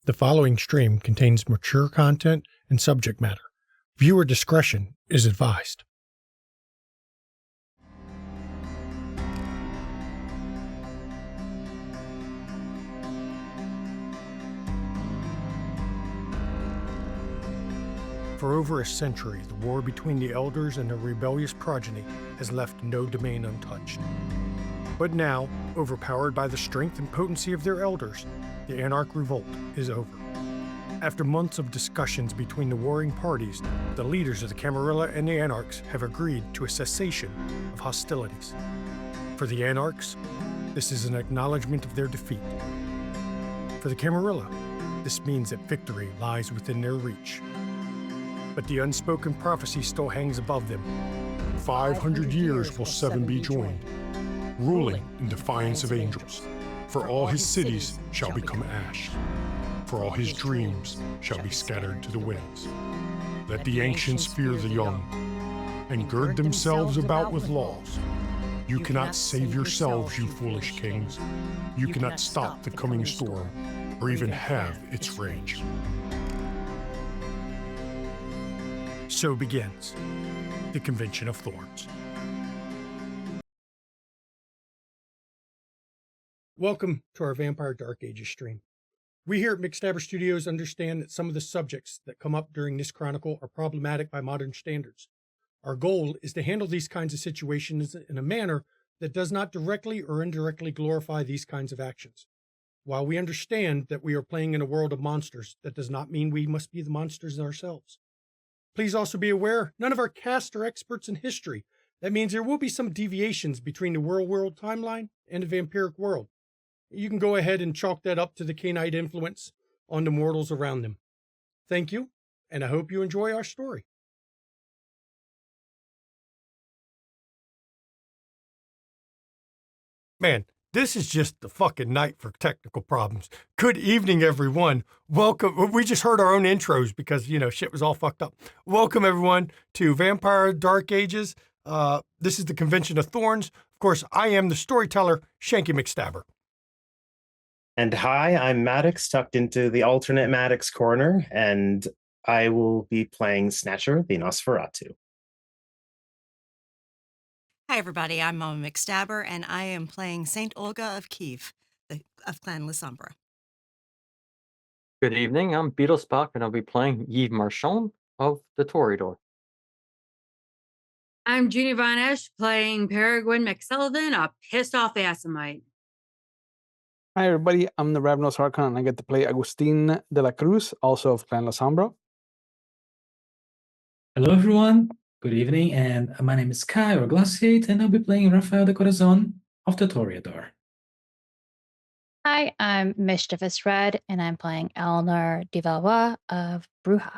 The following stream contains mature content and subject matter. Viewer discretion is advised. For over a century, the war between the elders and their rebellious progeny has left no domain untouched. But now, overpowered by the strength and potency of their elders, the Anarch revolt is over. After months of discussions between the warring parties, the leaders of the Camarilla and the Anarchs have agreed to a cessation of hostilities. For the Anarchs, this is an acknowledgement of their defeat. For the Camarilla, this means that victory lies within their reach. But the unspoken prophecy still hangs above them. 500 years will seven be joined, ruling in defiance of angels. For all his cities shall become ash. For all his dreams shall be scattered to the winds. Let the ancients fear the young, and gird themselves about with laws. You cannot save yourselves, you foolish kings. You cannot stop the coming storm, or even have its rage. So begins the Convention of Thorns. Welcome to our Vampire Dark Ages stream. We here at McStabber Studios understand that some of the subjects that come up during this chronicle are problematic by modern standards. Our goal is to handle these kinds of situations in a manner that does not directly or indirectly glorify these kinds of actions. While we understand that we are playing in a world of monsters, that does not mean we must be the monsters ourselves. Please also be aware, none of our cast are experts in history. That means there will be some deviations between the real world timeline and the vampiric world. You can go ahead and chalk that up to the Cainite influence on the mortals around them. Thank you, and I hope you enjoy our story. Man, this is just the fucking night for technical problems. Good evening, everyone. Welcome. We just heard our own intros because, shit was all fucked up. Welcome, everyone, to Vampire Dark Ages. This is the Convention of Thorns. Of course, I am the storyteller, Shanky McStabber. And hi, I'm Maddox, tucked into the alternate Maddox corner, and I will be playing Snatcher, the Nosferatu. Hi, everybody. I'm Mama McStabber, and I am playing Saint Olga of Kiev, of Clan Lysombra. Good evening. I'm Beetle Spock, and I'll be playing Yves Marchand of the Toreador. I'm Junie Von Esch, playing Peregrine McSullivan, a pissed off Assamite. Hi, everybody. I'm the Ravenous Harkon, and I get to play Agustin de la Cruz, also of Clan Lysombra. Hello, everyone. Good evening, and my name is Kai, or Glaciate, and I'll be playing Rafael de Corazon of the Toreador. Hi, I'm Mischievous Red, and I'm playing Eleanor de Valois of Bruja.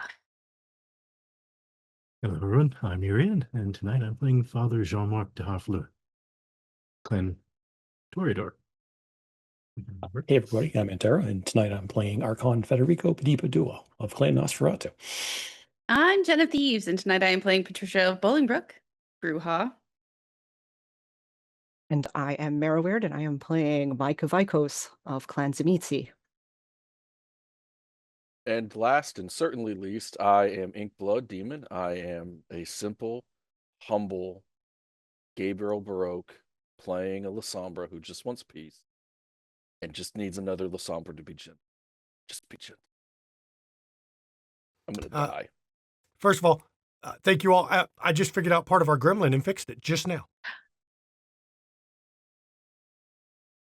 Hello, everyone. I'm Urian, and tonight I'm playing Father Jean-Marc de Harfleur, Clan Toreador. Hey, everybody. I'm Antero, and tonight I'm playing Archon Federico Padipa Duo of Clan Nosferatu. I'm Jen of Thieves, and tonight I am playing Patricia of Bolingbrook, Bruja. And I am Merriweird, and I am playing Micah Vikos of Clan Zemitzi. And last and certainly least, I am Inkblood Demon. I am a simple, humble Gabriel Baroque playing a Lysombra who just wants peace and just needs another Lysombra to be gentle. Just be gentle. I'm going to die. First of all, thank you all. I just figured out part of our gremlin and fixed it just now.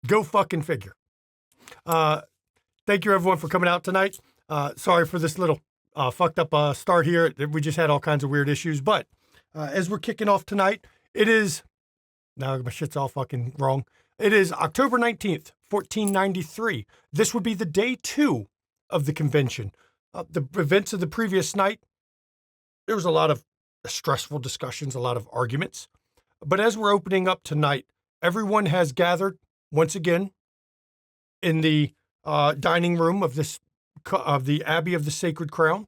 Go fucking figure. Thank you, everyone, for coming out tonight. Sorry for this little fucked up start here. We just had all kinds of weird issues. But as we're kicking off tonight, it is... Now my shit's all fucking wrong. It is October 19th, 1493. This would be the day 2 of the convention. The events of the previous night, there was a lot of stressful discussions, a lot of arguments. But as we're opening up tonight, everyone has gathered once again in the dining room of the Abbey of the Sacred Crown.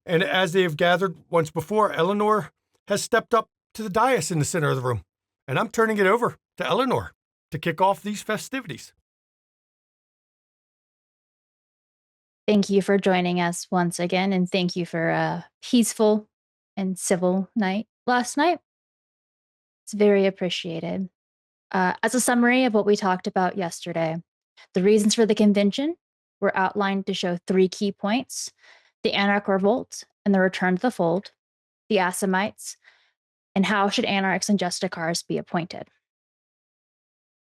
And as they have gathered once before, Eleanor has stepped up to the dais in the center of the room. And I'm turning it over to Eleanor to kick off these festivities. Thank you for joining us once again, and thank you for a peaceful and civil night last night. It's very appreciated. As a summary of what we talked about yesterday, the reasons for the convention were outlined to show 3 key points: the Anarch Revolt and the Return to the Fold, the Assamites, and how should Anarchs and Justicars be appointed.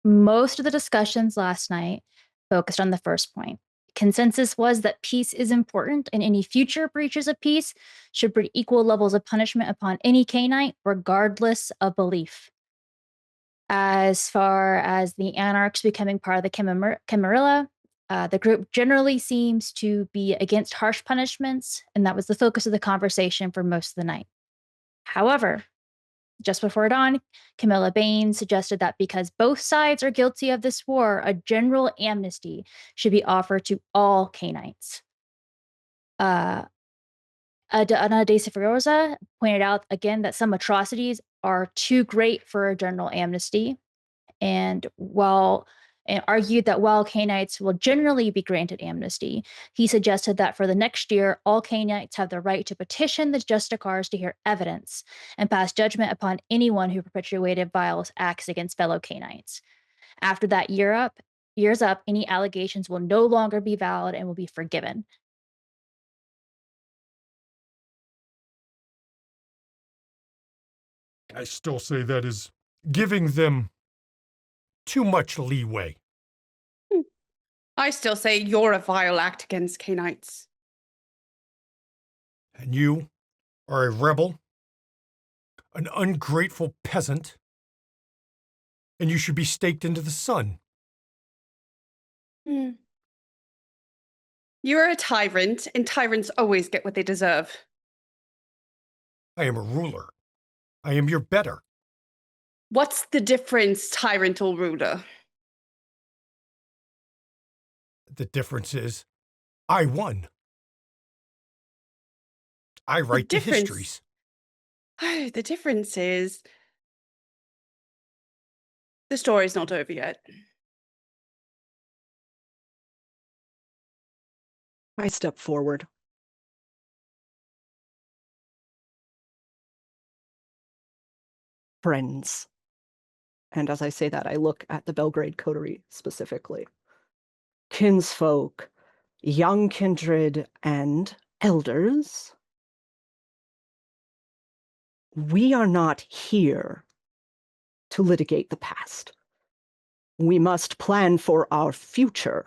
Most of the discussions last night focused on the first point. Consensus was that peace is important, and any future breaches of peace should bring equal levels of punishment upon any Cainite, regardless of belief. As far as the Anarchs becoming part of the Camarilla, the group generally seems to be against harsh punishments, and that was the focus of the conversation for most of the night. However, just before dawn, Camilla Bain suggested that because both sides are guilty of this war, a general amnesty should be offered to all Cainites. Ana de Cifurosa pointed out again that some atrocities are too great for a general amnesty, and argued that while Cainites will generally be granted amnesty, he suggested that for the next year, all Cainites have the right to petition the Justicars to hear evidence and pass judgment upon anyone who perpetuated vile acts against fellow Cainites. After that year's up, any allegations will no longer be valid and will be forgiven. I still say that is giving them too much leeway. I still say you're a vile act against Cainites. And you are a rebel, an ungrateful peasant, and you should be staked into the sun. You're a tyrant, and tyrants always get what they deserve. I am a ruler. I am your better. What's the difference, tyrant or ruler? The difference is, I won. I write the histories. The difference is the story's not over yet. I step forward. Friends. And as I say that, I look at the Belgrade coterie specifically. Kinsfolk, young kindred, and elders. We are not here to litigate the past. We must plan for our future.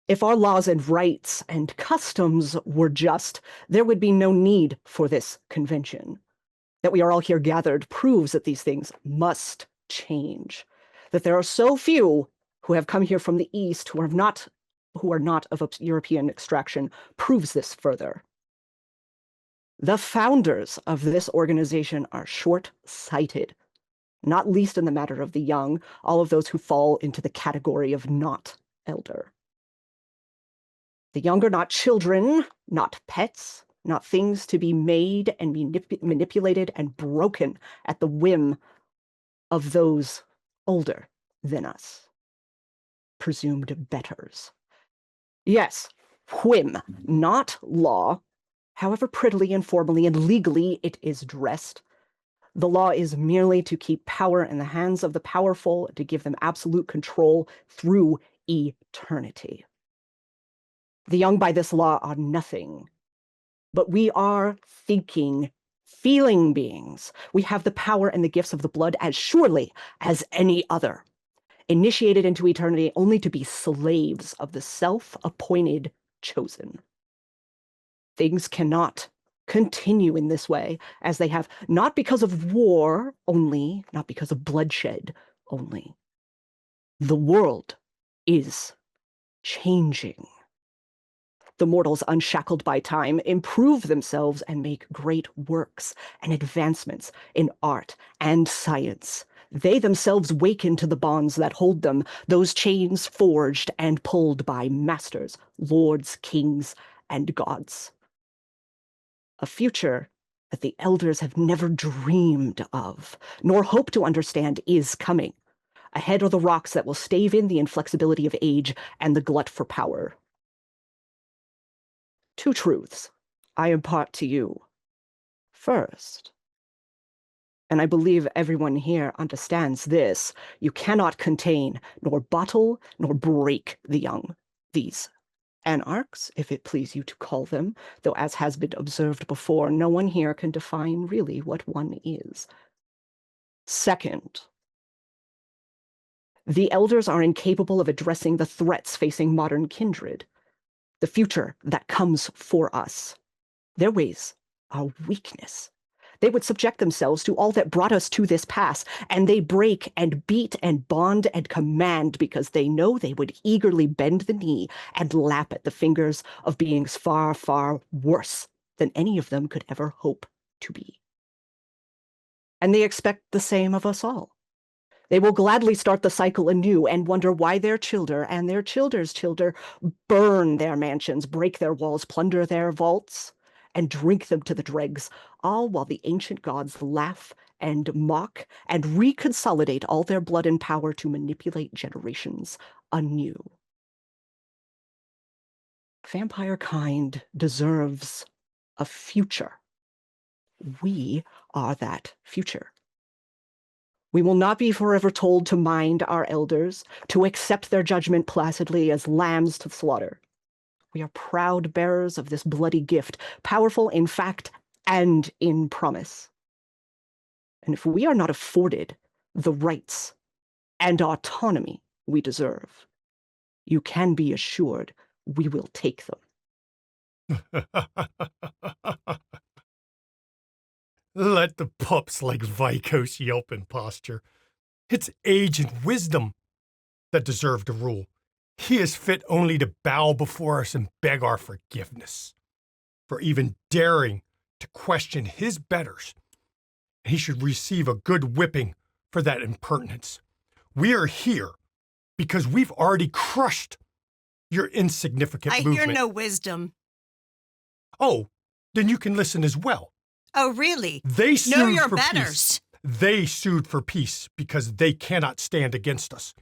If our laws and rights and customs were just, there would be no need for this convention. That we are all here gathered proves that these things must change. That there are so few who have come here from the East who are not of European extraction proves this further. The founders of this organization are short-sighted, not least in the matter of the young, all of those who fall into the category of not elder. The young are not children, not pets, not things to be made and manipulated and broken at the whim of those older than us, presumed betters. Yes, whim, not law, however prettily and formally and legally it is dressed. The law is merely to keep power in the hands of the powerful, to give them absolute control through eternity. The young by this law are nothing, but we are thinking, feeling beings. We have the power and the gifts of the blood as surely as any other, initiated into eternity only to be slaves of the self-appointed chosen. Things cannot continue in this way as they have, not because of war only, not because of bloodshed only. The world is changing. The mortals unshackled by time improve themselves and make great works and advancements in art and science. They themselves waken to the bonds that hold them, those chains forged and pulled by masters, lords, kings, and gods. A future that the elders have never dreamed of, nor hope to understand, is coming. Ahead are the rocks that will stave in the inflexibility of age and the glut for power. 2 truths I impart to you. First, and I believe everyone here understands this, you cannot contain, nor bottle, nor break the young. These anarchs, if it please you to call them, though as has been observed before, no one here can define really what one is. Second, the elders are incapable of addressing the threats facing modern kindred, the future that comes for us. Their ways are weakness. They would subject themselves to all that brought us to this pass, and they break and beat and bond and command because they know they would eagerly bend the knee and lap at the fingers of beings far, far worse than any of them could ever hope to be. And they expect the same of us all. They will gladly start the cycle anew and wonder why their children and their children's children burn their mansions, break their walls, plunder their vaults, and drink them to the dregs, all while the ancient gods laugh and mock and reconsolidate all their blood and power to manipulate generations anew. Vampire kind deserves a future. We are that future. We will not be forever told to mind our elders, to accept their judgment placidly as lambs to slaughter. We are proud bearers of this bloody gift, powerful in fact and in promise. And if we are not afforded the rights and autonomy we deserve, you can be assured we will take them. Let the pups like Vikos yelp in posture. It's age and wisdom that deserve to rule. He is fit only to bow before us and beg our forgiveness for even daring to question his betters. He should receive a good whipping for that impertinence. We are here because we've already crushed your insignificant movement. I hear no wisdom. Oh, then you can listen as well. Oh, really? They sued know your for betters. peace. They sued for peace because they cannot stand against us.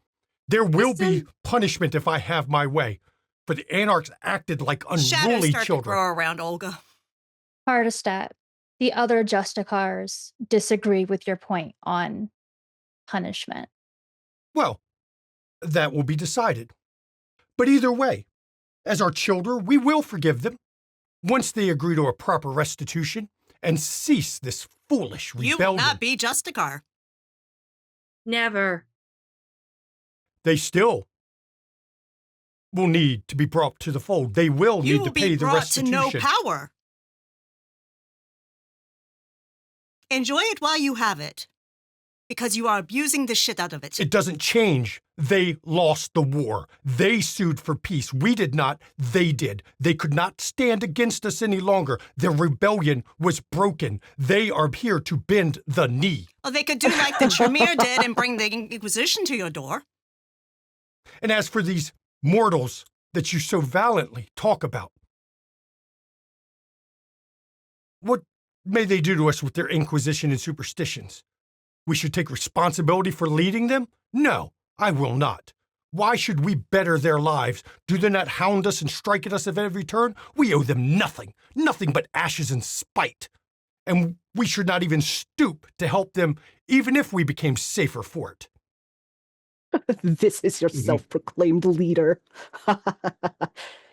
There will be punishment if I have my way, for the anarchs acted like Shadows unruly start to children. grow around Olga. Hardestat, the other Justicars disagree with your point on punishment. Well, that will be decided. But either way, as our children, we will forgive them once they agree to a proper restitution and cease this foolish rebellion. You will not be Justicar. Never. They still will need to be brought to the fold. They will need to pay the restitution. You will be brought to no power. Enjoy it while you have it, because you are abusing the shit out of it. It doesn't change. They lost the war. They sued for peace. We did not. They did. They could not stand against us any longer. Their rebellion was broken. They are here to bend the knee. Well, they could do like the Tremere did and bring the Inquisition to your door. And as for these mortals that you so valiantly talk about, what may they do to us with their Inquisition and superstitions? We should take responsibility for leading them? No, I will not. Why should we better their lives? Do they not hound us and strike at us at every turn? We owe them nothing, nothing but ashes and spite. And we should not even stoop to help them, even if we became safer for it. This is your self-proclaimed leader.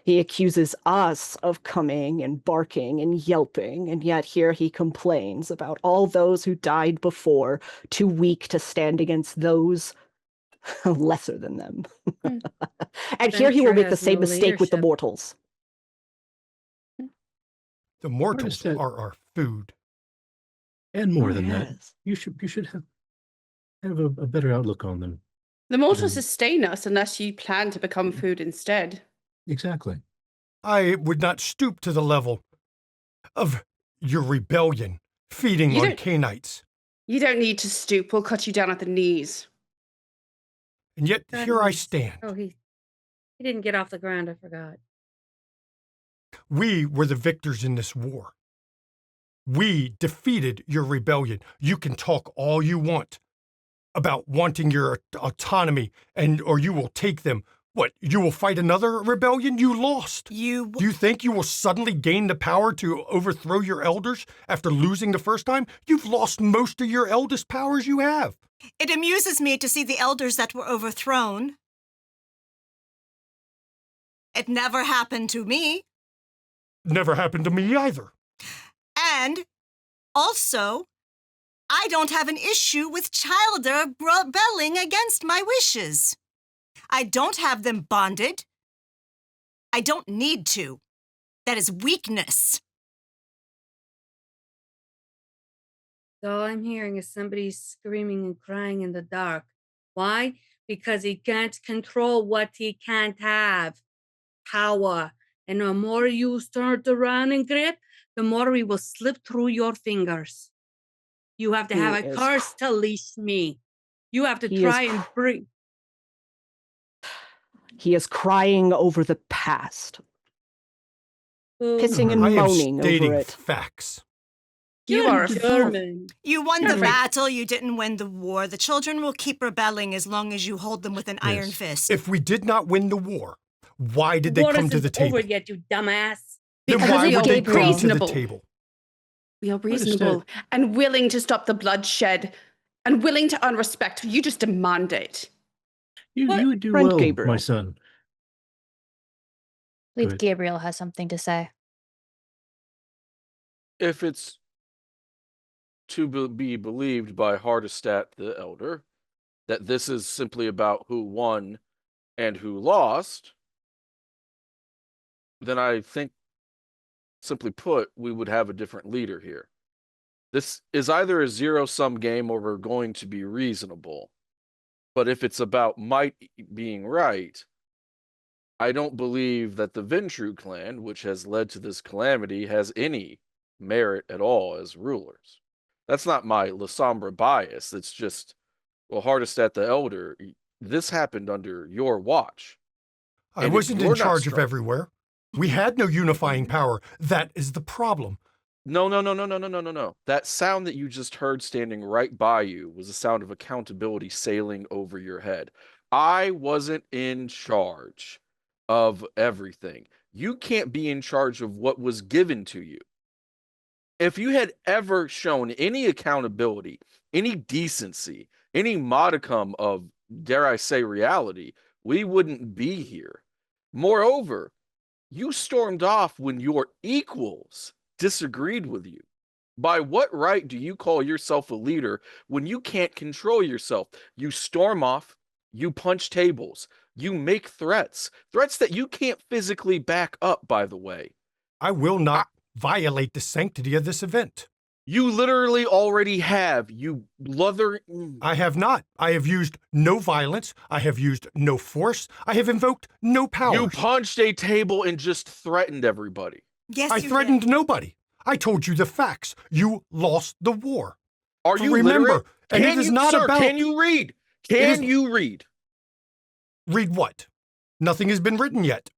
He accuses us of coming and barking and yelping, and yet here he complains about all those who died before, too weak to stand against those lesser than them. And here he will make the same mistake with the mortals. The mortals are our food. And more than that, you should have a better outlook on them. The mortals sustain us unless you plan to become food instead. Exactly. I would not stoop to the level of your rebellion, feeding on Cainites. You don't need to stoop. We'll cut you down at the knees. And yet here I stand. Oh, he didn't get off the ground. I forgot. We were the victors in this war. We defeated your rebellion. You can talk all you want about wanting your autonomy, or you will take them What, you will fight another rebellion? You lost. Do you think you will suddenly gain the power to overthrow your elders after losing the first time? You've lost most of your eldest powers you have. It amuses me to see the elders that were overthrown. It never happened to me. Never happened to me either. And also, I don't have an issue with Childer rebelling against my wishes. I don't have them bonded. I don't need to. That is weakness. All I'm hearing is somebody screaming and crying in the dark. Why? Because he can't control what he can't have. Power. And the more you start around and grip, the more we will slip through your fingers. You have to have a curse to leash me. You have to try and bring. He is crying over the past. Pissing and moaning over it. Facts. You are a German. You won the battle, you didn't win the war. The children will keep rebelling as long as you hold them with an iron fist. If we did not win the war, why did they come to the table? Over yet, you dumbass. Then Because why we would are they come to the reasonable. table? We are reasonable and willing to stop the bloodshed and willing to earn respect. You just demand it. You would do Friend well, Gabriel. my son. I believe Good. Gabriel has something to say. If it's to be believed by Hardestat the Elder that this is simply about who won and who lost, then I think, simply put, we would have a different leader here. This is either a zero-sum game or we're going to be reasonable. But if it's about might being right, I don't believe that the Ventru clan, which has led to this calamity, has any merit at all as rulers. That's not my La Sombra bias. It's just, well, Hardestat the Elder, this happened under your watch. I And wasn't if you're in not charge of strong- everywhere. We had no unifying power. That is the problem. No. That sound that you just heard standing right by you was a sound of accountability sailing over your head. I wasn't in charge of everything. You can't be in charge of what was given to you. If you had ever shown any accountability, any decency, any modicum of, dare I say, reality, we wouldn't be here. Moreover, you stormed off when your equals disagreed with you. By what right do you call yourself a leader when you can't control yourself? You storm off, you punch tables, you make threats that you can't physically back up, by the way. I will not violate the sanctity of this event. You literally already have, you leather. I have not. I have used no violence. I have used no force. I have invoked no powers. You punched a table and just threatened everybody. Yes, I threatened nobody. I told you the facts. You lost the war. Are you remember? literate? And Can it is you, not sir, about. can you read? Can you read? Read what? Nothing has been written yet.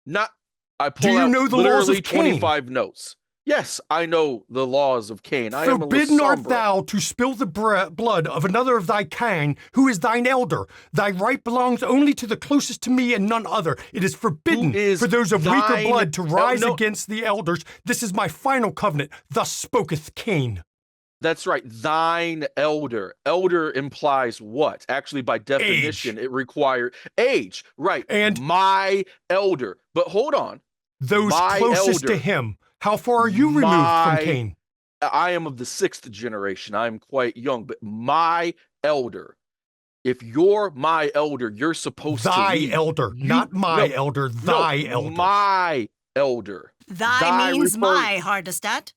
I Do pull you out know the literally laws of Cain? 25 notes. Yes, I know the laws of Cain. I am a Forbidden art Lasombra. thou to spill the blood of another of thy kind, who is thine elder. Thy right belongs only to the closest to me and none other. It is forbidden for those of weaker thine blood to rise no. against the elders. This is my final covenant. Thus spoketh Cain. That's right. Thine elder. Elder implies what? Actually, by definition, it requires age. Right. And my elder. But hold on. Those My closest elder. to him. How far are you removed from Cain? I am of the 6th generation. I am quite young, but my elder. If you're my elder, you're supposed Thy to lead. elder, not my elder, thy elder. My elder. Thy means refers- my, Hardestat.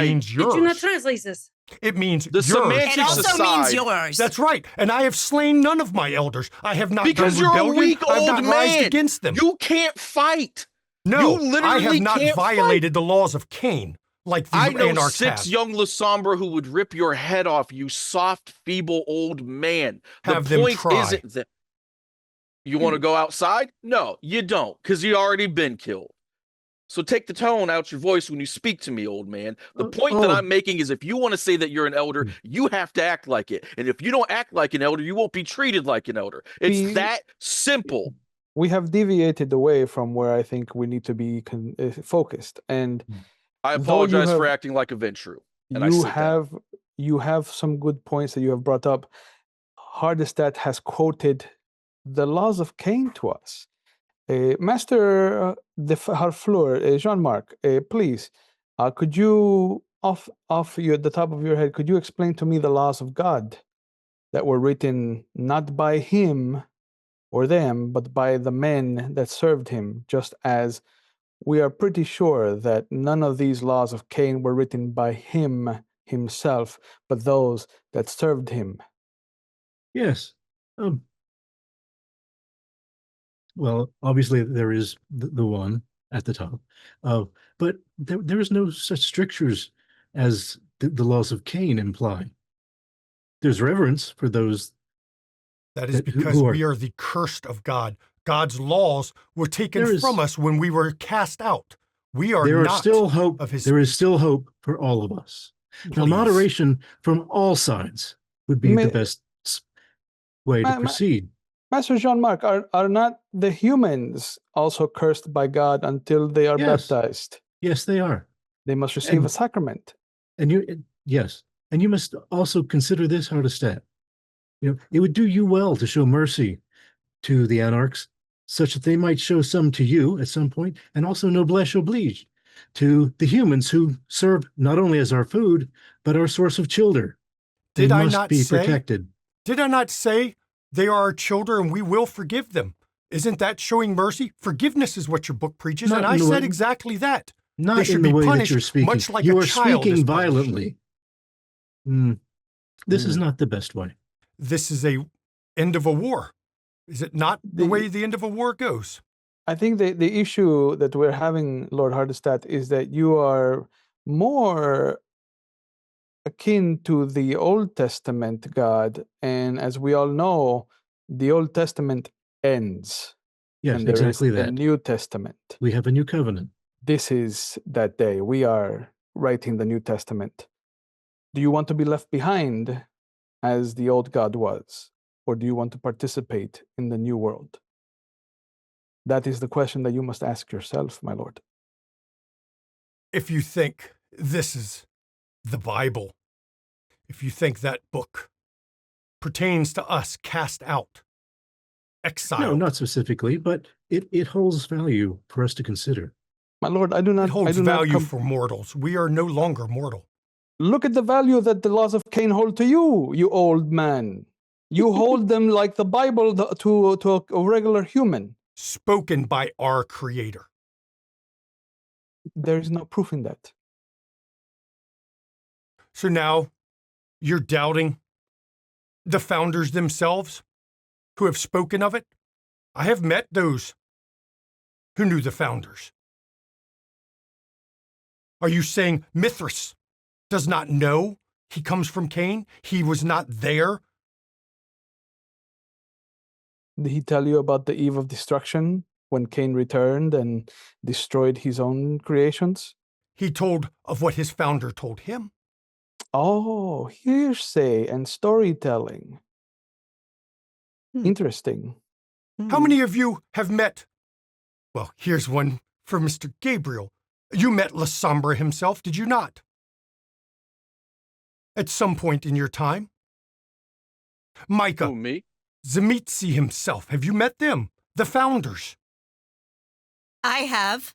Means yours. Did you not translate this? It means The yours. semantics It also means aside- yours. That's right. And I have slain none of my elders. I have not Because done you're a rebellion. weak I have old not rised man. against them. You can't fight. No, you I have literally not can't violated the laws of Cain like the I know anarchs 6 have. young Lasombra who would rip your head off, you soft, feeble old man. Have the them point try. isn't that you want to go outside? No, you don't, because you already been killed. So take the tone out your voice when you speak to me, old man. The point that I'm making is if you want to say that you're an elder, you have to act like it. And if you don't act like an elder, you won't be treated like an elder. It's that simple. we have deviated away from where I think we need to be focused. And I though you apologize for have- acting like a Ventru. And I you sit down. have some good points that you have brought up. Hardestat has quoted the laws of Cain to us. Master de Harfleur, Jean-Marc, please, could you, off the top of your head, could you explain to me the laws of God that were written not by him or them, but by the men that served him, just as we are pretty sure that none of these laws of Cain were written by him himself, but those that served him. Yes. Well, obviously there is the one at the top, but there is no such strictures as the laws of Cain imply. There's reverence for those. That is because we are the cursed of God. God's laws were taken from us when we were cast out. We are there not is still hope. Of his there is still hope for all of us. Please. Now, moderation from all sides would be the best way to proceed. Master Jean-Marc, are not the humans also cursed by God until they are baptized? Yes, they are. They must receive a sacrament. And you must also consider this, Hardestat. It would do you well to show mercy to the anarchs, such that they might show some to you at some point, and also noblesse oblige to the humans who serve not only as our food, but our source of childer. They must be protected. Did I not say they are our children and we will forgive them? Isn't that showing mercy? Forgiveness is what your book preaches, and I said exactly that. Not they should in the be way punished, that you're speaking. much like you a are child speaking is punished. violently. This is not the best way. This is a end of a war. Is it not the way the end of a war goes? I think the issue that we're having, Lord Hardestat, is that you are more akin to the Old Testament God, and as we all know, the Old Testament ends. Yes, and there exactly is that. a New Testament. We have a new covenant. This is that day. We are writing the New Testament. Do you want to be left behind as the old God was, or do you want to participate in the new world? That is the question that you must ask yourself, my lord. If you think this is the Bible, if you think that book pertains to us cast out, exiled. No, not specifically, but it holds value for us to consider. My lord, I do not. It holds I do value not for mortals. We are no longer mortal. Look at the value that the laws of Cain hold to you, you old man. You hold them like the Bible to a regular human. Spoken by our Creator. There is no proof in that. So now you're doubting the founders themselves who have spoken of it? I have met those who knew the founders. Are you saying Mithras does not know he comes from Cain? He was not there? Did he tell you about the eve of destruction when Cain returned and destroyed his own creations? He told of what his founder told him. Oh, hearsay and storytelling. Interesting. How many of you have met? Well, here's one for Mr. Gabriel. You met La Sombra himself, did you not? At some point in your time. Micah. Who, me? Zemitzi himself. Have you met them? The founders. I have.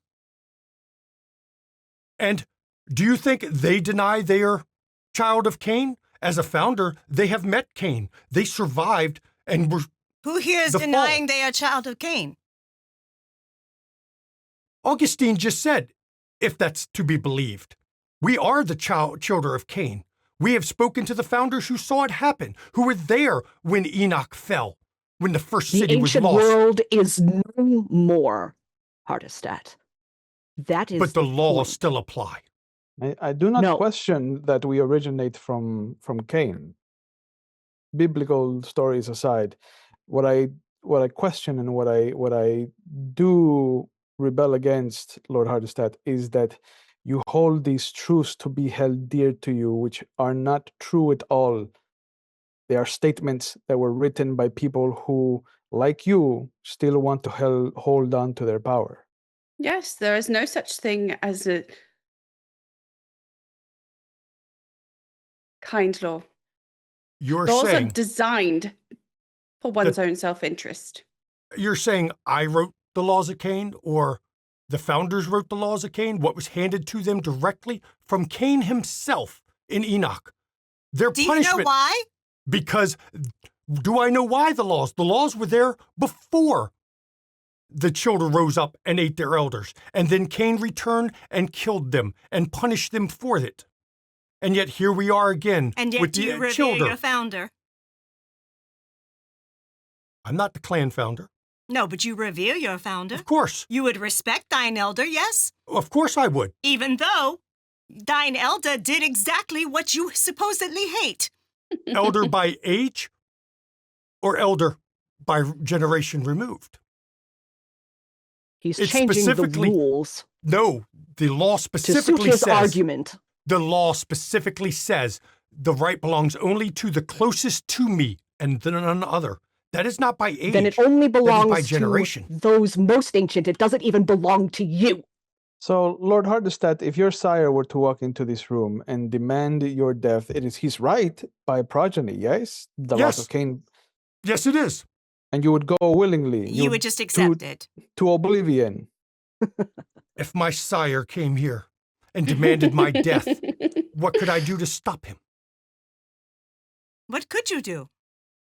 And do you think they deny they are child of Cain? As a founder, they have met Cain. They survived and were. Who here is denying they are child of Cain? Augustine just said, if that's to be believed, we are the children of Cain. We have spoken to the founders who saw it happen, who were there when Enoch fell, when the first city was lost. The ancient world is no more, Hardestat. That is. But the laws point. still apply. I do not question that we originate from Cain. Biblical stories aside, what I question and what I do rebel against, Lord Hardestat, is that you hold these truths to be held dear to you, which are not true at all. They are statements that were written by people who like you, still want to hold on to their power. Yes, there is no such thing as a kind law. You're Laws are saying designed for one's own self-interest. you're saying I wrote the laws of Cain, or the founders wrote the laws of Cain, what was handed to them directly from Cain himself in Enoch. Their Do you punishment. know why? Because do I know why the laws? The laws were there before the children rose up and ate their elders. And then Cain returned and killed them and punished them for it. And yet here we are again And yet with you the revere children. your founder. I'm not the clan founder. No, but you revere your founder. Of course. You would respect thine elder, yes? Of course I would. Even though thine elder did exactly what you supposedly hate. Elder by age or elder by generation removed? He's It's changing the specifically- rules No, the law to specifically suit his says. argument. The law specifically says the right belongs only to the closest to me and none other. That is not by age. Then it only That is belongs by to generation. those most ancient. It doesn't even belong to you. So, Lord Hardestat, if your sire were to walk into this room and demand your death, it is his right by progeny, yes? The laws Yes. of Cain. Yes, it is. And you would go willingly. You would just accept it. To oblivion. If my sire came here and demanded my death, what could I do to stop him? What could you do?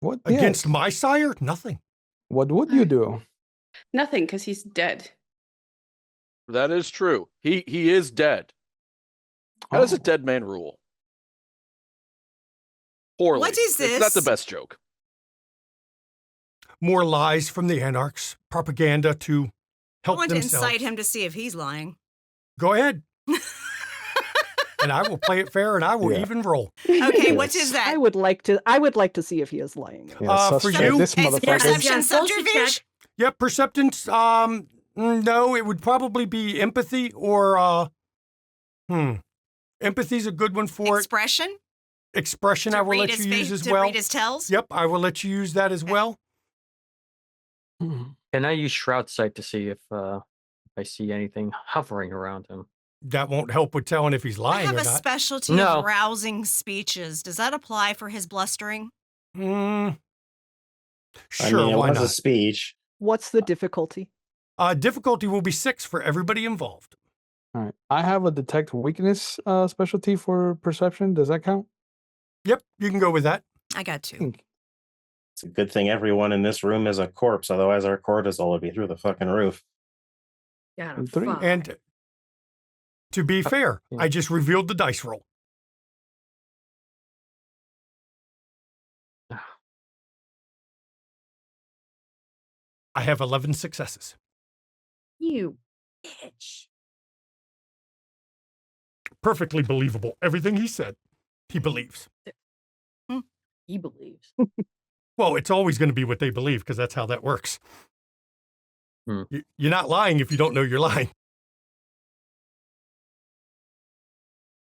What? Against Yes. my sire? Nothing. What would you do? Nothing, because he's dead. That is true. He is dead. How does a Oh. dead man rule? Poorly. What is It's not the this? best joke. More lies from the anarchs, propaganda to I help want to themselves. incite him to see if he's lying. Go ahead. And I will play it fair and I will Yeah. even roll. Okay, what Yes. is that? I would like to see if he is lying. Yeah, for suspect you, this Is motherfucker. perception Yeah, social subterfuge? Yep, perceptance. No, it would probably be empathy or empathy's a good one for Expression? it. Expression, To I will read let his you face, use as to well. read his tells? Yep, I will let you use that as well. Can I use Shroud Sight to see if I see anything hovering around him? That won't help with telling if he's I lying have or a not. specialty No. of rousing speeches. Does that apply for his blustering? I Sure, mean, it why was a not? speech. What's the difficulty? Difficulty will be 6 for everybody involved. All right. I have a detect weakness specialty for perception. Does that count? Yep, you can go with that. I got 2. Think. It's a good thing everyone in this room is a corpse, otherwise our cortisol would be through the fucking roof. Got a 3. 5. And to be fair, yeah. I just revealed the dice roll. I have 11 successes. You bitch. Perfectly believable. Everything he said, he believes. He believes. Well, it's always going to be what they believe because that's how that works. Hmm. You're not lying if you don't know you're lying.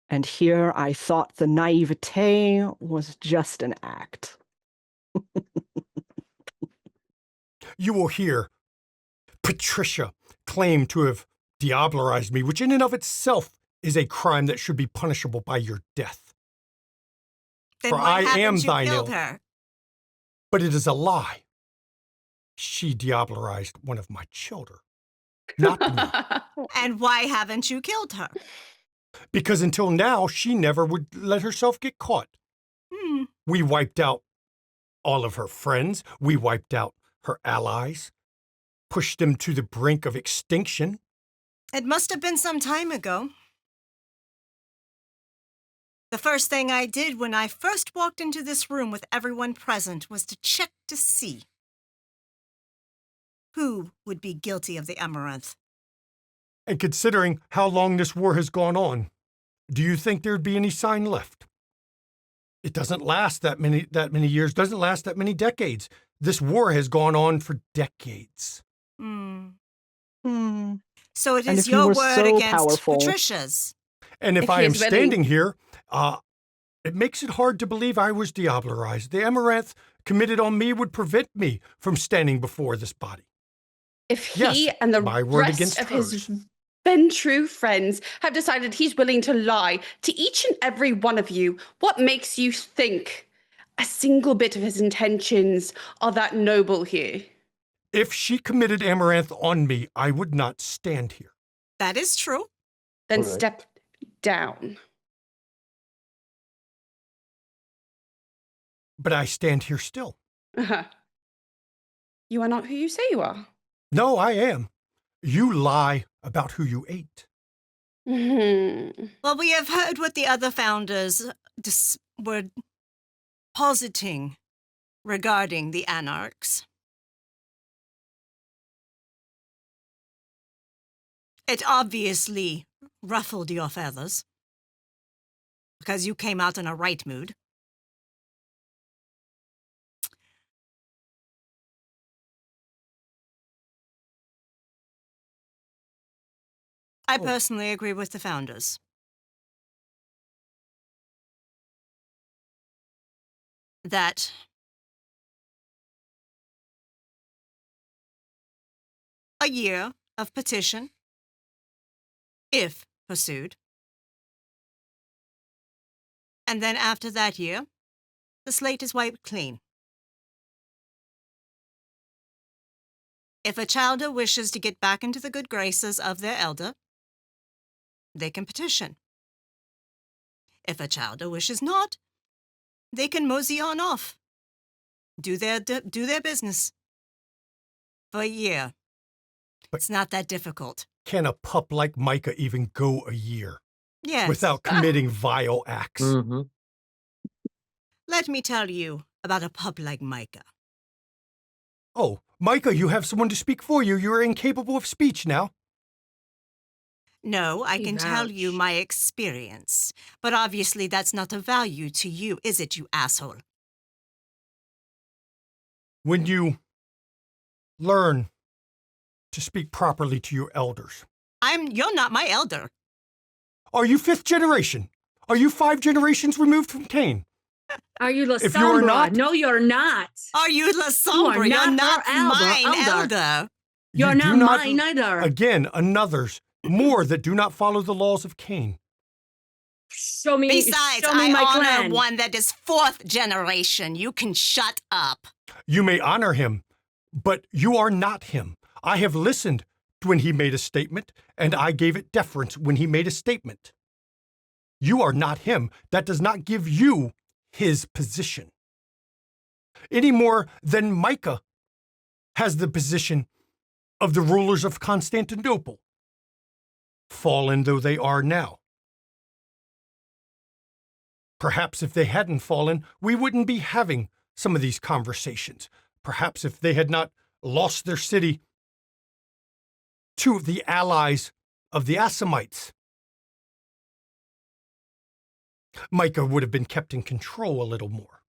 And here I thought the naivete was just an act. You will hear Patricia claim to have diablerized me, which in and of itself is a crime that should be punishable by your death. Then For why I am haven't you thine killed ill. her? But it is a lie. She diablerized one of my children, not me. And why haven't you killed her? Because until now, she never would let herself get caught. Hmm. We wiped out all of her friends. We wiped out her allies, pushed them to the brink of extinction. It must have been some time ago. The first thing I did when I first walked into this room with everyone present was to check to see who would be guilty of the amaranth. And considering how long this war has gone on, do you think there'd be any sign left? It doesn't last that many years, doesn't last that many decades. This war has gone on for decades. Hmm. Hmm. So it And is if you your were word so against powerful- Patricia's. And if If I am he's willing. standing here, it makes it hard to believe I was diablerized. The amaranth committed on me would prevent me from standing before this body. If he Yes, and the my word rest against of hers. his then true friends have decided he's willing to lie to each and every one of you, what makes you think a single bit of his intentions are that noble here? If she committed amaranth on me, I would not stand here. That is true. Then All right. step down. But I stand here still. Uh-huh. You are not who you say you are. No, I am. You lie about who you ate. Well, we have heard what the other founders were positing regarding the anarchs. It obviously ruffled your feathers because you came out in a right mood. I personally agree with the founders. That a year of petition, if pursued, and then after that year, the slate is wiped clean. If a childer wishes to get back into the good graces of their elder, they can petition. If a childer wishes not, they can mosey on off, do their business for a year. It's not that difficult. Can a pup like Micah even go a year Yes. without committing vile acts? Mm-hmm. Let me tell you about a pup like Micah. Oh, Micah, you have someone to speak for you. You are incapable of speech now. No, I He can tell you vouched. my experience. But obviously that's not of value to you, is it, you asshole? When you learn to speak properly to your elders. You're not my elder. Are you 5th generation? Are you 5 generations removed from Cain? Are you La If you are Sombra? not- No, you're not. Are you La Sombra? not You're not our elder- mine elder. elder. You're You not do not- mine either. Again, another's, more that do not follow the laws of Cain. Show me, Besides, show me I my honor clan. one that is 4th generation. You can shut up. You may honor him, but you are not him. I have listened when he made a statement, and I gave it deference when he made a statement. You are not him. That does not give you his position. Any more than Micah has the position of the rulers of Constantinople, fallen though they are now. Perhaps if they hadn't fallen, we wouldn't be having some of these conversations. Perhaps if they had not lost their city to the allies of the Assamites, Micah would have been kept in control a little more.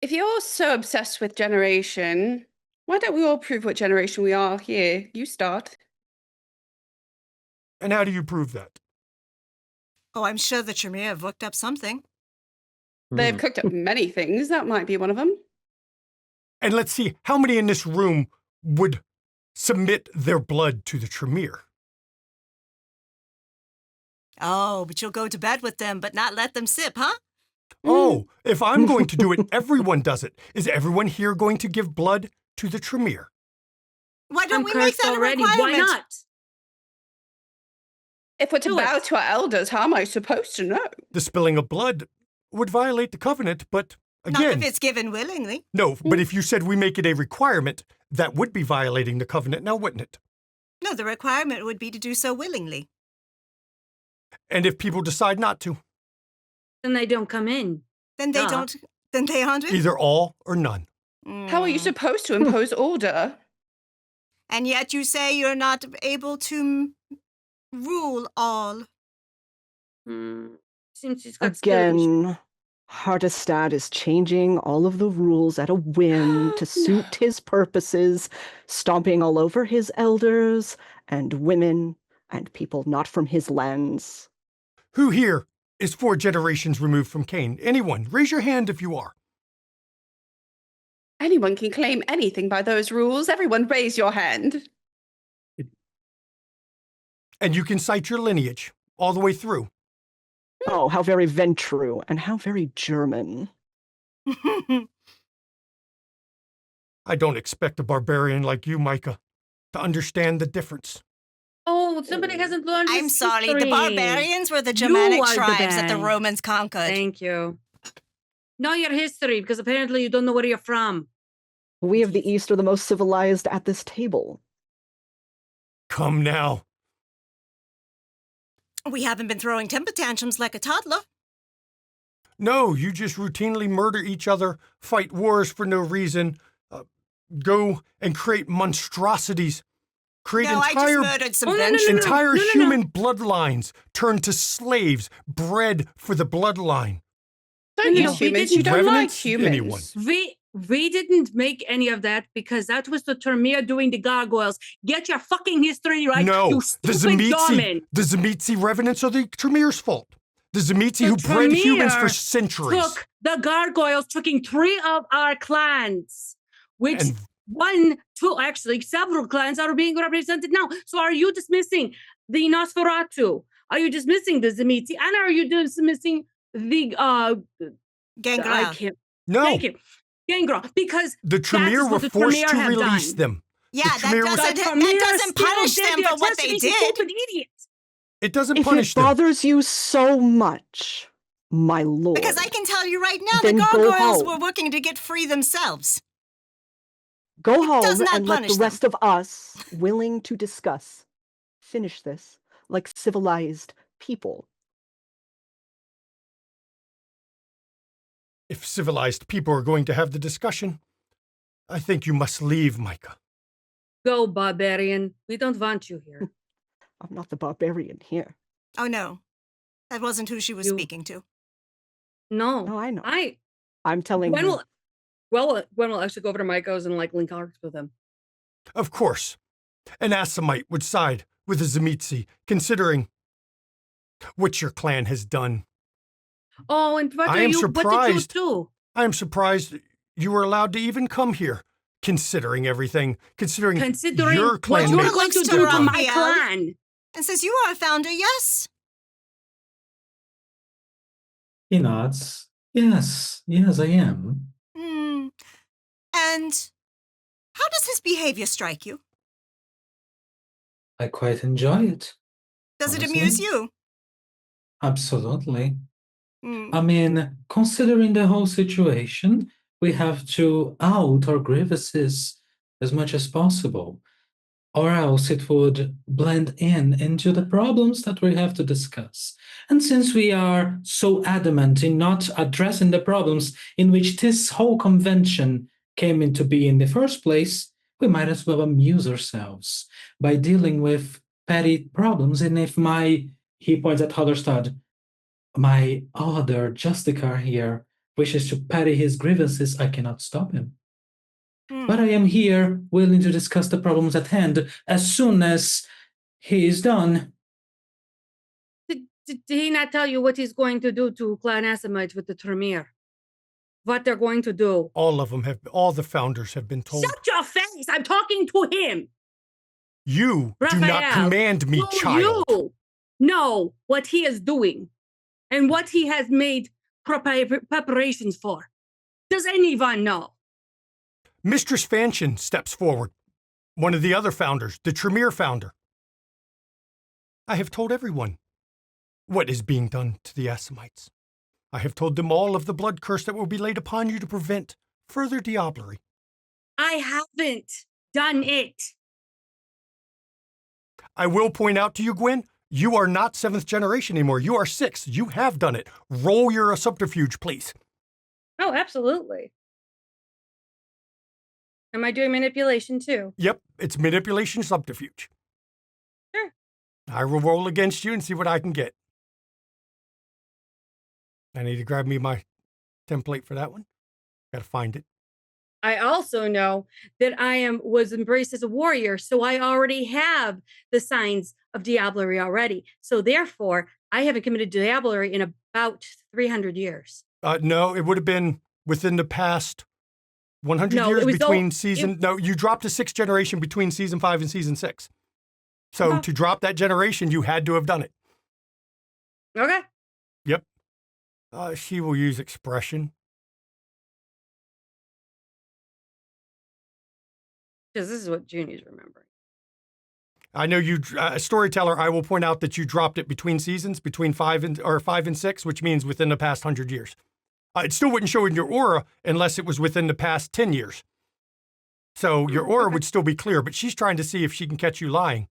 If you're so obsessed with generation, why don't we all prove what generation we are here? You start. And how do you prove that? Oh, I'm sure the Tremere have looked up something. They've Mm. cooked up many things. That might be one of them. And let's see, how many in this room would submit their blood to the Tremere? Oh, but you'll go to bed with them, but not let them sip, huh? Oh, if I'm going to do it, everyone does it. Is everyone here going to give blood to the Tremere? Why don't I'm we make cursed that already. a requirement? Why not? If we're to Do it. bow to our elders, how am I supposed to know? The spilling of blood would violate the covenant, but Not again, if it's given willingly. no, but if you said we make it a requirement, that would be violating the covenant now, wouldn't it? No, the requirement would be to do so willingly. And if people decide not to, Then they don't come in. Then they Duh. don't. Then they aren't. either all or none. How are you supposed to impose order? And yet you say you're not able to rule all. Seems she's got skill issues. Again, Hardestad is changing all of the rules at a whim to suit his purposes, stomping all over his elders and women and people not from his lens. Who here is 4 generations removed from Cain? Anyone? Raise your hand if you are. Anyone can claim anything by those rules. Everyone raise your hand. And you can cite your lineage all the way through. Oh, how very Ventru, and how very German. I don't expect a barbarian like you, Micah, to understand the difference. Oh, somebody hasn't learned I'm his sorry, the history. barbarians were the You Germanic are the tribes that the bad. Romans conquered. Thank you. Know your history, because apparently you don't know where you're from. We of the East are the most civilized at this table. Come now. We haven't been throwing temper tantrums like a toddler. No, you just routinely murder each other, fight wars for no reason, go and create monstrosities, create No, I just entire, murdered some entire human bloodlines, turn to slaves, bred for the bloodline. Don't No, use we humans. didn't. You don't like Revenants? humans. Anyone. We didn't make any of that because that was the Termir doing the gargoyles. Get your fucking history right, No, you the stupid Dorman. Zamitzi revenants are the Tremir's fault. The Zamitzi The who bred humans for Tremere centuries. Took the gargoyles, taking 3 of our clans, which actually several clans are being represented now. So are you dismissing the Nosferatu? Are you dismissing the Zamitzi? And are you dismissing the Gangrel? I can't. No. Thank you. Gangrel, because The Tremere were forced to release them. Yeah, The that Tremere was- doesn't punish them for what they did. Stupid idiot. It doesn't If punish it them. bothers you so much, my lord. Because I can tell you right now, Then the go gargoyles home. were working to get free themselves. Go does home not and let punish the rest of us, willing to discuss, finish this like civilized people. If civilized people are going to have the discussion, I think you must leave, Micah. Go, barbarian. We don't want you here. I'm not the barbarian here. Oh, no. That wasn't who she was speaking to. No. No, I know. I I'm telling when you. when we'll actually go over to Micah's and like link arms with him. Of course, an Assamite would side with the Zamitzi, considering what your clan has done. Oh, and what I am what surprised. did you do? I am surprised you were allowed to even come here, considering everything, considering your what clan. you're mates going to could do have to done. my clan. And says, you are a founder, yes? He nods. Yes, I am. Hmm. And how does his behavior strike you? I quite enjoy it. Does it honestly. amuse you? Absolutely. Hmm. I mean, considering the whole situation, we have to out our grievances as much as possible, or else it would blend into the problems that we have to discuss. And since we are so adamant in not addressing the problems in which this whole convention came into being in the first place, we might as well amuse ourselves by dealing with petty problems. And if he points at Hallerstad, my other Justicar here wishes to petty his grievances, I cannot stop him. But I am here willing to discuss the problems at hand as soon as he is done. Did he not tell you what he's going to do to Clan Assamites with the Tremere? What they're going to do? All the founders have been told. Shut your face! I'm talking to him. You do not Raphael, command me, will child. You know what he is doing and what he has made preparations for. Does anyone know? Mistress Fanchon steps forward, one of the other founders, the Tremere founder. I have told everyone what is being done to the Assamites. I have told them all of the blood curse that will be laid upon you to prevent further diablerie. I haven't done it. I will point out to you, Gwen, you are not 7th generation anymore. You are 6th. You have done it. Roll your subterfuge, please. Oh, absolutely. Am I doing manipulation too? Yep, it's manipulation subterfuge. Sure. I will roll against you and see what I can get. I need to grab me my template for that one. Gotta find it. I also know that was embraced as a warrior, so I already have the signs of diablerie already. So therefore, I haven't committed diablerie in about 300 years. No, it would have been within the past 100 No, years it was between season. No, you dropped a 6th generation between season 5 and season 6. So Okay. to drop that generation, you had to have done it. Okay. Yep. She will use expression. Because this is what Junie's remembering. I know you, storyteller. I will point out that you dropped it between seasons, between 5 and 6, which means within the past 100 years. It still wouldn't show in your aura unless it was within the past 10 years. So your aura would still be clear, but she's trying to see if she can catch you lying.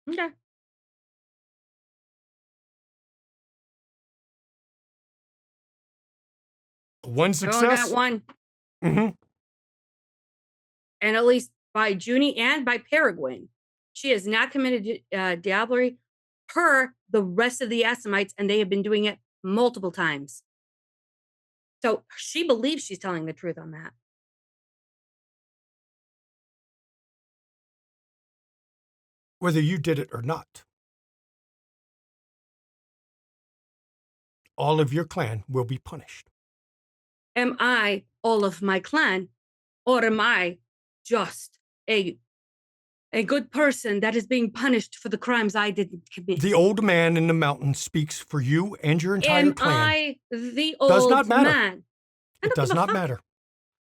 Okay. One I success. only got one. Mm-hmm. And at least by Junie and by Peregrine, she has not committed diablerie per the rest of the Assamites, and they have been doing it multiple times. So she believes she's telling the truth on that. Whether you did it or not, all of your clan will be punished. Am I all of my clan, or am I just a good person that is being punished for the crimes I didn't commit? The old man in the mountain speaks for you and your entire Am clan. I the old Does not matter. man? It does not matter.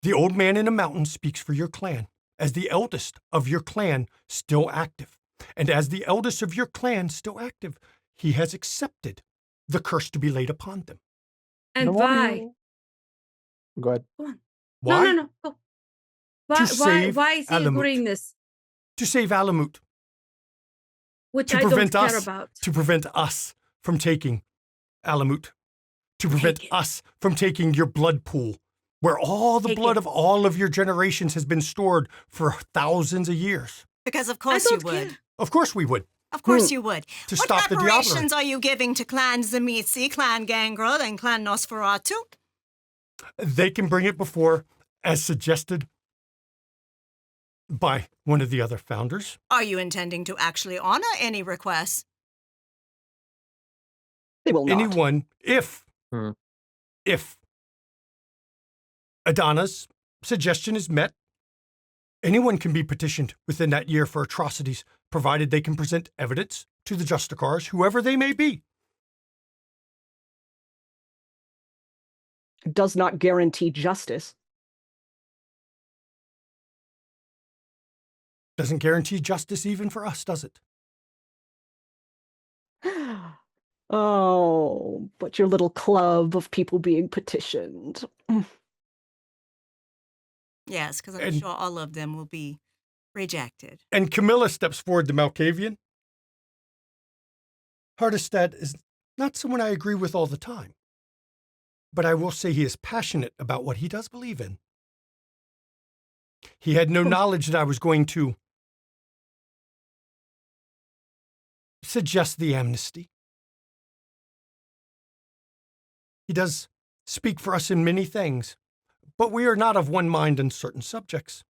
The old man in the mountain speaks for your clan, as the eldest of your clan still active. And as the eldest of your clan still active, he has accepted the curse to be laid upon them. And why? Go ahead. Go on. Why? No. Go. To save Why is he Alamut. agreeing this? To save Alamut. Which To I don't prevent care us. about. To prevent us from taking Alamut. To prevent us from taking your blood pool, where all the blood of all of your generations has been stored for thousands of years. Because of course you would. Of course we would. Of course you would. To What stop the reparations diablerie. are you giving to Clan Zamitsi, Clan Gangrel, and Clan Nosferatu? They can bring it before, as suggested by one of the other founders. Are you intending to actually honor any requests? They will not. Anyone, if Adana's suggestion is met, anyone can be petitioned within that year for atrocities, provided they can present evidence to the Justicars, whoever they may be. Does not guarantee justice. Doesn't guarantee justice even for us, does it? Oh, but your little club of people being petitioned. Yes, because I'm sure all of them will be rejected. And Camilla steps forward to Malkavian. Hardestad is not someone I agree with all the time, but I will say he is passionate about what he does believe in. He had no knowledge that I was going to suggest the amnesty. He does speak for us in many things, but we are not of one mind in certain subjects.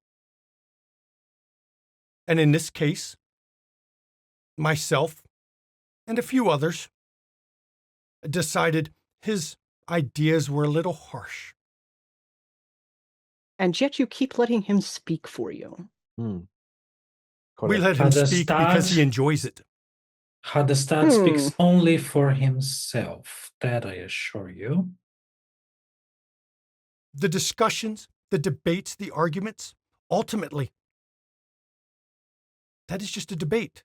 And in this case, myself and a few others decided his ideas were a little harsh. And yet you keep letting him speak for you. We let him speak because he enjoys it. Hardestad speaks only for himself, that I assure you. The discussions, the debates, the arguments, ultimately, that is just a debate.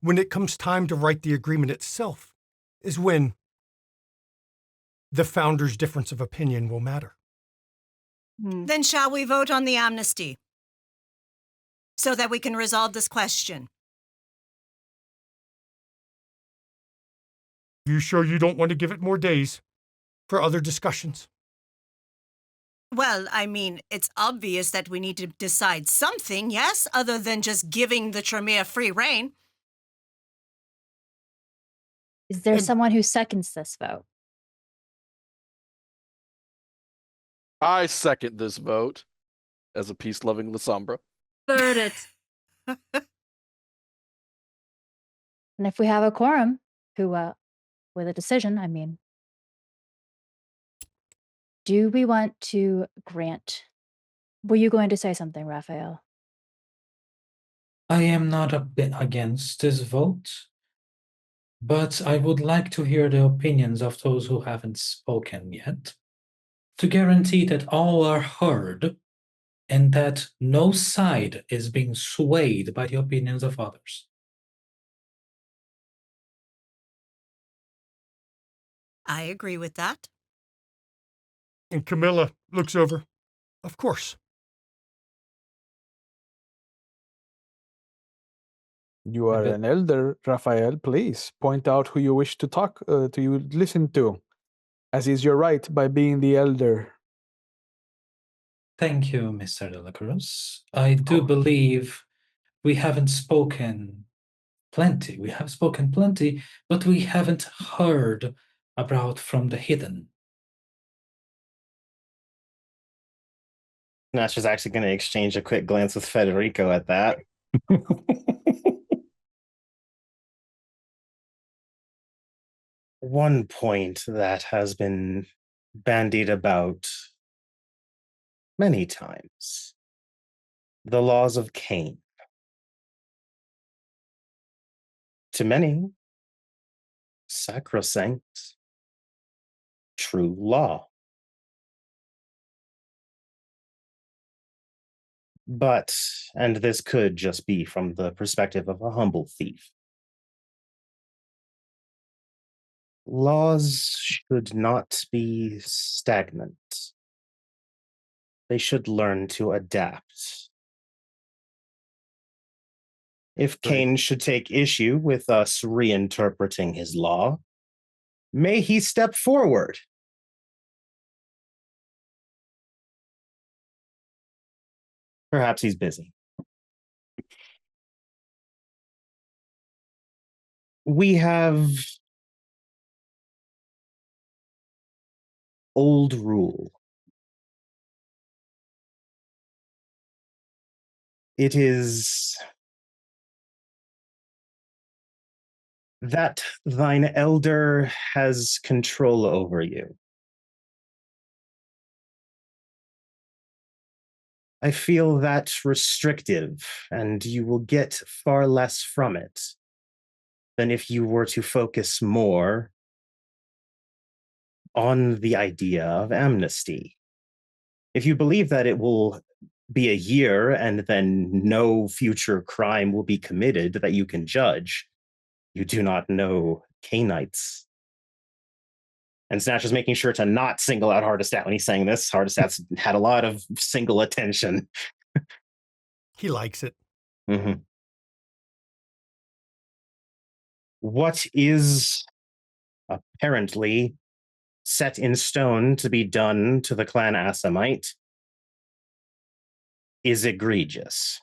When it comes time to write the agreement itself is when the founder's difference of opinion will matter. Then shall we vote on the amnesty so that we can resolve this question? You sure you don't want to give it more days for other discussions? Well, I mean, it's obvious that we need to decide something, yes, other than just giving the Tremere free reign. Is there someone who seconds this vote? I second this vote as a peace-loving Lasombra. Third it. And if we have a quorum who, with a decision, I mean. Do we want to grant? Were you going to say something, Raphael? I am not a bit against this vote, but I would like to hear the opinions of those who haven't spoken yet, to guarantee that all are heard and that no side is being swayed by the opinions of others. I agree with that. And Camilla looks over. Of course. You are an elder, Raphael. Please point out who you wish to talk to, you listen to, as is your right by being the elder. Thank you, Mr. Delacruz. I do believe we haven't spoken plenty. We have spoken plenty, but we haven't heard about from the hidden. Nash is actually going to exchange a quick glance with Federico at that. One point that has been bandied about many times: the laws of Cain. To many, sacrosanct, true law. But, and this could just be from the perspective of a humble thief, laws should not be stagnant. They should learn to adapt. If Cain should take issue with us reinterpreting his law, may he step forward. Perhaps he's busy. We have old rule. It is that thine elder has control over you. I feel that restrictive, and you will get far less from it than if you were to focus more on the idea of amnesty. If you believe that it will be a year and then no future crime will be committed that you can judge, you do not know Cainites. And Snatch is making sure to not single out Hardestat when he's saying this. Hardestat's had a lot of single attention. He likes it. Mm-hmm. What is apparently set in stone to be done to the clan Asamite is egregious.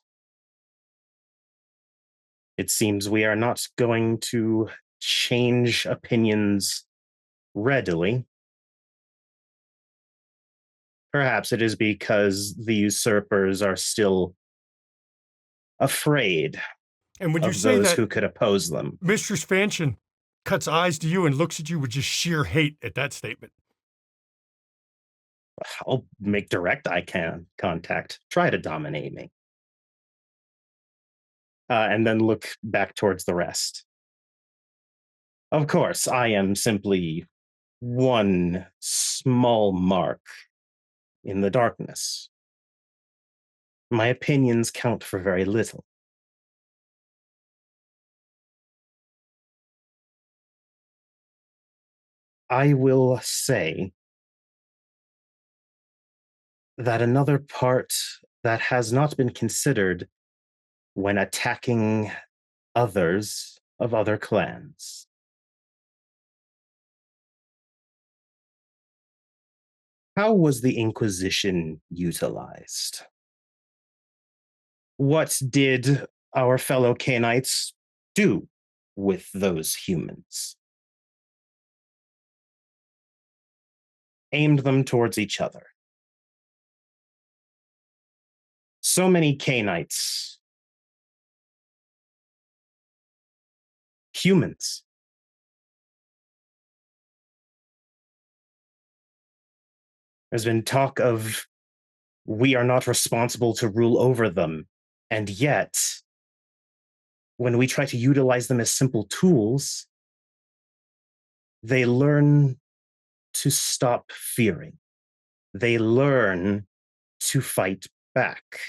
It seems we are not going to change opinions readily. Perhaps it is because the usurpers are still afraid And when you of say those that, who could oppose them. Mistress Fanchon cuts eyes to you and looks at you with just sheer hate at that statement. I'll make direct eye contact. Try to dominate me. And then look back towards the rest. Of course, I am simply one small mark in the darkness. My opinions count for very little. I will say that another part that has not been considered when attacking others of other clans. How was the Inquisition utilized? What did our fellow Cainites do with those humans? Aimed them towards each other. So many Cainites, humans, There's been talk of we are not responsible to rule over them. And yet, when we try to utilize them as simple tools, they learn to stop fearing. They learn to fight back.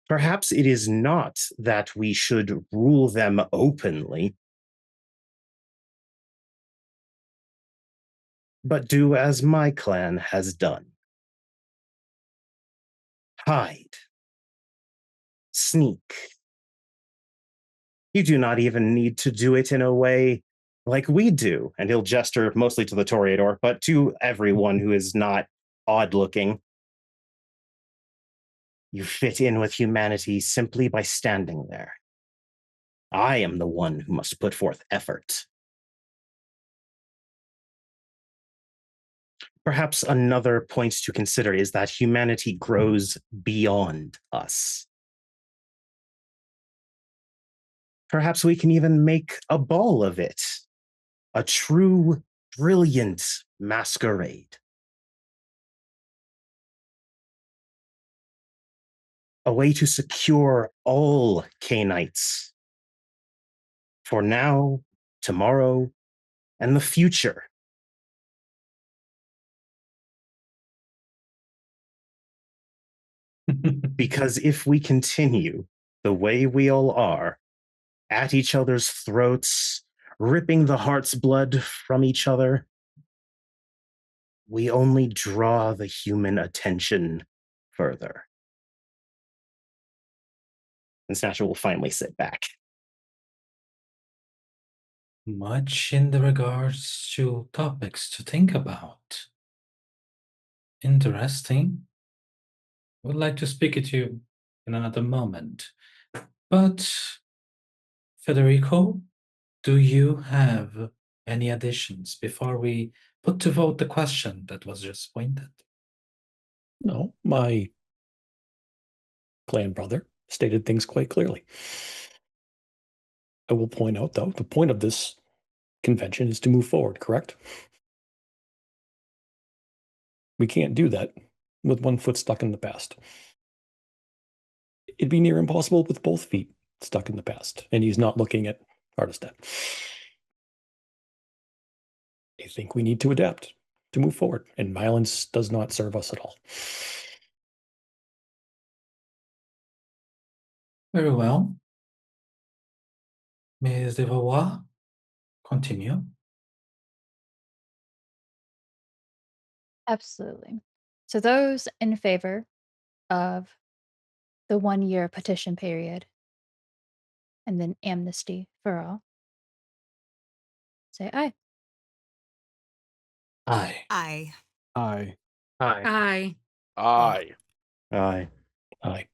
Perhaps it is not that we should rule them openly, but do as my clan has done. Hide. Sneak. You do not even need to do it in a way like we do. And he'll gesture mostly to the Toreador, but to everyone who is not odd-looking. You fit in with humanity simply by standing there. I am the one who must put forth effort. Perhaps another point to consider is that humanity grows beyond us. Perhaps we can even make a ball of it, a true, brilliant masquerade. A way to secure all Canaanites for now, tomorrow, and the future. Because if we continue the way we all are, at each other's throats, ripping the heart's blood from each other, we only draw the human attention further. And Snatcher will finally sit back. Much in the regards to topics to think about. Interesting. Would like to speak to you in another moment. But, Federico, do you have any additions before we put to vote the question that was just pointed? No, my clan brother stated things quite clearly. I will point out, though, the point of this convention is to move forward, correct? We can't do that with one foot stuck in the past. It'd be near impossible with both feet stuck in the past, and he's not looking at Hardestat. I think we need to adapt to move forward, and violence does not serve us at all. Very well. Ms. de Valois, continue. Absolutely. So those in favor of the 1-year petition period and then amnesty for all, say aye. Aye. Aye. Aye. Aye. Aye. Aye. Aye.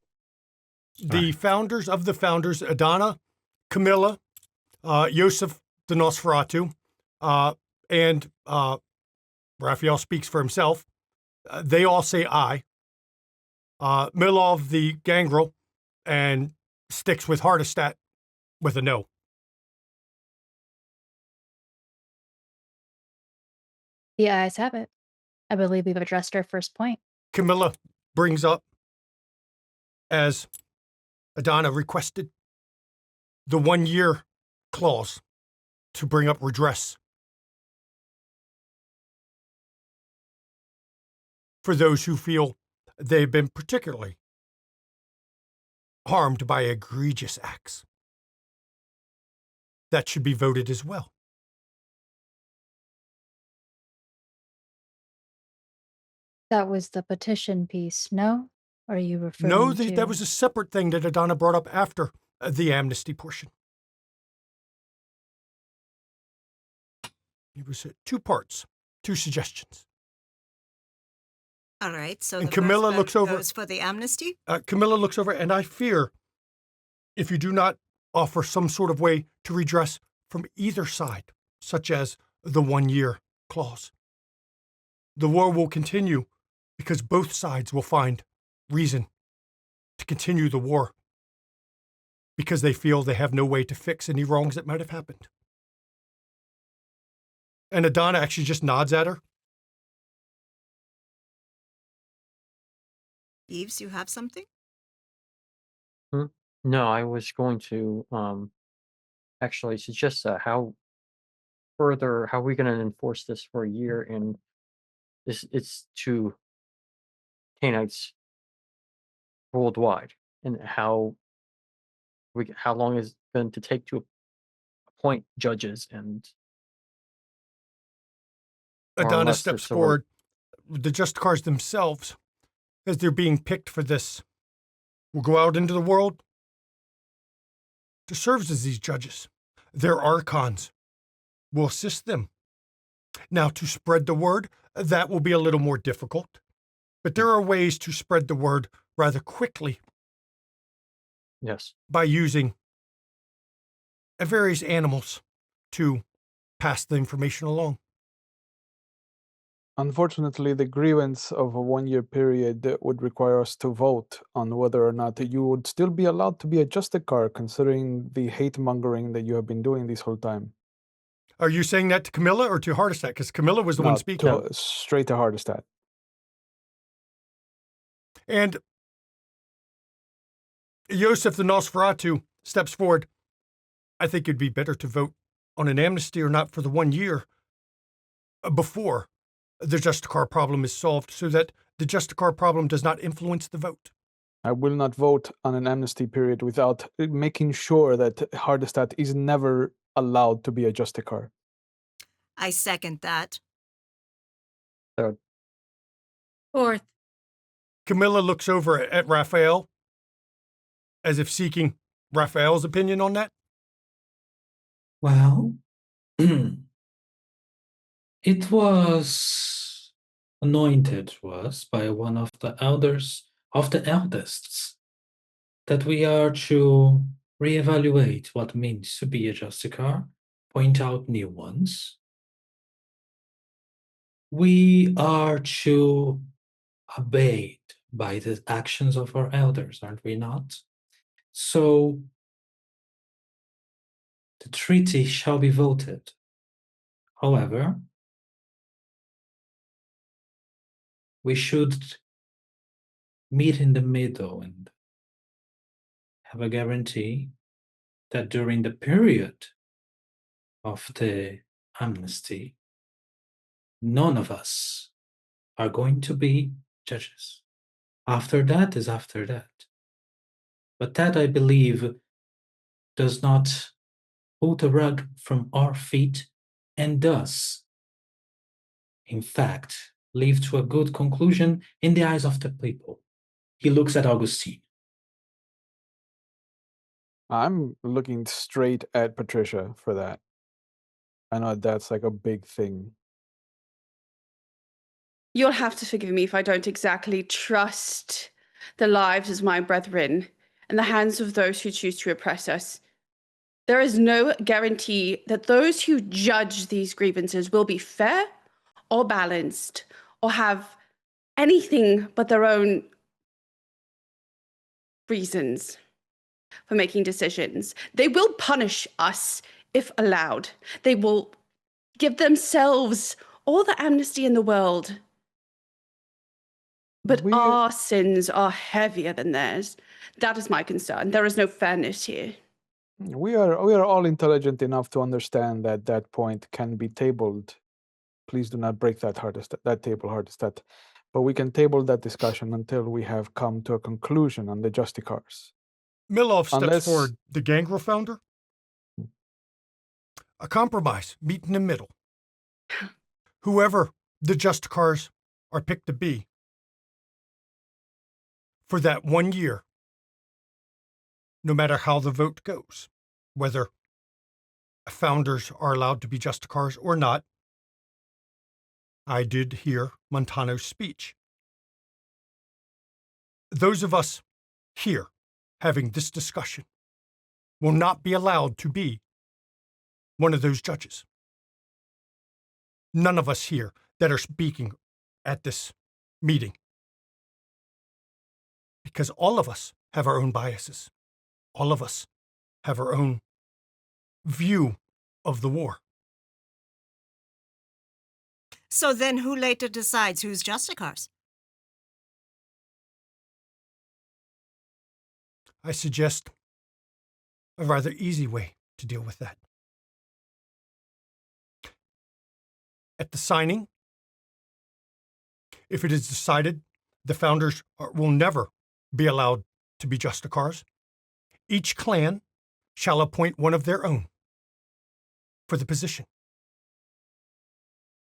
The founders of the founders, Adana, Camilla, Yosef the Nosferatu, and Raphael speaks for himself. They all say aye. Milov the Gangrel and sticks with Hardestat with a no. The ayes have it. I believe we've addressed our first point. Camilla brings up, as Adana requested, the 1-year clause to bring up redress for those who feel they've been particularly harmed by egregious acts. That should be voted as well. That was the petition piece, no? Or are you referring No, to... that was a separate thing that Adana brought up after the amnesty portion. It was 2 parts, 2 suggestions. All right, so And the Camilla first looks vote over- goes for the amnesty? Camilla looks over, and I fear if you do not offer some sort of way to redress from either side, such as the 1-year clause, the war will continue because both sides will find reason to continue the war because they feel they have no way to fix any wrongs that might have happened. And Adana actually just nods at her. Eves, you have something? No, I was going to actually suggest how are we going to enforce this for a year, and it's to Canaanites worldwide, and how long is it going to take to appoint judges, and or Adana unless steps there's a way. forward. The Justicars themselves, as they're being picked for this, will go out into the world to serve as these judges. Their archons will assist them. Now, to spread the word, that will be a little more difficult, but there are ways to spread the word rather quickly Yes. by using various animals to pass the information along. Unfortunately, the grievance of a 1-year period would require us to vote on whether or not you would still be allowed to be a Justicar, considering the hate mongering that you have been doing this whole time. Are you saying that to Camilla or to Hardestat? Because Camilla was the one speaking. Straight to Hardestat. And Yosef the Nosferatu steps forward. I think it'd be better to vote on an amnesty or not for the 1 year before the Justicar problem is solved, so that the Justicar problem does not influence the vote. I will not vote on an amnesty period without making sure that Hardestat is never allowed to be a Justicar. I second that. Third. Fourth. Camilla looks over at Raphael as if seeking Raphael's opinion on that. Well, it was anointed to us by one of the elders of the eldest that we are to reevaluate what means to be a Justicar, point out new ones. We are to abide by the actions of our elders, aren't we not? So the treaty shall be voted. However, we should meet in the middle and have a guarantee that during the period of the amnesty, none of us are going to be judges. After that is after that. But that, I believe, does not pull the rug from our feet and does, in fact, lead to a good conclusion in the eyes of the people. He looks at Augustine. I'm looking straight at Patricia for that. I know that's like a big thing. You'll have to forgive me if I don't exactly trust the lives of my brethren in the hands of those who choose to oppress us. There is no guarantee that those who judge these grievances will be fair or balanced or have anything but their own reasons for making decisions. They will punish us if allowed. They will give themselves all the amnesty in the world. But our sins are heavier than theirs. That is my concern. There is no fairness here. We are all intelligent enough to understand that that point can be tabled. Please do not break that table, Hardestat. But we can table that discussion until we have come to a conclusion on the Justicars. Milov steps forward, the Gangrel founder. A compromise, meet in the middle. Whoever the Justicars are picked to be for that 1 year, no matter how the vote goes, whether founders are allowed to be Justicars or not. I did hear Montano's speech. Those of us here having this discussion will not be allowed to be one of those judges. None of us here that are speaking at this meeting. Because all of us have our own biases. All of us have our own view of the war. So then who later decides who's Justicars? I suggest a rather easy way to deal with that. At the signing, if it is decided the founders will never be allowed to be Justicars, each clan shall appoint one of their own for the position.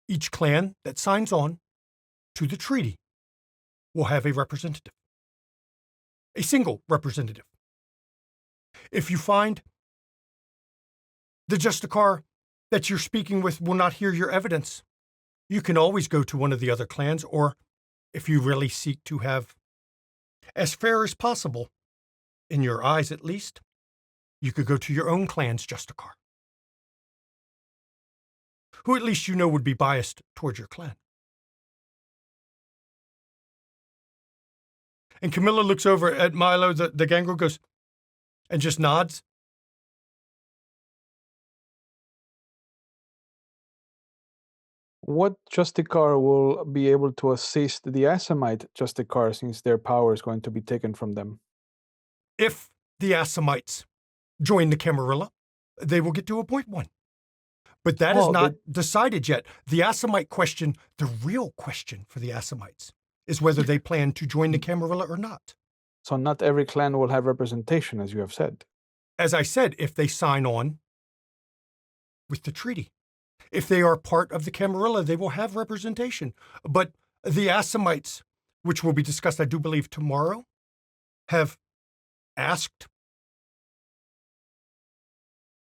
Each clan that signs on to the treaty will have a representative, a single representative. If you find the Justicar that you're speaking with will not hear your evidence, you can always go to one of the other clans, or if you really seek to have as fair as possible, in your eyes at least, you could go to your own clan's Justicar, who at least you know would be biased towards your clan. And Camilla looks over at Milo, the gangrel, goes, and just nods. What Justicar will be able to assist the Assamite Justicar since their power is going to be taken from them? If the Assamites join the Camarilla, they will get to appoint one. But that is not decided yet. The Assamite question, the real question for the Assamites, is whether they plan to join the Camarilla or not. So not every clan will have representation, as you have said. As I said, if they sign on with the treaty. If they are part of the Camarilla, they will have representation. But the Assamites, which will be discussed, I do believe, tomorrow, have asked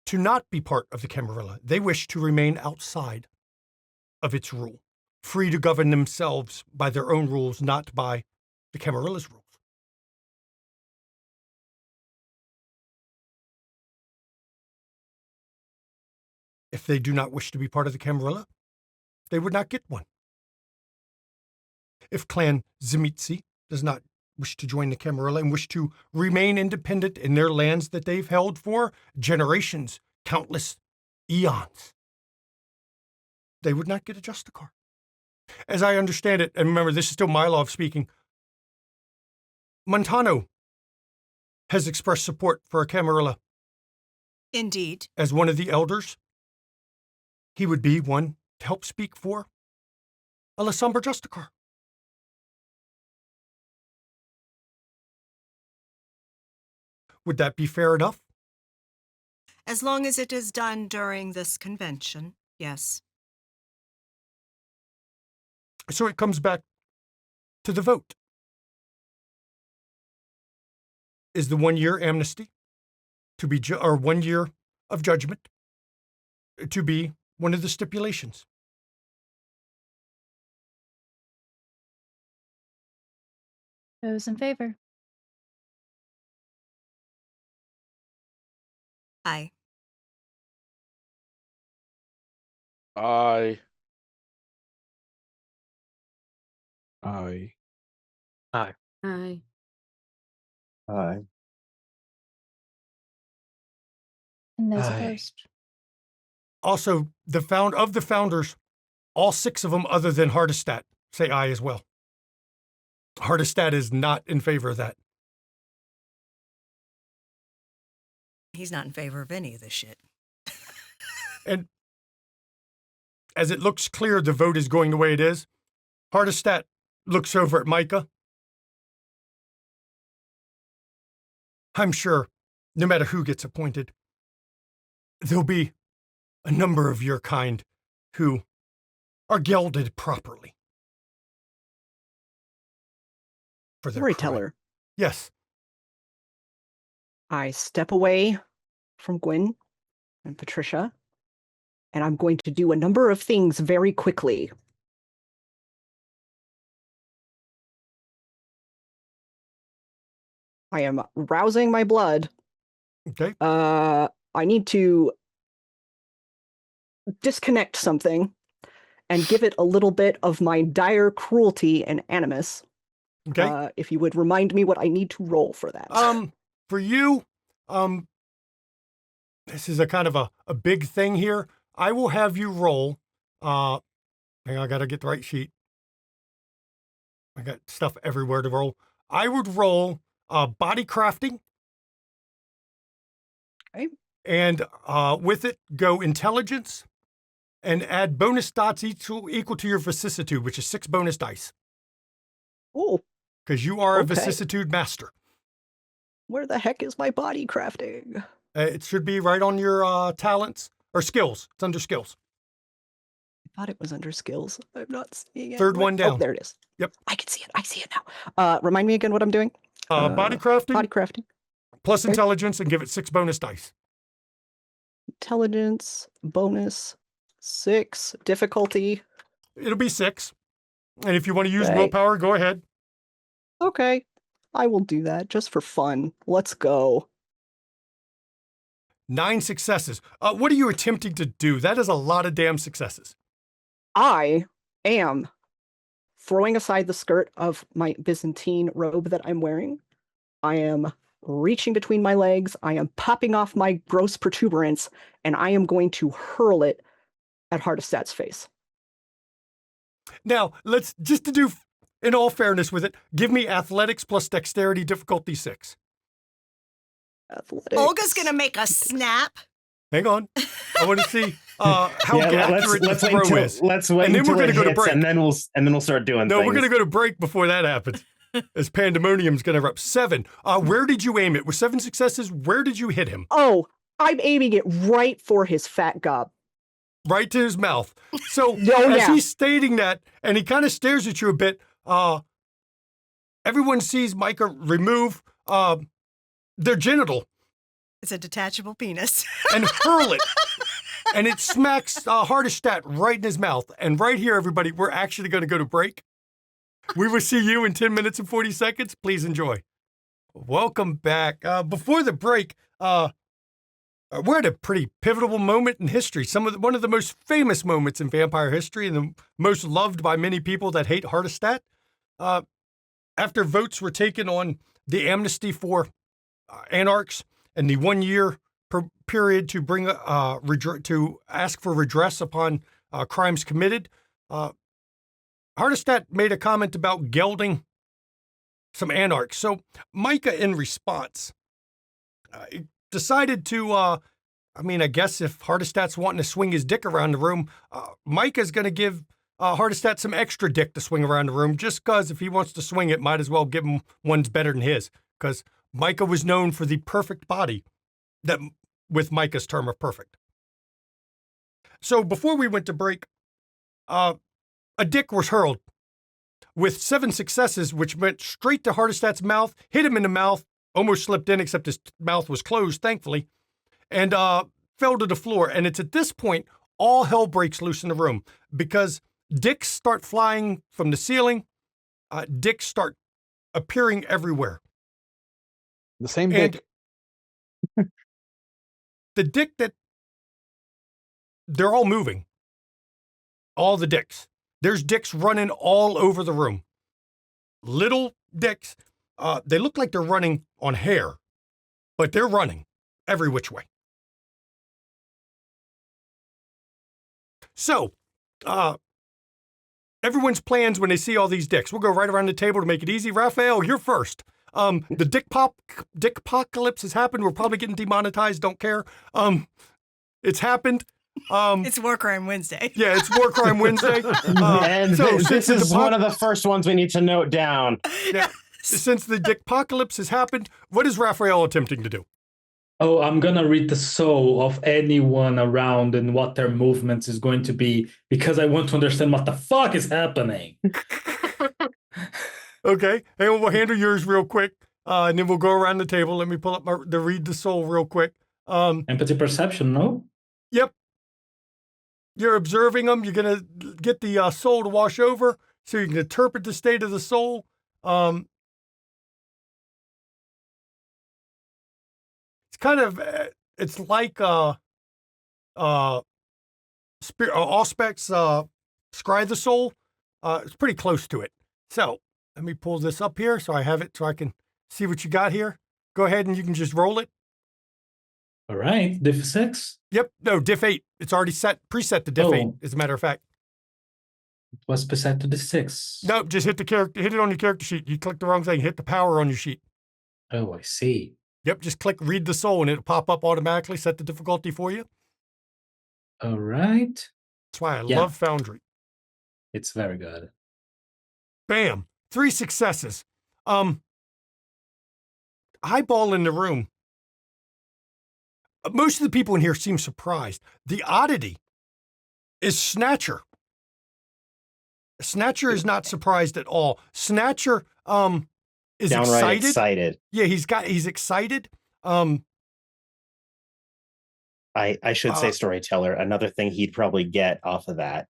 to not be part of the Camarilla. They wish to remain outside of its rule, free to govern themselves by their own rules, not by the Camarilla's rules. If they do not wish to be part of the Camarilla, they would not get one. If Clan Zimitsi does not wish to join the Camarilla and wish to remain independent in their lands that they've held for generations, countless eons, they would not get a Justicar. As I understand it, and remember, this is still Mylov speaking, Montano has expressed support for a Camarilla. Indeed. As one of the elders, he would be one to help speak for a Lasombra Justicar. Would that be fair enough? As long as it is done during this convention, yes. So it comes back to the vote. Is the 1 year amnesty to be, or 1 year of judgment to be one of the stipulations? Those in favor? Aye. I Aye. Aye. Aye. Aye. And those Aye. opposed? Also, the founders, all 6 of them other than Hardestat say aye as well. Hardestat is not in favor of that. He's not in favor of any of this shit. And as it looks clear the vote is going the way it is, Hardestat looks over at Micah. I'm sure, no matter who gets appointed, there'll be a number of your kind who are gelded properly. For their Storyteller. Yes. I step away from Gwen and Patricia, and I'm going to do a number of things very quickly. I am rousing my blood. Okay. I need to disconnect something and give it a little bit of my dire cruelty and animus. Okay. If you would remind me what I need to roll for that. For you, this is a kind of a big thing here. I will have you roll, Hang on, I gotta get the right sheet. I got stuff everywhere to roll. I would roll body crafting. Okay. And with it, go intelligence and add bonus dots equal to your vicissitude, which is 6 bonus dice. Oh. Because you are a Okay. vicissitude master. Where the heck is my body crafting? It should be right on your talents or skills. It's under skills. I thought it was under skills. I'm not seeing it. Third one down. Oh, there it is. Yep. I can see it. I see it now. Remind me again what I'm doing. Body crafting. Body crafting. Plus intelligence and give it 6 bonus dice. Intelligence, bonus, 6, difficulty. It'll be 6. And if you want to use Okay. willpower, go ahead. Okay. I will do that just for fun. Let's go. 9 successes. What are you attempting to do? That is a lot of damn successes. I am throwing aside the skirt of my Byzantine robe that I'm wearing. I am reaching between my legs. I am popping off my gross protuberance, and I am going to hurl it at Hardestat's face. Now, let's just to do, in all fairness with it, give me athletics plus dexterity difficulty 6. Athletics. Olga's gonna make a snap. Hang on. I want to see how accurate the throw is. Let's wait And then until we're it gonna go to hits, break. and then we'll start doing No, things. we're going to go to break before that happens. As Pandemonium's going to erupt. 7. Where did you aim it? With 7 successes, where did you hit him? Oh, I'm aiming it right for his fat gob. Right to his mouth. So as yeah. he's stating that, and he kind of stares at you a bit, everyone sees Micah remove their genital It's a detachable penis. and hurl it. And it smacks Hardestat right in his mouth. And right here, everybody, we're actually going to go to break. We will see you in 10 minutes and 40 seconds. Please enjoy. Welcome back. Before the break, we're at a pretty pivotal moment in history. One of the most famous moments in vampire history and the most loved by many people that hate Hardestat. After votes were taken on the amnesty for anarchs and the 1-year period to bring to ask for redress upon crimes committed, Hardestat made a comment about gelding some anarchs. So Micah, in response, decided to, I guess if Hardestat's wanting to swing his dick around the room, Micah's going to give Hardestat some extra dick to swing around the room, just because if he wants to swing it, might as well give him one's better than his, because Micah was known for the perfect body, that with Micah's term of perfect. So before we went to break, a dick was hurled with 7 successes, which went straight to Hardestat's mouth, hit him in the mouth, almost slipped in, except his mouth was closed, thankfully, and fell to the floor. And it's at this point, all hell breaks loose in the room, because dicks start flying from the ceiling. Dicks start appearing everywhere. The same And dick. the dick that they're all moving. All the dicks. There's dicks running all over the room. Little dicks. They look like they're running on hair, but they're running every which way. So, everyone's plans when they see all these dicks. We'll go right around the table to make it easy. Raphael, you're first. The dick apocalypse has happened. We're probably getting demonetized. Don't care. It's happened. It's War Crime Wednesday. Yeah, it's War Crime Wednesday. And this is one of the first ones we need to note down. Yeah, since the dickpocalypse has happened, what is Raphael attempting to do? Oh, I'm gonna read the soul of anyone around and what their movements is going to be, because I want to understand what the fuck is happening. Okay, hey, we'll handle yours real quick, and then we'll go around the table. Let me pull up the read the soul real quick. Empathy perception, no? Yep. You're observing them. You're going to get the soul to wash over so you can interpret the state of the soul. It's kind of, it's like Auspex Scry the Soul. It's pretty close to it. So let me pull this up here so I have it so I can see what you got here. Go ahead and you can just roll it. All right, diff 6. Yep. No, diff 8. It's already preset to diff 8, as a matter of fact. was preset to the 6. Nope, just hit it on your character sheet. You clicked the wrong thing. Hit the power on your sheet. Oh, I see. Yep, just click read the soul and it'll pop up automatically, set the difficulty for you. All right. That's why I Yeah. love Foundry. It's very good. Bam. 3 successes. Eyeball in the room. Most of the people in here seem surprised. The oddity is Snatcher. Snatcher is not surprised at all. Snatcher is Downright excited. Yeah, he's excited. I should say storyteller. Another thing he'd probably get off of that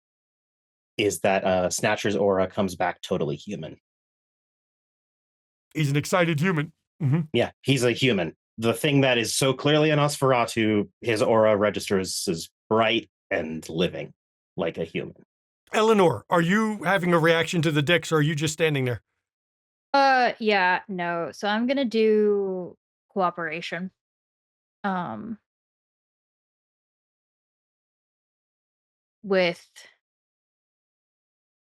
is that Snatcher's aura comes back totally human. He's an excited human. Mm-hmm. Yeah, he's a human. The thing that is so clearly an Nosferatu, his aura registers as bright and living like a human. Eleanor, are you having a reaction to the dicks or are you just standing there? Yeah, no. So I'm gonna do cooperation. We'll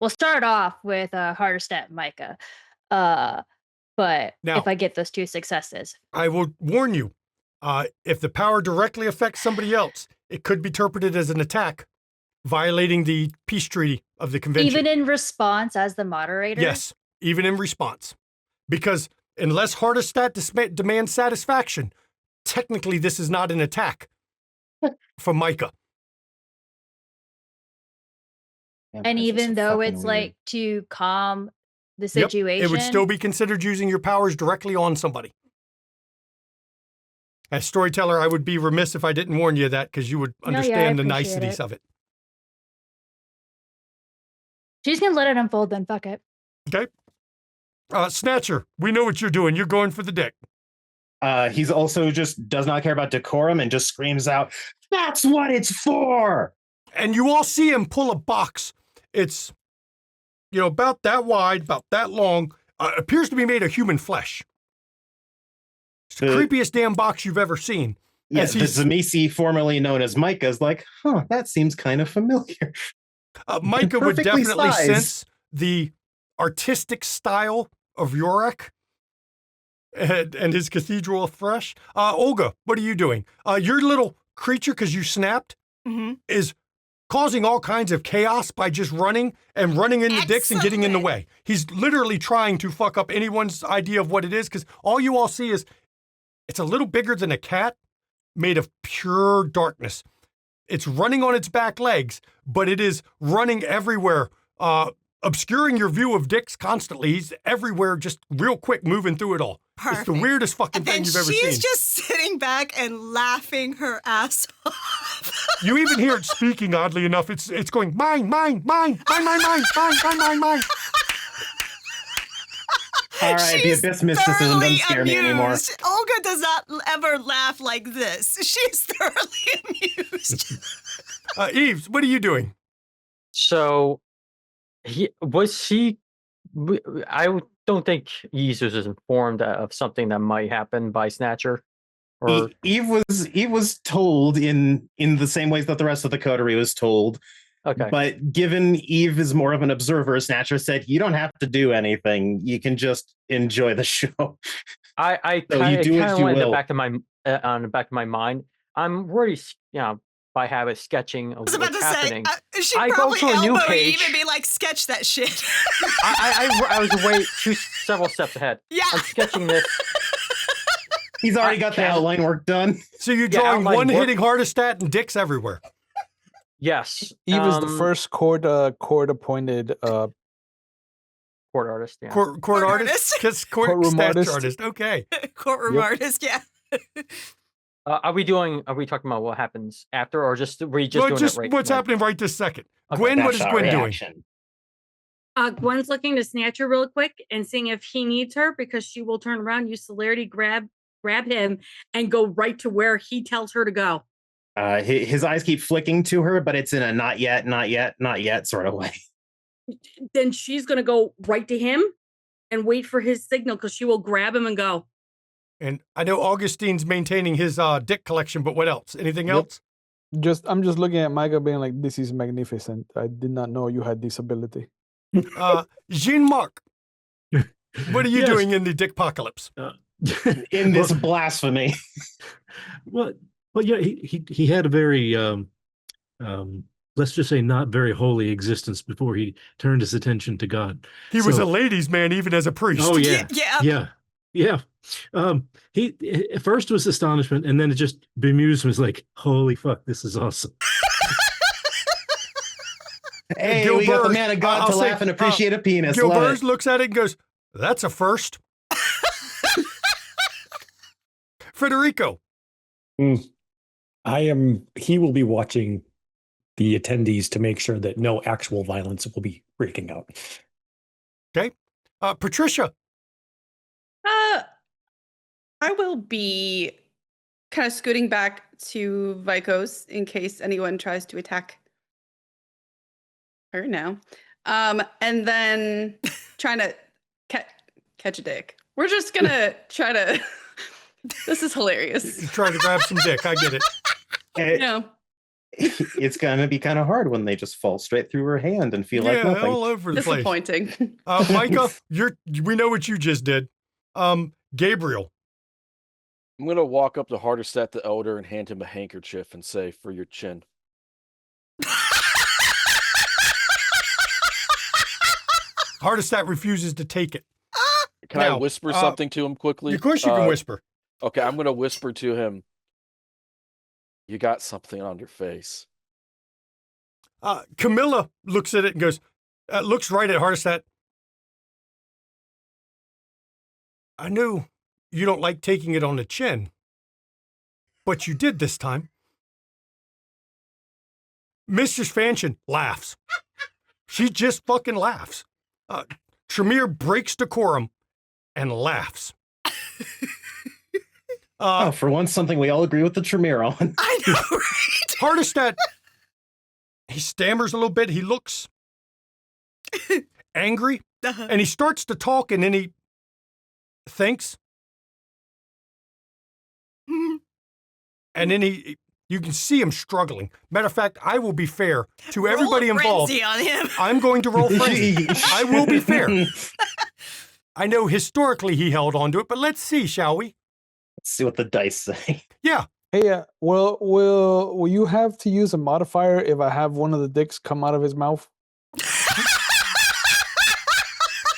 start off with Hardestat Micah. But Now, if I get those 2 successes. I will warn you, if the power directly affects somebody else, it could be interpreted as an attack, violating the peace treaty of the convention. Even in response as the moderator? Yes, even in response. Because unless Hardestat demands satisfaction, technically this is not an attack for Micah. And even though it's like to calm the situation. Yep, it would still be considered using your powers directly on somebody. As storyteller, I would be remiss if I didn't warn you of that because you would understand the niceties of it. She's going to let it unfold then, fuck it. Okay. Snatcher, we know what you're doing. You're going for the dick. He's also just does not care about decorum and just screams out, "That's what it's for!" And you all see him pull a box. It's, about that wide, about that long, appears to be made of human flesh. It's the creepiest damn box you've ever seen. Yes, the Zamisi, formerly known as Micah, is like, that seems kind of familiar. Micah would definitely sense the artistic style of Yorick and his cathedral of fresh. Olga, what are you doing? Your little creature, because you snapped, is causing all kinds of chaos by just running into dicks and getting in the way. He's literally trying to fuck up anyone's idea of what it is, because all you all see is it's a little bigger than a cat made of pure darkness. It's running on its back legs, but it is running everywhere, obscuring your view of dicks constantly. He's everywhere, just real quick, moving through it all. Perfect. It's the weirdest fucking thing you've ever seen. She's just sitting back and laughing her ass off. You even hear it speaking, oddly enough. It's going, mine. All right, the Abyss Mysticism doesn't scare me anymore. Olga does not ever laugh like this. She's thoroughly amused. Eves, what are you doing? So, I don't think Eves was informed of something that might happen by Snatcher. Or Eve was told in the same ways that the rest of the coterie was told. Okay. But given Eve is more of an observer, Snatcher said, "You don't have to do anything. You can just enjoy the show." I kind of went in the back of my on the back of my mind. I'm already, by habit sketching of what's happening. She I go probably to a new elbowed page. Eve and be like, sketch that shit. I was several steps ahead. Yeah. I'm sketching this. He's already got the outline work done. So you're drawing one-hitting Hardestat and dicks everywhere. Yes. Eve is the first court-appointed court artist. Yeah. Court artist? Because courtroom artist. Okay. Courtroom artist, yeah. Are we talking about what happens after, or just doing it right? What's happening right this second? Okay. Gwen, what is Gwen doing? Gwen's looking to Snatcher real quick and seeing if he needs her, because she will turn around, use celerity, grab him, and go right to where he tells her to go. His eyes keep flicking to her, but it's in a not yet sort of way. Then she's going to go right to him and wait for his signal, because she will grab him and go. And I know Augustine's maintaining his dick collection, but what else? Anything else? I'm just looking at Micah being like, this is magnificent. I did not know you had this ability. Jean-Marc, what are you Yes. doing in the Dickpocalypse? In this blasphemy. Well, yeah, he had a very let's just say not very holy existence before he turned his attention to God. He was a ladies' man even as a priest. Oh yeah, Yeah. yeah. He at first was astonishment, and then it just bemused him. Was like, holy fuck, this is awesome. Hey, Gil we got the Burge, man of God I'll to say, laugh and appreciate a penis. Gil Love Burge it. looks at it and goes, that's a first. Federico. He will be watching the attendees to make sure that no actual violence will be breaking out. Okay. Patricia. I will be kind of scooting back to Vikos in case anyone tries to attack her now. And then trying to catch a dick. We're just gonna try to. This is hilarious. You're trying to grab some dick. I get it. Yeah. It's gonna be kind of hard when they just fall straight through her hand and feel like nothing. all over the place. Disappointing. Micah, we know what you just did. Gabriel. I'm gonna walk up to Hardestat the Elder and hand him a handkerchief and say, "For your chin." Hardestat refuses to take it. Can I whisper something to him quickly? Of course you can whisper. Okay, I'm gonna whisper to him. You got something on your face. Camilla looks at it and goes, looks right at Hardestat. I knew you don't like taking it on the chin, but you did this time. Mistress Fanchon laughs. She just fucking laughs. Tremere breaks decorum and laughs. For once, something we all agree with the Tremere on. I know, right? Hardestat, he stammers a little bit. He looks angry, and he starts to talk, and then he thinks. And then you can see him struggling. Matter of fact, I will be fair to everybody involved. Frenzy on him. I'm going to roll frenzy. I will be fair. I know historically he held on to it, but let's see, shall we? Let's see what the dice say. Yeah. Hey, will you have to use a modifier if I have one of the dicks come out of his mouth?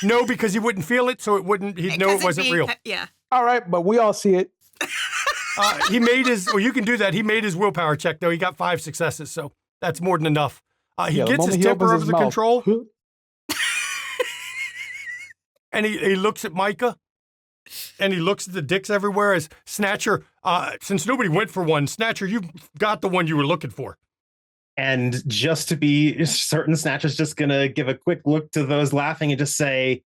No, because he wouldn't feel it, so it wouldn't. He'd know it wasn't real. Yeah. All right, but we all see it. He made his. Well, you can do that. He made his willpower check, though. He got 5 successes, so that's more than enough. He gets his temper under control, and he looks at Micah, and he looks at the dicks everywhere. As Snatcher, since nobody went for one, Snatcher, you got the one you were looking for. And just to be certain, Snatcher's just gonna give a quick look to those laughing and just say,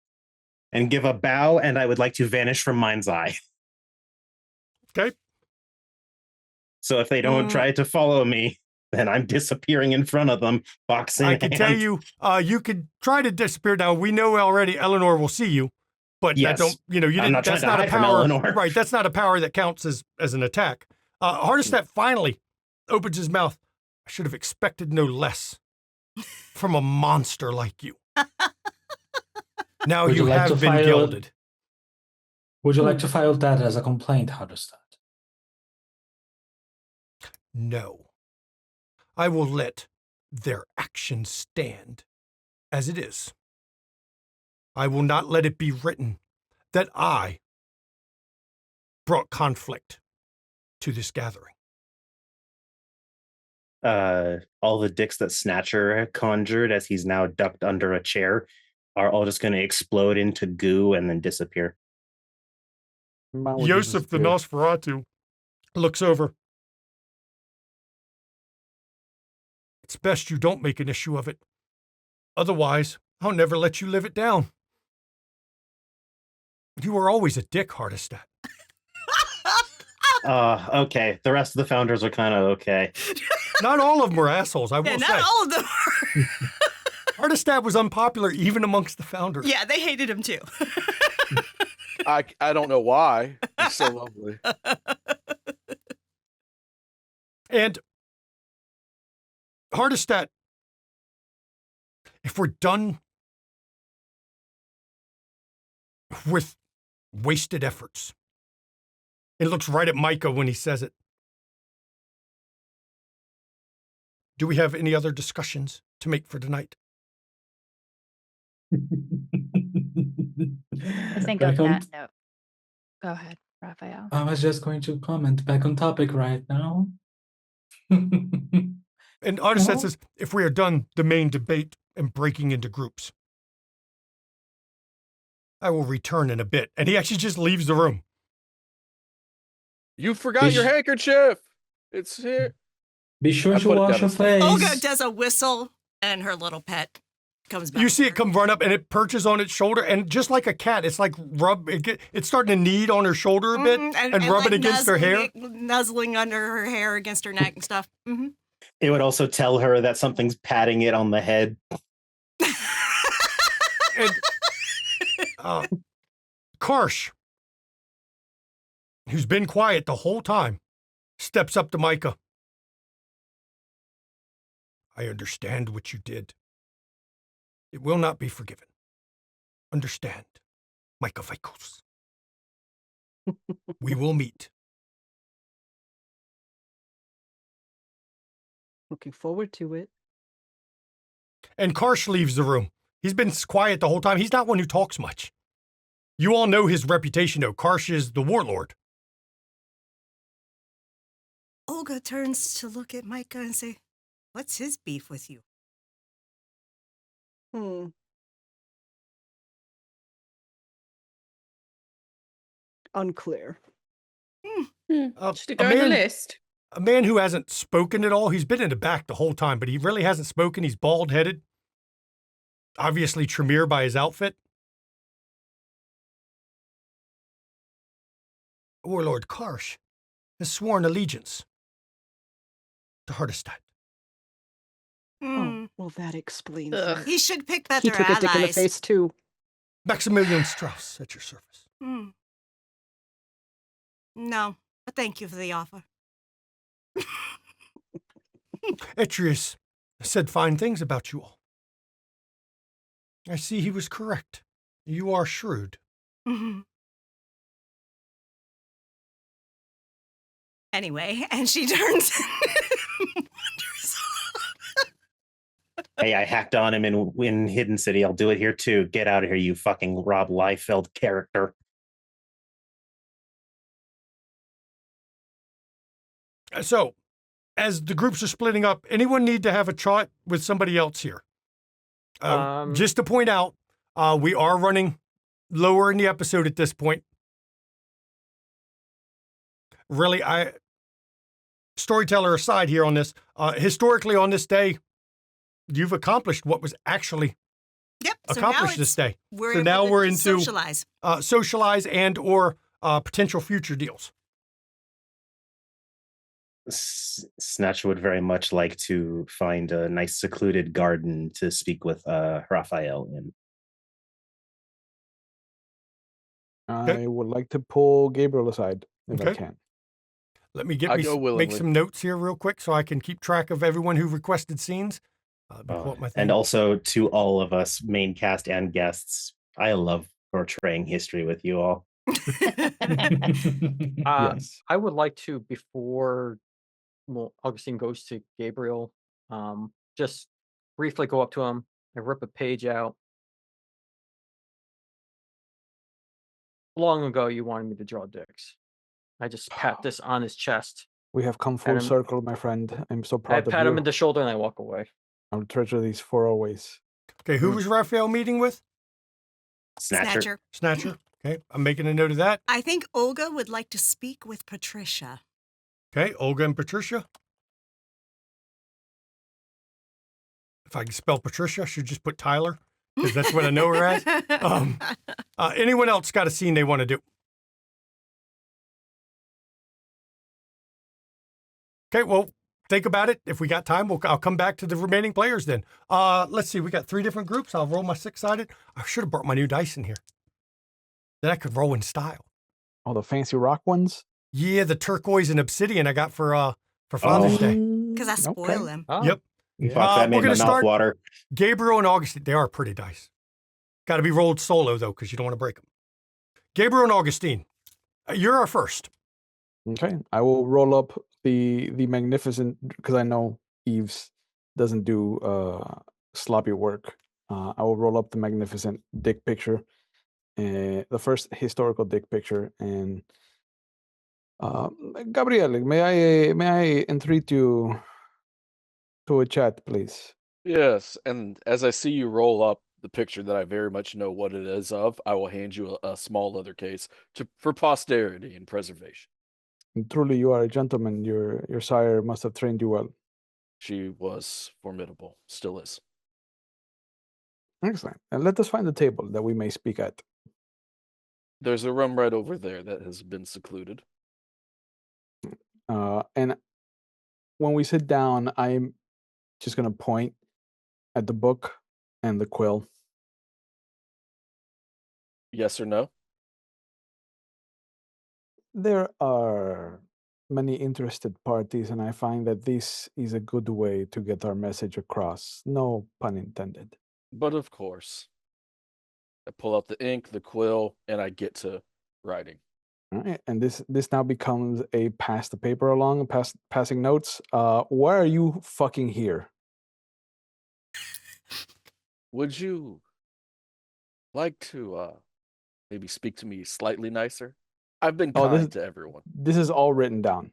and give a bow, and I would like to vanish from mind's eye. Okay. So if they don't try to follow me, then I'm disappearing in front of them, boxing. I can tell you, you could try to disappear. Now we know already Eleanor will see you, but Yes. that don't. You know, you I'm didn't. not That's trying to not a hide from power, Eleanor. right? That's not a power that counts as an attack. Hardestat finally opens his mouth. I should have expected no less from a monster like you. Now Would you you like have to been file- gilded. Would you like to file that as a complaint, Hardestat? No. I will let their actions stand as it is. I will not let it be written that I brought conflict to this gathering. All the dicks that Snatcher conjured as he's now ducked under a chair are all just going to explode into goo and then disappear. Yosef the Nosferatu looks over. It's best you don't make an issue of it. Otherwise, I'll never let you live it down. You were always a dick, Hardestat. Okay. The rest of the founders are kind of okay. Not all of them were assholes, I will say. Not all of them are. Hardestat was unpopular even amongst the founders. Yeah, they hated him too. I don't know why. He's so lovely. And Hardestat, if we're done with wasted efforts, it looks right at Micah when he says it. Do we have any other discussions to make for tonight? I think Back on on- that note, go ahead, Raphael. I was just going to comment back on topic right now. And Hardestat says, if we are done the main debate and breaking into groups, I will return in a bit. And he actually just leaves the room. You forgot your handkerchief. It's here. Be sure I to put it wash down your instead. Olga face. does a whistle, and her little pet comes back. You see it come run up and it perches on its shoulder, and just like a cat, it's like it's starting to knead on her shoulder a bit and rub it like against her hair. nuzzling under her hair against her neck and stuff. Mm-hmm. It would also tell her that something's patting it on the head. And Karsh, who's been quiet the whole time, steps up to Micah. I understand what you did. It will not be forgiven. Understand, Micah Vicos. We will meet. Looking forward to it. And Karsh leaves the room. He's been quiet the whole time. He's not one who talks much. You all know his reputation, though. Karsh is the warlord. Olga turns to look at Micah and say, what's his beef with you? Unclear. Should it go on the list? A man who hasn't spoken at all. He's been in the back the whole time, but he really hasn't spoken. He's bald-headed. Obviously Tremere by his outfit. Warlord Karsh has sworn allegiance to Hardestat. Oh, well, that explains Ugh. it. He should pick better He took a dick in the allies. face, too. Maximilian Strauss at your service. No, but thank you for the offer. Etrius said fine things about you all. I see he was correct. You are shrewd. Anyway, and she turns Hey, I hacked on him in Hidden City. I'll do it here too. Get out of here, you fucking Rob Liefeld character. So, as the groups are splitting up, anyone need to have a chat with somebody else here? Just to point out, we are running lower in the episode at this point. Really, storyteller aside here on this, historically on this day, you've accomplished what was actually accomplished this day. So now we're into socialize and or potential future deals. Snatch would very much like to find a nice secluded garden to speak with Raphael in. I would like to pull Gabriel aside if I can. Let me make some notes here real quick so I can keep track of everyone who requested scenes. And also to all of us, main cast and guests, I love portraying history with you all. Yes. I would like to, before Augustine goes to Gabriel, just briefly go up to him and rip a page out. Long ago, you wanted me to draw dicks. I just pat this on his chest. We have come full circle, my friend. I'm so proud I of pat you. him in the shoulder and I walk away. I'll treasure these for always. Okay, who was Raphael meeting with? Snatcher. Snatcher. Okay, I'm making a note of that. I think Olga would like to speak with Patricia. Okay, Olga and Patricia. If I can spell Patricia, I should just put Tyler, because that's what I know her as. Anyone else got a scene they want to do? Okay, well, think about it. If we got time, I'll come back to the remaining players then. Let's see, we got 3 different groups. I'll roll my 6-sided. I should have brought my new dice in here. Then I could roll in style. All the fancy rock ones? Yeah, the turquoise and obsidian I got for Father's Day. Because I spoil them. Yep. Yeah. Fuck, that we're made my gonna mouth start- water. Gabriel and Augustine, they are pretty dice. Got to be rolled solo, though, because you don't want to break them. Gabriel and Augustine, you're our first. Okay, I will roll up the magnificent, because I know Eves doesn't do sloppy work. I will roll up the magnificent dick picture, the first historical dick picture, and Gabriel, may I entreat you to a chat, please? Yes, and as I see you roll up the picture that I very much know what it is of, I will hand you a small leather case for posterity and preservation. And truly, you are a gentleman. Your sire must have trained you well. She was formidable, still is. Excellent. And let us find a table that we may speak at. There's a room right over there that has been secluded. And when we sit down, I'm just going to point at the book and the quill. Yes or no? There are many interested parties, and I find that this is a good way to get our message across. No pun intended. But of course. I pull out the ink, the quill, and I get to writing. All right, and this now becomes a pass the paper along, passing notes. Why are you fucking here? Would you like to maybe speak to me slightly nicer? I've been kind to everyone. This is all written down.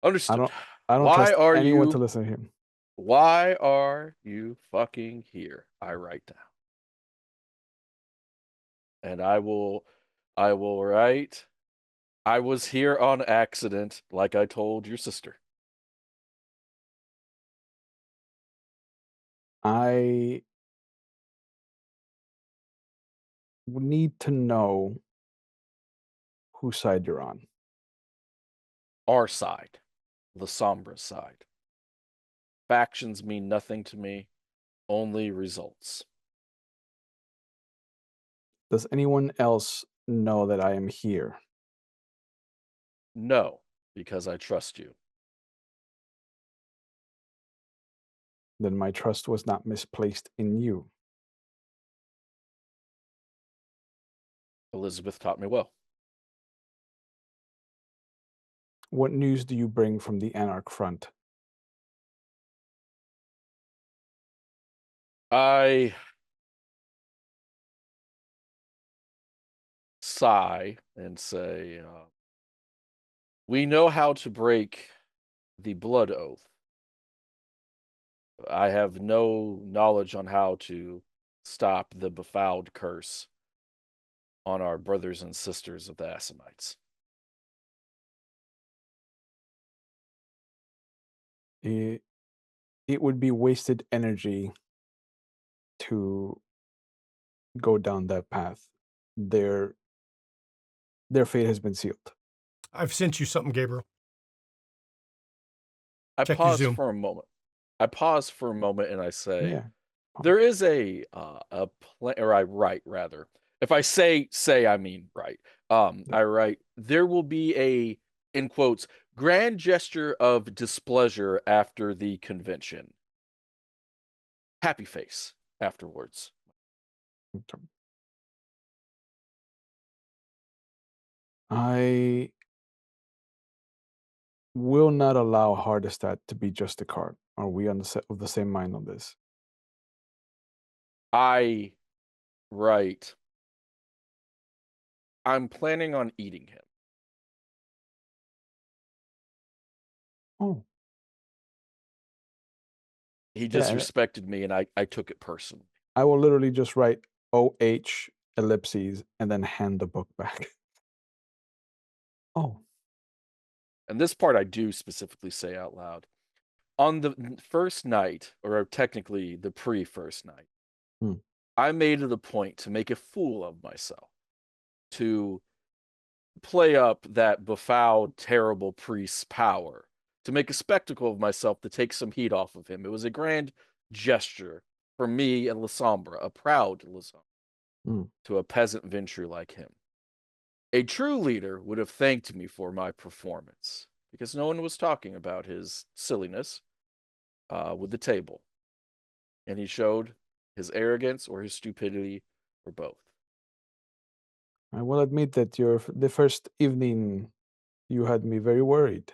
Understood. I don't Why trust are anyone you to listen to him. Why are you fucking here? I write down. And I will write, I was here on accident, like I told your sister. I need to know whose side you're on. Our side. The Sombra side. Factions mean nothing to me, only results. Does anyone else know that I am here? No, because I trust you. Then my trust was not misplaced in you. Elizabeth taught me well. What news do you bring from the Anarch front? I sigh and say, we know how to break the blood oath. I have no knowledge on how to stop the befouled curse on our brothers and sisters of the Assamites. It would be wasted energy to go down that path. Their fate has been sealed. I've sent you something, Gabriel. I Check your pause Zoom. for a moment. I pause for a moment and I say, Yeah. there is a plan, or I write rather. If I say, I mean write. I write, there will be a, in quotes, grand gesture of displeasure after the convention. Happy face afterwards. Okay. I will not allow Hardestat to be just a card. Are we on the same mind on this? I write, I'm planning on eating him. Oh. He Yeah, and disrespected me and I took it personally. I will literally just write OH ellipses and then hand the book back. Oh. And this part I do specifically say out loud. On the first night, or technically the pre-first night, I made it a point to make a fool of myself, to play up that befouled, terrible priest's power, to make a spectacle of myself to take some heat off of him. It was a grand gesture for me and Lasombra, a proud Lasombra, to a peasant venture like him. A true leader would have thanked me for my performance, because no one was talking about his silliness. with the table. And he showed his arrogance or his stupidity or both. I will admit that the first evening you had me very worried.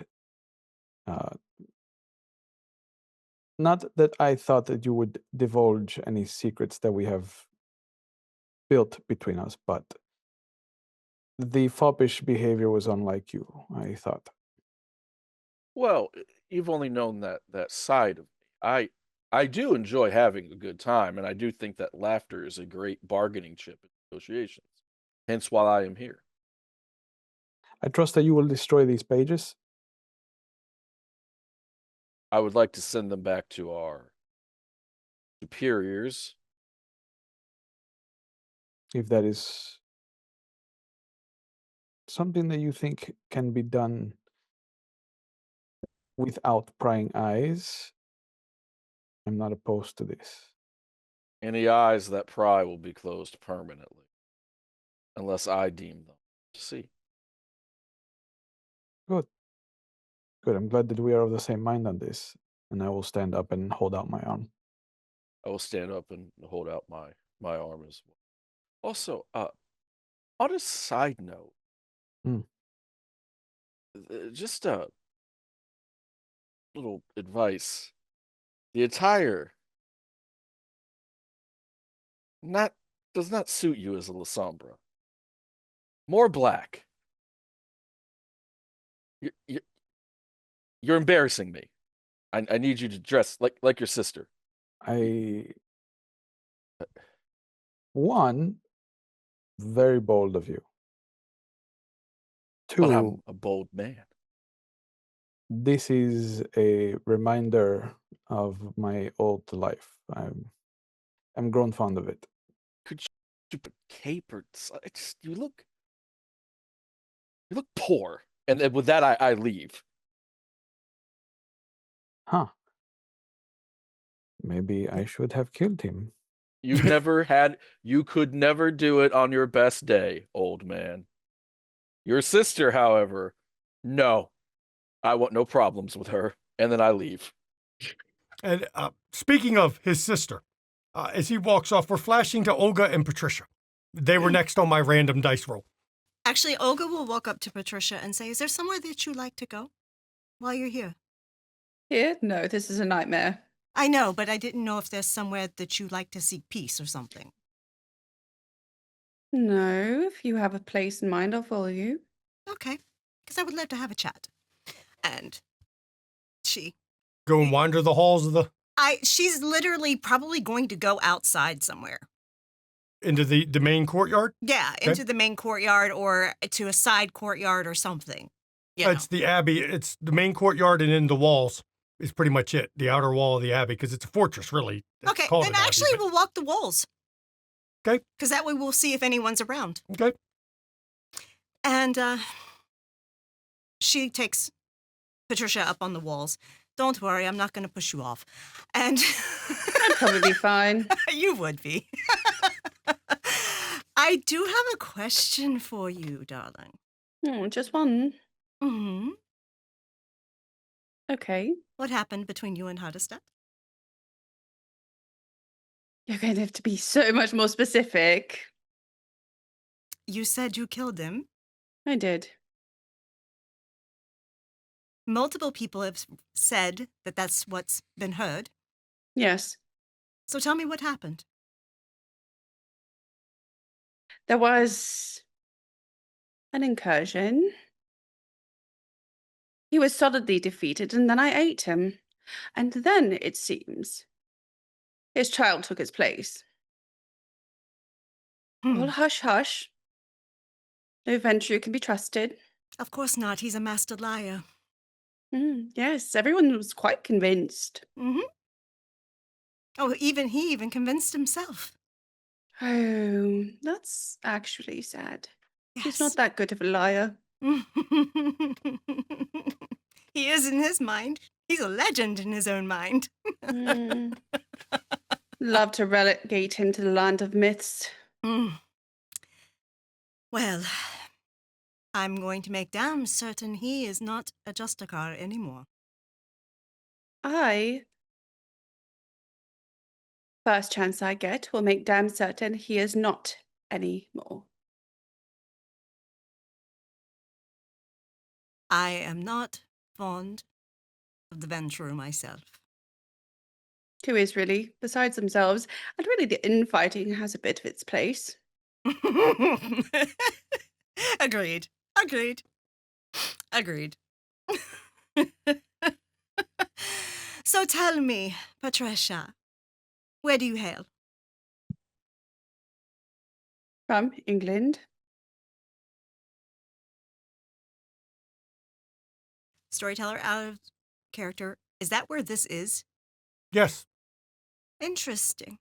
Not that I thought that you would divulge any secrets that we have built between us, but the foppish behavior was unlike you, I thought. Well, you've only known that side of me. I do enjoy having a good time, and I do think that laughter is a great bargaining chip in negotiations. Hence why I am here. I trust that you will destroy these pages. I would like to send them back to our superiors. If that is something that you think can be done without prying eyes, I'm not opposed to this. Any eyes that pry will be closed permanently, unless I deem them to see. Good. Good. I'm glad that we are of the same mind on this. And I will stand up and hold out my arm. I will stand up and hold out my arm as well. Also, on a side note, just a little advice. The attire does not suit you as a Lasombra. More black. You're embarrassing me. I need you to dress like your sister. One, very bold of you. But I'm Two, a bold man. this is a reminder of my old life. I'm grown fond of it. Could you put cape or you look poor. And then with that I leave. Huh. Maybe I should have killed him. You could never do it on your best day, old man. Your sister, however, no. I want no problems with her. And then I leave. And speaking of his sister, as he walks off, we're flashing to Olga and Patricia. They were next on my random dice roll. Actually, Olga will walk up to Patricia and say, "Is there somewhere that you'd like to go while you're here?" Here? No, this is a nightmare. I know, but I didn't know if there's somewhere that you'd like to seek peace or something. No, if you have a place in mind, I'll follow you. Okay, because I would love to have a chat. And she... Go and wander the halls of the... She's literally probably going to go outside somewhere. Into the main courtyard? Yeah, Okay. into the main courtyard or to a side courtyard or something. It's the Abbey. It's the main courtyard, and then the walls is pretty much it. The outer wall of the Abbey, because it's a fortress, really. It's Okay, called then an Abbey, actually but- we'll walk the walls. Okay. Because that way we'll see if anyone's around. Okay. And she takes Patricia up on the walls. Don't worry, I'm not going to push you off. And I'd probably be fine. You would be. I do have a question for you, darling. Oh, just one. Mm-hmm. Okay. What happened between you and Hardestet? You're going to have to be so much more specific. You said you killed him. I did. Multiple people have said that that's what's been heard. Yes. So tell me what happened. There was an incursion. He was solidly defeated, and then I ate him. And then, it seems, his child took his place. All hush hush. No Ventrue can be trusted. Of course not. He's a master liar. Yes, everyone was quite convinced. Mm-hmm. Oh, he even convinced himself. Oh, that's actually sad. Yes. He's not that good of a liar. He is in his mind. He's a legend in his own mind. Love to relegate him to the land of myths. Well, I'm going to make damn certain he is not a Justicar anymore. I First chance I get will make damn certain he is not anymore. I am not fond of the venture myself. Who is really, besides themselves, and really the infighting has a bit of its place. Agreed. Agreed. Agreed. So tell me, Patricia, where do you hail? From England. Storyteller out of character. Is that where this is? Yes. Interesting.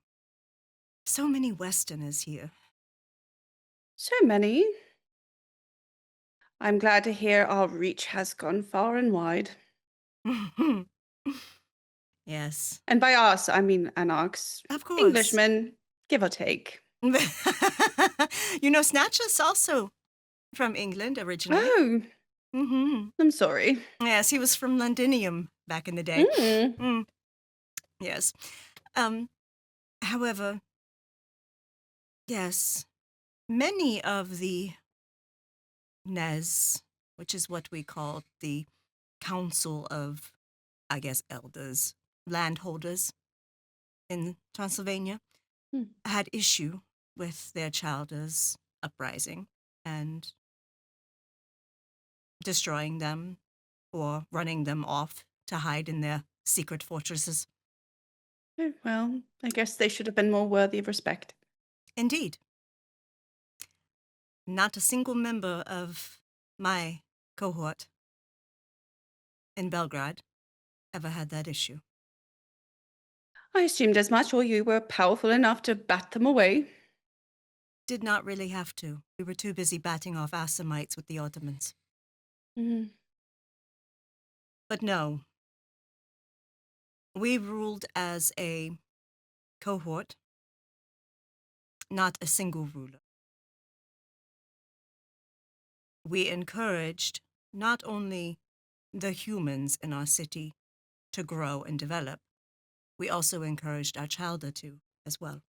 So many Westerners here. So many. I'm glad to hear our reach has gone far and wide. Yes. And by us, I mean anarchs. Of course. Englishmen, give or take. You know, Snatch is also from England originally. Oh, Mm-hmm. I'm sorry. Yes, he was from Londinium back in the day. Mm. Yes. However, yes, many of the Nez, which is what we call the Council of, I guess, Elders, landholders in Transylvania, had issue with their childers uprising and destroying them or running them off to hide in their secret fortresses. Oh, well, I guess they should have been more worthy of respect. Indeed. Not a single member of my cohort in Belgrade ever had that issue. I assumed as much, or you were powerful enough to bat them away. Did not really have to. We were too busy batting off Assamites with the Ottomans. Mm. But no, we ruled as a cohort, not a single ruler. We encouraged not only the humans in our city to grow and develop, we also encouraged our childer to as well.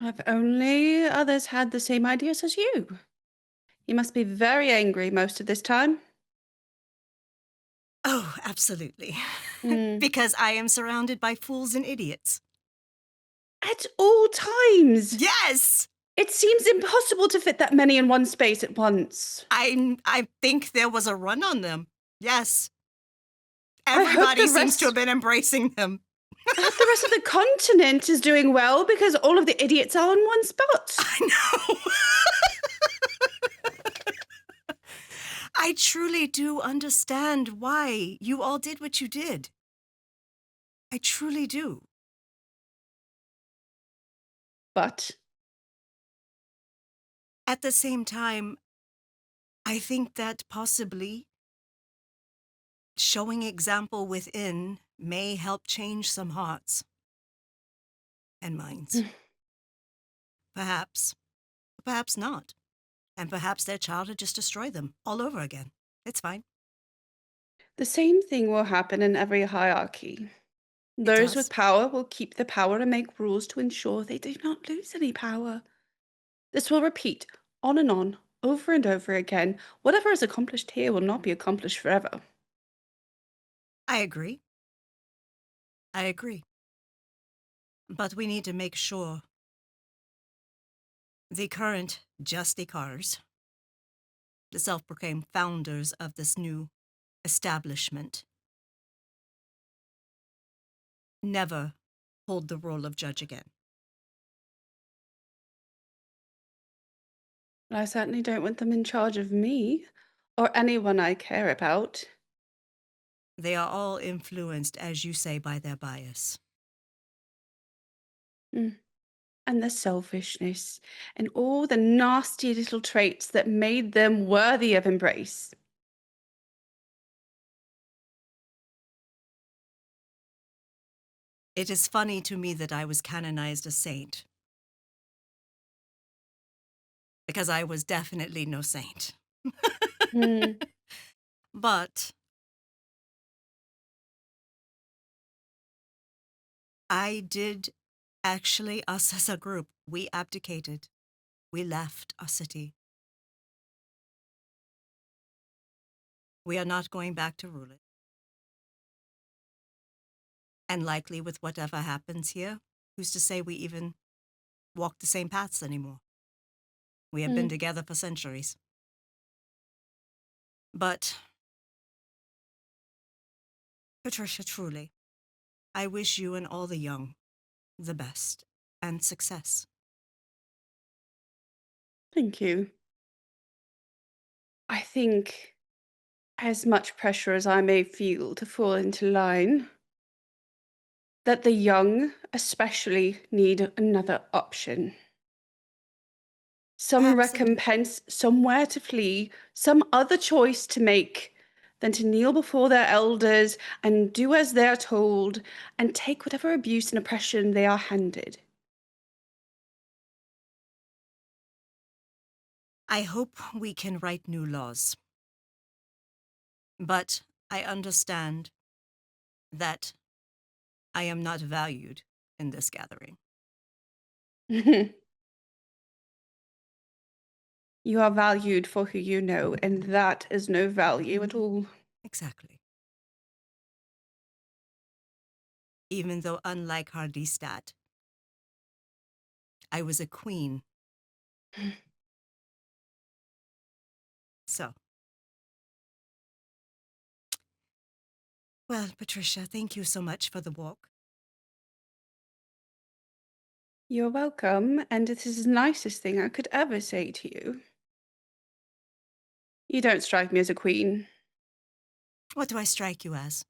If only others had the same ideas as you. You must be very angry most of this time. Oh, absolutely. Mm. Because I am surrounded by fools and idiots. At all times. Yes! It seems impossible to fit that many in one space at once. I think there was a run on them. Yes. I hope Everybody the seems rest- to have been embracing them. I hope the rest of the continent is doing well because all of the idiots are in one spot. I know. I truly do understand why you all did what you did. I truly do. But at the same time, I think that possibly showing example within may help change some hearts and minds. Perhaps. Perhaps not. And perhaps their childhood just destroy them all over again. It's fine. the same thing will happen in every hierarchy. Those with power will keep the power and make rules to ensure they do not lose any power. This will repeat on and on, over and over again. Whatever is accomplished here will not be accomplished forever. I agree. I agree. But we need to make sure the current Justicars, the self-proclaimed founders of this new establishment, never hold the role of judge again. I certainly don't want them in charge of me or anyone I care about. They are all influenced, as you say, by their bias. And the selfishness and all the nasty little traits that made them worthy of embrace. It is funny to me that I was canonized a saint. Because I was definitely no saint. But I did actually, us as a group, we abdicated. We left our city. We are not going back to rule it. And likely with whatever happens here, who's to say we even walk the same paths anymore? We have been together for centuries. But, Patricia, truly, I wish you and all the young the best and success. Thank you. I think as much pressure as I may feel to fall into line, that the young especially need another option. Some recompense, somewhere to flee, some other choice to make than to kneel before their elders and do as they're told and take whatever abuse and oppression they are handed. I hope we can write new laws. But I understand that I am not valued in this gathering. You are valued for who you know, and that is no value at all. Exactly. Even though, unlike Hardistat, I was a queen. So. Well, Patricia, thank you so much for the walk. You're welcome, and this is the nicest thing I could ever say to you. You don't strike me as a queen. What do I strike you as?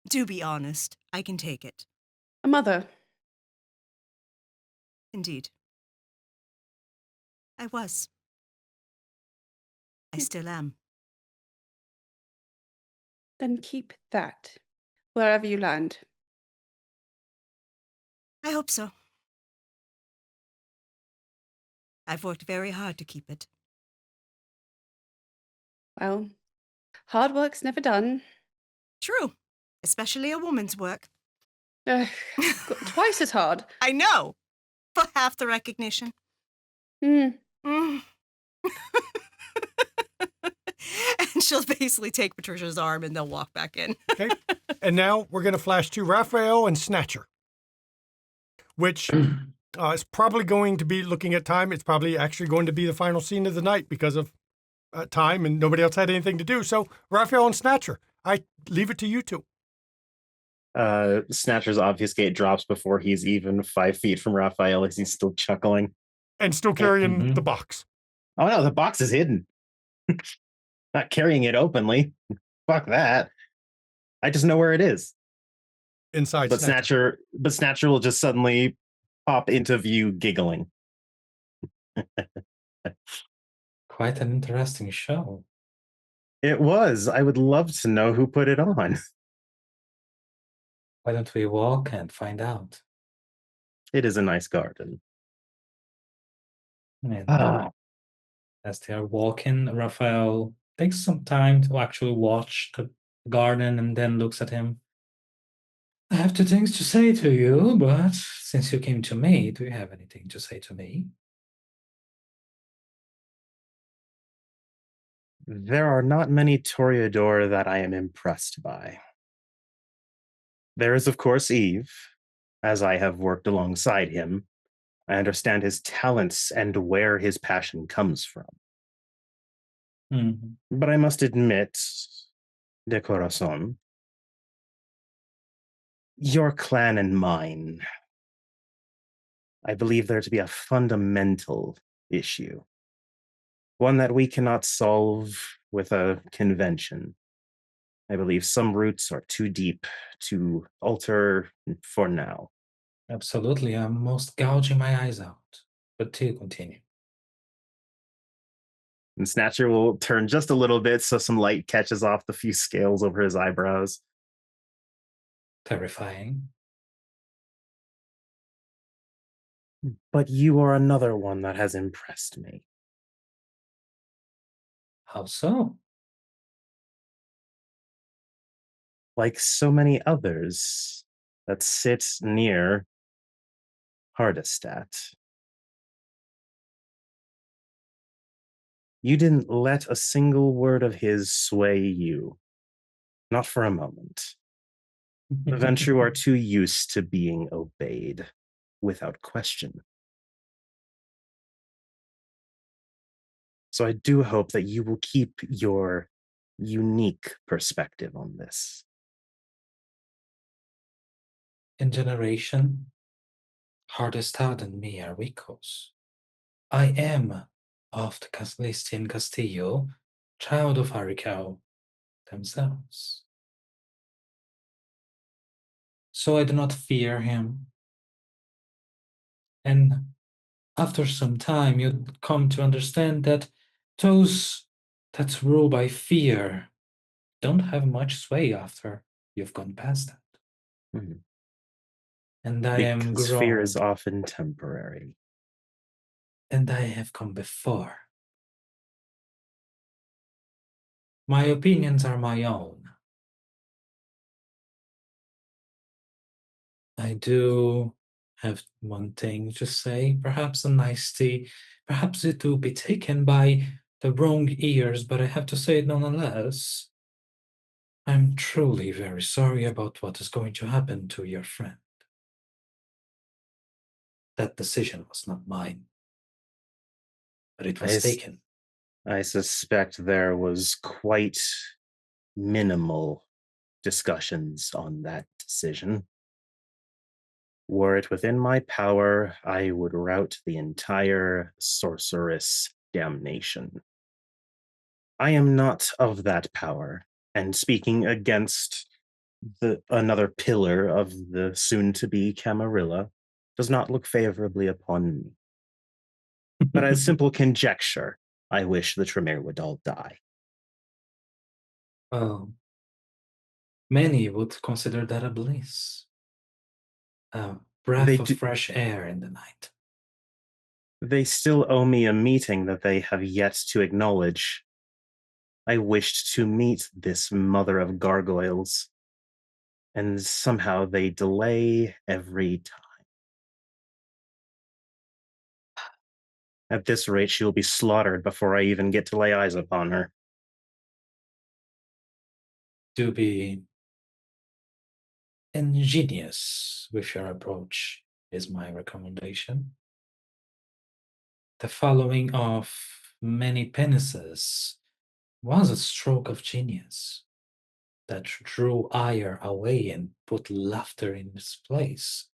Do be honest. I can take it. A mother. Indeed. I was. I still am. Then keep that, wherever you land. I hope so. I've worked very hard to keep it. Well, hard work's never done. True. Especially a woman's work. Twice as hard. I know. For half the recognition. Mm. And she'll basically take Patricia's arm and they'll walk back in. Okay. And now we're going to flash to Raphael and Snatcher, which is probably going to be, looking at time, it's probably actually going to be the final scene of the night because of time and nobody else had anything to do. So Raphael and Snatcher, I leave it to you two. Snatcher's obfuscate drops before he's even 5 feet from Raphael as he's still chuckling. And still carrying the box. Oh no, the box is hidden. Not carrying it openly. Fuck that. I just know where it is. Inside But Snatcher will just suddenly pop into view giggling. Quite an interesting show. It was. I would love to know who put it on. Why don't we walk and find out? It is a nice garden. And as they are walking, Raphael takes some time to actually watch the garden and then looks at him. I have 2 things to say to you, but since you came to me, do you have anything to say to me? There are not many Toreador that I am impressed by. There is, of course, Eve. As I have worked alongside him, I understand his talents and where his passion comes from. But I must admit, de corazon, your clan and mine, I believe there to be a fundamental issue. One that we cannot solve with a convention. I believe some roots are too deep to alter for now. Absolutely, I'm most gouging my eyes out. But to continue. And Snatcher will turn just a little bit so some light catches off the few scales over his eyebrows. Terrifying. But you are another one that has impressed me. How so? like so many others that sit near Hardestat. You didn't let a single word of his sway you, not for a moment. The Ventru are too used to being obeyed without question. So I do hope that you will keep your unique perspective on this. In generation, Hardestat and me are equals. I am of the Castilian Castillo, child of Arikau themselves. So I do not fear him. And after some time, you come to understand that those that rule by fear don't have much sway after you've gone past that. Mhm. And I am Because fear is grown, often temporary. and I have come before. My opinions are my own. I do have one thing to say, perhaps a nicety, perhaps it will be taken by the wrong ears, but I have to say it nonetheless. I'm truly very sorry about what is going to happen to your friend. That decision was not mine, but it was taken. I suspect there was quite minimal discussions on that decision. Were it within my power, I would rout the entire sorceress damnation. I am not of that power, and speaking against another pillar of the soon-to-be Camarilla does not look favorably upon me. But as simple conjecture, I wish the Tremere would all die. Well, many would consider that a bliss. A breath of fresh air in the night. They still owe me a meeting that they have yet to acknowledge. I wished to meet this mother of gargoyles, and somehow they delay every time. At this rate, she will be slaughtered before I even get to lay eyes upon her. To be ingenious with your approach is my recommendation. The following of many penises was a stroke of genius that drew ire away and put laughter in its place.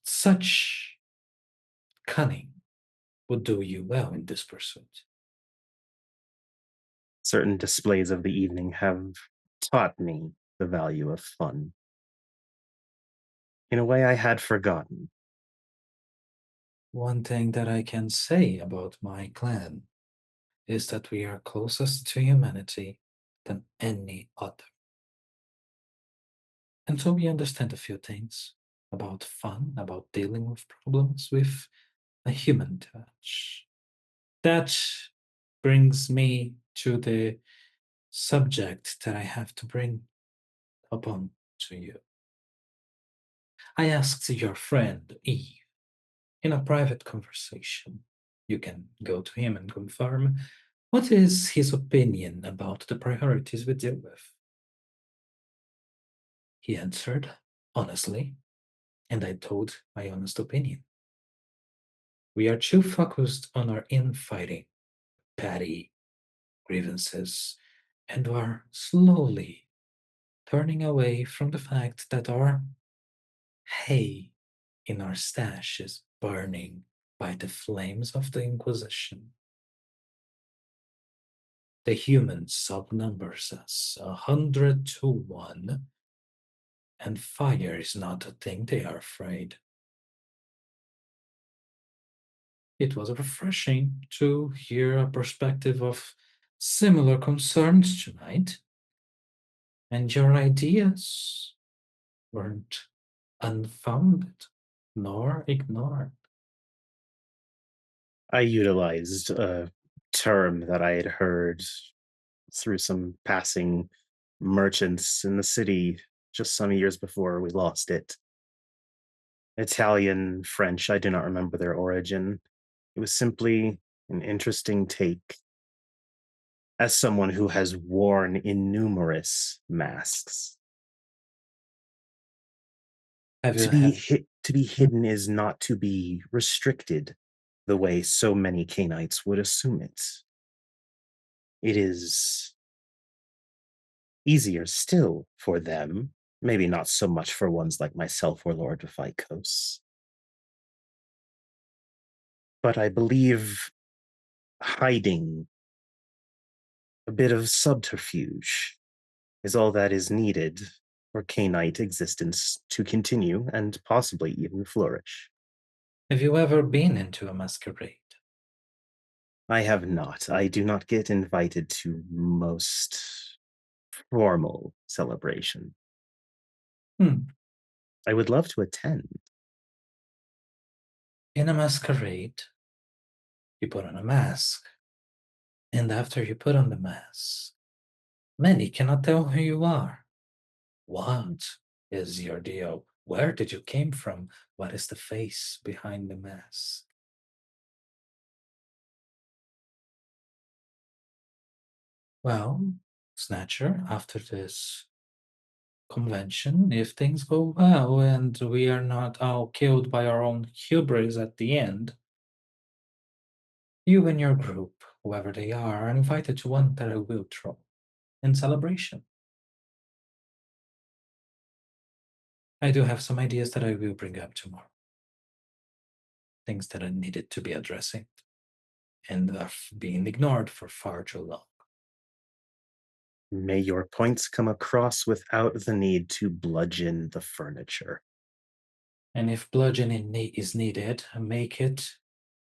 Such cunning would do you well in this pursuit. Certain displays of the evening have taught me the value of fun. In a way I had forgotten. One thing that I can say about my clan is that we are closest to humanity than any other. And so we understand a few things about fun, about dealing with problems with a human touch. That brings me to the subject that I have to bring upon to you. I asked your friend Eve in a private conversation. You can go to him and confirm what is his opinion about the priorities we deal with. He answered honestly, and I told my honest opinion. We are too focused on our infighting, petty grievances, and are slowly turning away from the fact that our hay in our stash is burning by the flames of the Inquisition. The humans outnumbers us 100 to 1, and fire is not a thing they are afraid. It was refreshing to hear a perspective of similar concerns tonight, and your ideas weren't unfounded nor ignored. I utilized a term that I had heard through some passing merchants in the city just some years before we lost it. Italian, French, I do not remember their origin. It was simply an interesting take. As someone who has worn innumerous masks, to be hidden is not to be restricted the way so many Canaanites would assume it. It is easier still for them, maybe not so much for ones like myself or Lord Vicos. But I believe hiding, a bit of subterfuge, is all that is needed for Canite existence to continue and possibly even flourish. Have you ever been into a masquerade? I have not. I do not get invited to most formal celebration. I would love to attend. In a masquerade, you put on a mask. And after you put on the mask, many cannot tell who you are. What is your deal? Where did you came from? What is the face behind the mask? Well, Snatcher, after this convention, if things go well and we are not all killed by our own hubris at the end, you and your group, whoever they are invited to one that I will throw in celebration. I do have some ideas that I will bring up tomorrow. Things that are needed to be addressing and are being ignored for far too long. May your points come across without the need to bludgeon the furniture. And if bludgeoning is needed, make it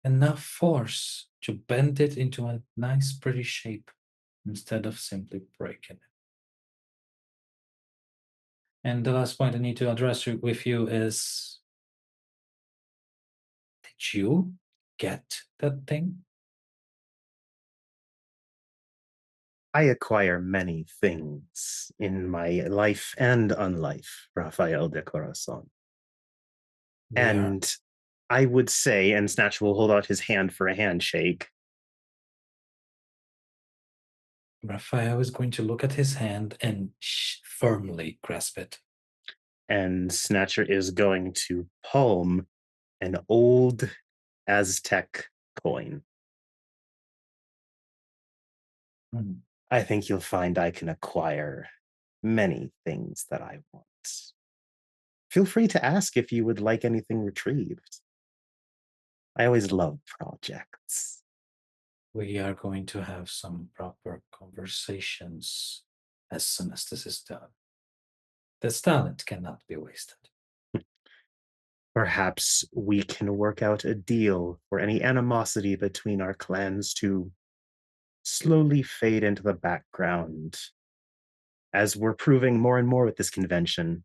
enough force to bend it into a nice, pretty shape instead of simply breaking it. And the last point I need to address with you is, did you get that thing? I acquire many things in my life and unlife, Rafael de Corazon. And I would say, and Snatch will hold out his hand for a handshake. Raphael is going to look at his hand and firmly grasp it. And Snatcher is going to palm an old Aztec coin. I think you'll find I can acquire many things that I want. Feel free to ask if you would like anything retrieved. I always love projects. We are going to have some proper conversations as soon as this is done. This talent cannot be wasted. Perhaps we can work out a deal for any animosity between our clans to slowly fade into the background. As we're proving more and more with this convention,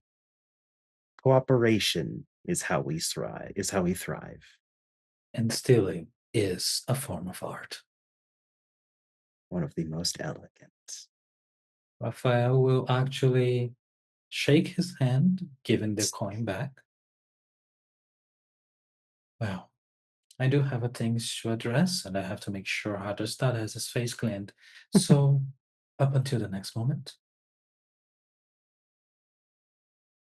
cooperation is how we thrive. And stealing is a form of art. One of the most elegant. Raphael will actually shake his hand, giving the coin back. Well, I do have things to address, and I have to make sure Hardestad has his face cleaned. So, up until the next moment.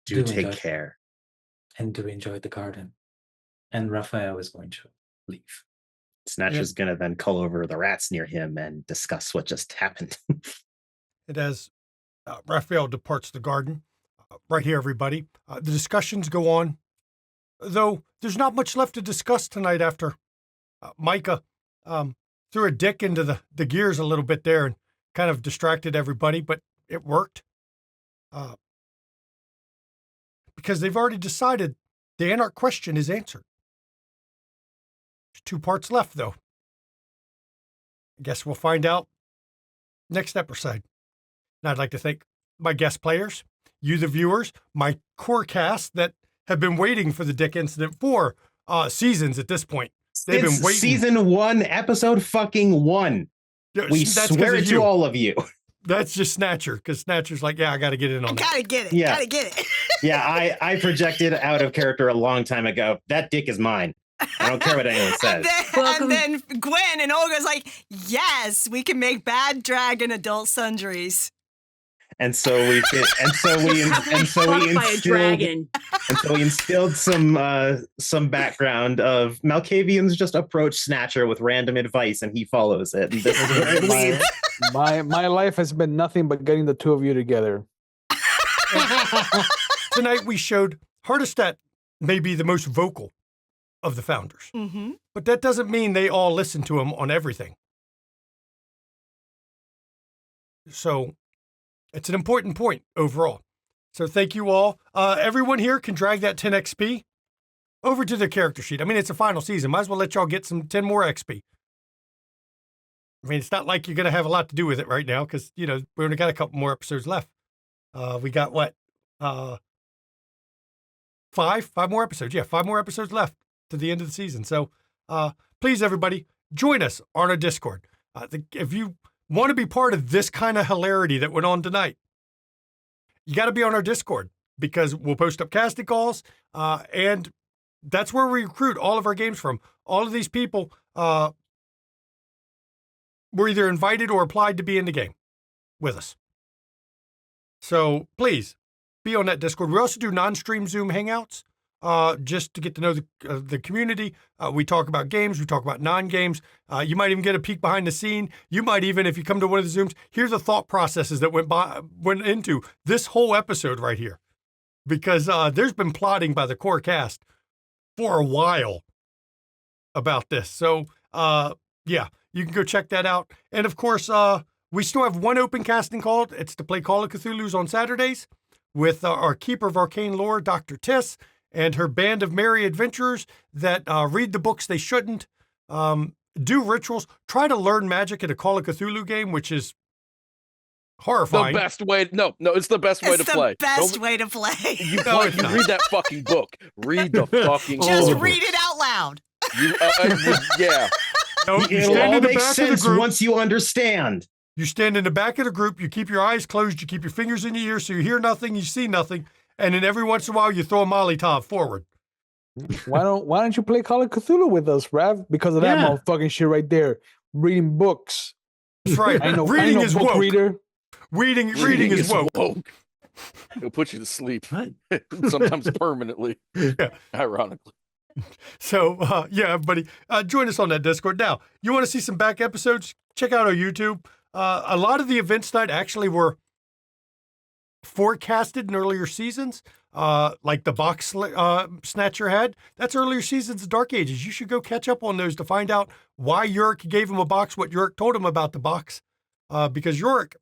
Do take care. And do enjoy the garden. And Raphael is going to leave. Snatch is going to then call over the rats near him and discuss what just happened. And as Raphael departs the garden, right here, everybody, the discussions go on. Though there's not much left to discuss tonight after Micah threw a dick into the gears a little bit there and kind of distracted everybody, but it worked. Because they've already decided the Anarch question is answered. There's 2 parts left, though. I guess we'll find out next episode. And I'd like to thank my guest players, you the viewers, my core cast that have been waiting for the Dick Incident for seasons at this point. They've been waiting. Season 1, episode fucking 1. Yeah, We that's 'cause swear of it to you. all of you. That's just Snatcher, because Snatcher's like, yeah, I got to get in on that. Gotta get it. Yeah. Gotta get it. Yeah, I projected out of character a long time ago. That dick is mine. I don't care what anyone says. And then Gwen and Olga's like, yes, we can make bad dragon adult sundries. And so we instilled some background of Malkavian's just approach Snatcher with random advice, and he follows it. And this is where it leads. My life has been nothing but getting the two of you together. Tonight we showed Hardestat may be the most vocal of the founders, but that doesn't mean they all listen to him on everything. So it's an important point overall. So thank you all. Everyone here can drag that 10 XP over to their character sheet. I mean, it's a final season. Might as well let y'all get some 10 more XP. I mean, it's not like you're going to have a lot to do with it right now because, we only got a couple more episodes left. We got what? 5 more episodes. Yeah, 5 more episodes left to the end of the season. So please, everybody, join us on our Discord. If you want to be part of this kind of hilarity that went on tonight, you got to be on our Discord because we'll post up casting calls, and that's where we recruit all of our games from. All of these people were either invited or applied to be in the game with us. So please be on that Discord. We also do non-stream Zoom hangouts just to get to know the community. We talk about games. We talk about non-games. You might even get a peek behind the scene. You might even, if you come to one of the Zooms, hear the thought processes that went into this whole episode right here. Because there's been plotting by the core cast for a while about this. So, yeah, you can go check that out. And, of course, we still have one open casting call. It's to play Call of Cthulhu's on Saturdays with our Keeper of Arcane Lore, Dr. Tiss, and her band of merry adventurers that read the books they shouldn't, do rituals, try to learn magic in a Call of Cthulhu game, which is horrifying. The best way. No, it's the best way to play. It's the best way to play. You read that fucking book. Read the fucking Just book. read it out loud. Yeah. No, It'll all make sense once you understand. You stand in the back of the group, you keep your eyes closed, you keep your fingers in your ears so you hear nothing, you see nothing, and then every once in a while you throw a Molotov forward. Why don't you play Call of Cthulhu with us, Rav? Because of that motherfucking shit right there. Reading books. That's right. I know Reading is book woke. Reader. Reading is woke. It'll put you to sleep. Sometimes permanently. Yeah. Ironically. So, yeah, everybody, join us on that Discord. Now, you want to see some back episodes? Check out our YouTube. A lot of the events tonight actually were forecasted in earlier seasons, like the box Snatcher had. That's earlier seasons of Dark Ages. You should go catch up on those to find out why Yorick gave him a box, what Yorick told him about the box. Because Yorick,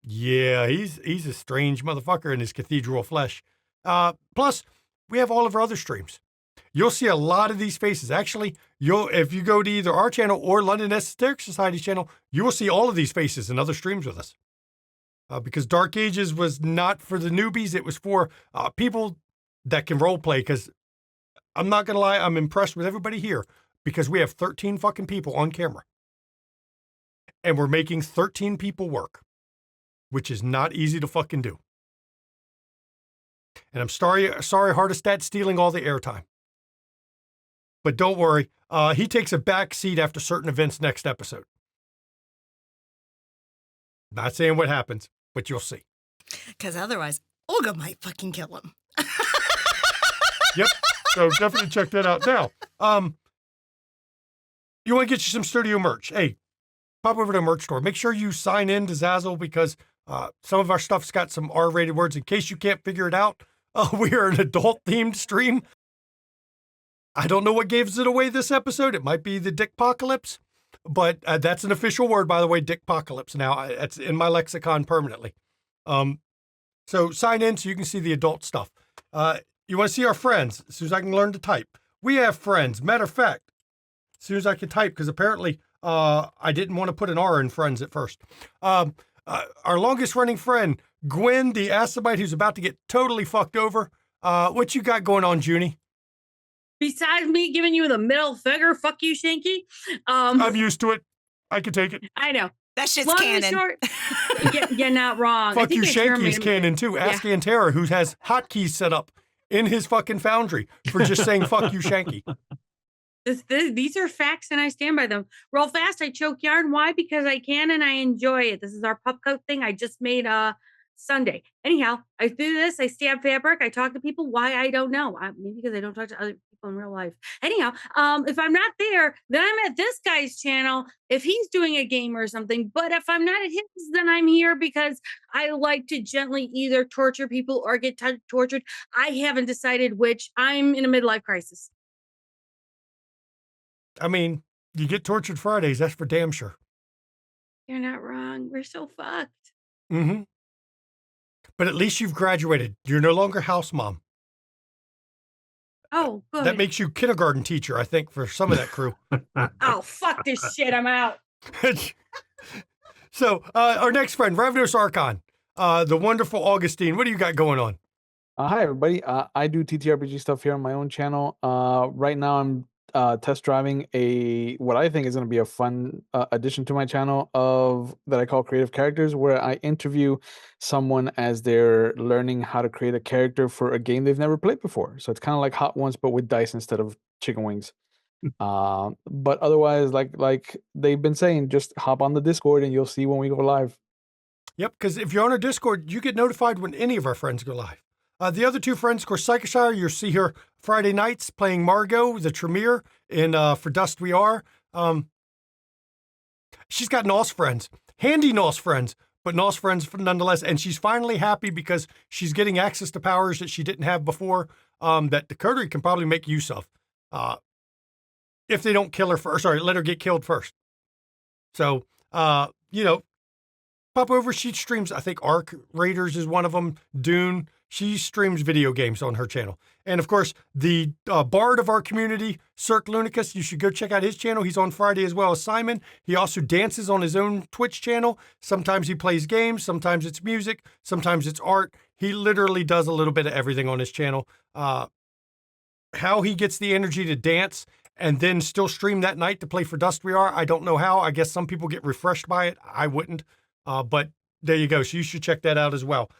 yeah, he's a strange motherfucker in his cathedral flesh. Plus, we have all of our other streams. You'll see a lot of these faces. Actually, if you go to either our channel or London Esoteric Society's channel, you will see all of these faces in other streams with us. Because Dark Ages was not for the newbies. It was for people that can role play. Because I'm not going to lie, I'm impressed with everybody here. Because we have 13 fucking people on camera. And we're making 13 people work. Which is not easy to fucking do. And I'm sorry Hardestat stealing all the airtime. But don't worry, he takes a back seat after certain events next episode. Not saying what happens, but you'll see. Because otherwise, Olga might fucking kill him. Yep. So definitely check that out. Now, you want to get you some studio merch. Hey, pop over to the merch store. Make sure you sign in to Zazzle because some of our stuff's got some R-rated words. In case you can't figure it out, we are an adult-themed stream. I don't know what gives it away this episode. It might be the Dickpocalypse, but that's an official word, by the way, Dickpocalypse. Now, it's in my lexicon permanently. So sign in so you can see the adult stuff. You want to see our friends as soon as I can learn to type. We have friends. Matter of fact, as soon as I can type, because apparently I didn't want to put an R in friends at first. Our longest running friend, Gwen, the Assabite, who's about to get totally fucked over. What you got going on, Junie? Besides me giving you the middle finger, fuck you, Shanky. I'm used to it. I can take it. I know. That shit's Long canon. and short, you're not wrong. I Fuck think you, I Shanky is terminated canon it. too. Yeah. Ask Antera, who has hotkeys set up in his fucking foundry for just saying fuck you, Shanky. These are facts and I stand by them. Roll fast, I choke yarn. Why? Because I can and I enjoy it. This is our pup coat thing I just made Sunday. Anyhow, I do this, I stab fabric, I talk to people. Why? I don't know. Maybe because I don't talk to other people in real life. Anyhow, if I'm not there, then I'm at this guy's channel if he's doing a game or something. But if I'm not at his, then I'm here because I like to gently either torture people or get tortured. I haven't decided which. I'm in a midlife crisis. I mean, you get tortured Fridays, that's for damn sure. You're not wrong. We're so fucked. Mm-hmm. But at least you've graduated. You're no longer house mom. Oh, good. That makes you kindergarten teacher, I think, for some of that crew. Oh, fuck this shit. I'm out. So, our next friend, Ravnos Archon, the wonderful Augustine. What do you got going on? Hi, everybody. I do TTRPG stuff here on my own channel. Right now, I'm test driving what I think is going to be a fun addition to my channel that I call Creative Characters, where I interview someone as they're learning how to create a character for a game they've never played before. So it's kind of like Hot Ones, but with dice instead of chicken wings. But otherwise, like they've been saying, just hop on the Discord and you'll see when we go live. Yep, because if you're on our Discord, you get notified when any of our friends go live. The other two friends, of course, Psychoshire, you'll see her Friday nights playing Margot, the Tremere, in For Dust We Are. She's got NOS friends, handy NOS friends, but NOS friends nonetheless. And she's finally happy because she's getting access to powers that she didn't have before, that the Coterie can probably make use of. If they don't kill her first, let her get killed first. So, pop over. She streams, I think Arc Raiders is one of them, Dune. She streams video games on her channel. And of course, the bard of our community, Cirque Lunicus, you should go check out his channel. He's on Friday as well as Simon. He also dances on his own Twitch channel. Sometimes he plays games, sometimes it's music, sometimes it's art. He literally does a little bit of everything on his channel. How he gets the energy to dance and then still stream that night to play For Dust We Are, I don't know how. I guess some people get refreshed by it. I wouldn't. But there you go. So you should check that out as well.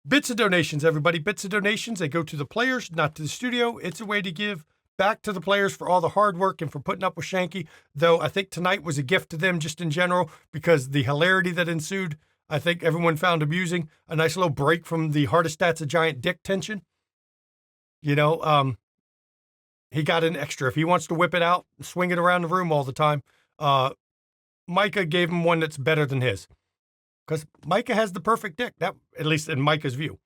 Bits of donations, everybody. Bits of donations. They go to the players, not to the studio. It's a way to give back to the players for all the hard work and for putting up with Shanky. Though I think tonight was a gift to them just in general because the hilarity that ensued, I think everyone found amusing. A nice little break from the hardest stats a giant dick tension. He got an extra. If he wants to whip it out, swing it around the room all the time. Micah gave him one that's better than his. Because Micah has the perfect dick, that at least in Micah's view.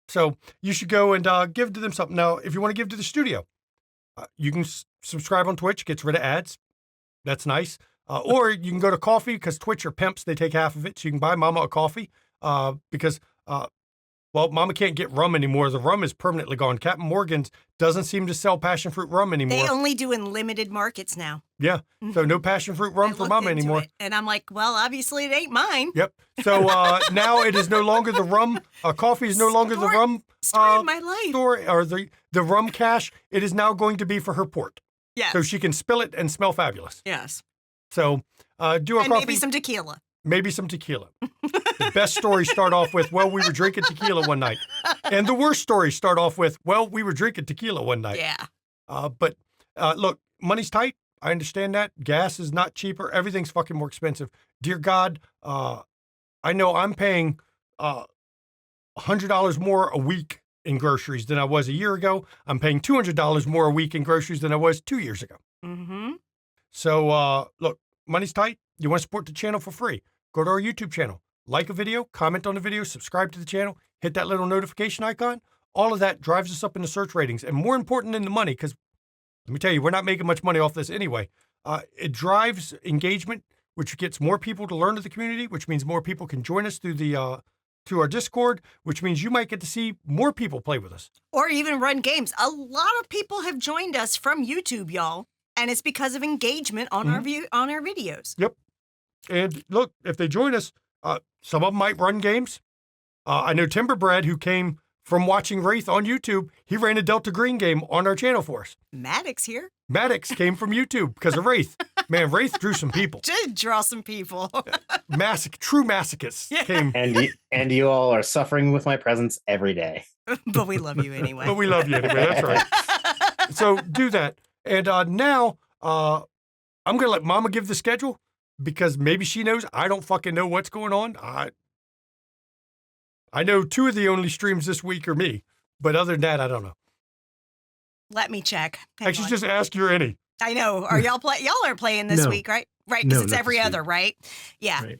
So you should go and give to them something. Now, if you want to give to the studio, you can subscribe on Twitch, gets rid of ads. That's nice. Or you can go to KoFi, because Twitch are pimps. They take half of it. So you can buy Mama a coffee because, Mama can't get rum anymore. The rum is permanently gone. Captain Morgan's doesn't seem to sell passion fruit rum anymore. They only do in limited markets now. Yeah. So no passion fruit rum for Mama anymore. And I'm like, well, obviously it ain't mine. Yep. So now it is no longer the rum. Coffee is no longer the rum story of my life. Store or the rum cache. It is now going to be for her port. Yes. So she can spill it and smell fabulous. Yes. So do a and coffee. Maybe some tequila. Maybe some tequila. The best stories start off with, well, we were drinking tequila one night. And the worst stories start off with, well, we were drinking tequila one night. Yeah. But look, money's tight. I understand that. Gas is not cheaper. Everything's fucking more expensive. Dear God, I know I'm paying $100 more a week in groceries than I was a year ago. I'm paying $200 more a week in groceries than I was 2 years ago. Mm-hmm. So, look, money's tight. You want to support the channel for free. Go to our YouTube channel, like a video, comment on the video, subscribe to the channel, hit that little notification icon. All of that drives us up in the search ratings. And more important than the money, because let me tell you, we're not making much money off this anyway. It drives engagement, which gets more people to learn to the community, which means more people can join us through our Discord, which means you might get to see more people play with us. Or even run games. A lot of people have joined us from YouTube, y'all. And it's because of engagement on our videos. Yep. And look, if they join us, some of them might run games. I know Timberbread, who came from watching Wraith on YouTube, he ran a Delta Green game on our channel for us. Maddox here. Maddox came from YouTube because of Wraith. Man, Wraith drew some people. Did draw some people. True masochists came. And you all are suffering with my presence every day. But we love you anyway. But we love you anyway. That's right. So do that. And now I'm going to let Mama give the schedule because maybe she knows. I don't fucking know what's going on. I know 2 of the only streams this week are me. But other than that, I don't know. Let me check. Actually, just ask your any. I know. Are y'all y'all aren't playing this week, right? Right, because it's every other, right? Yeah. Right.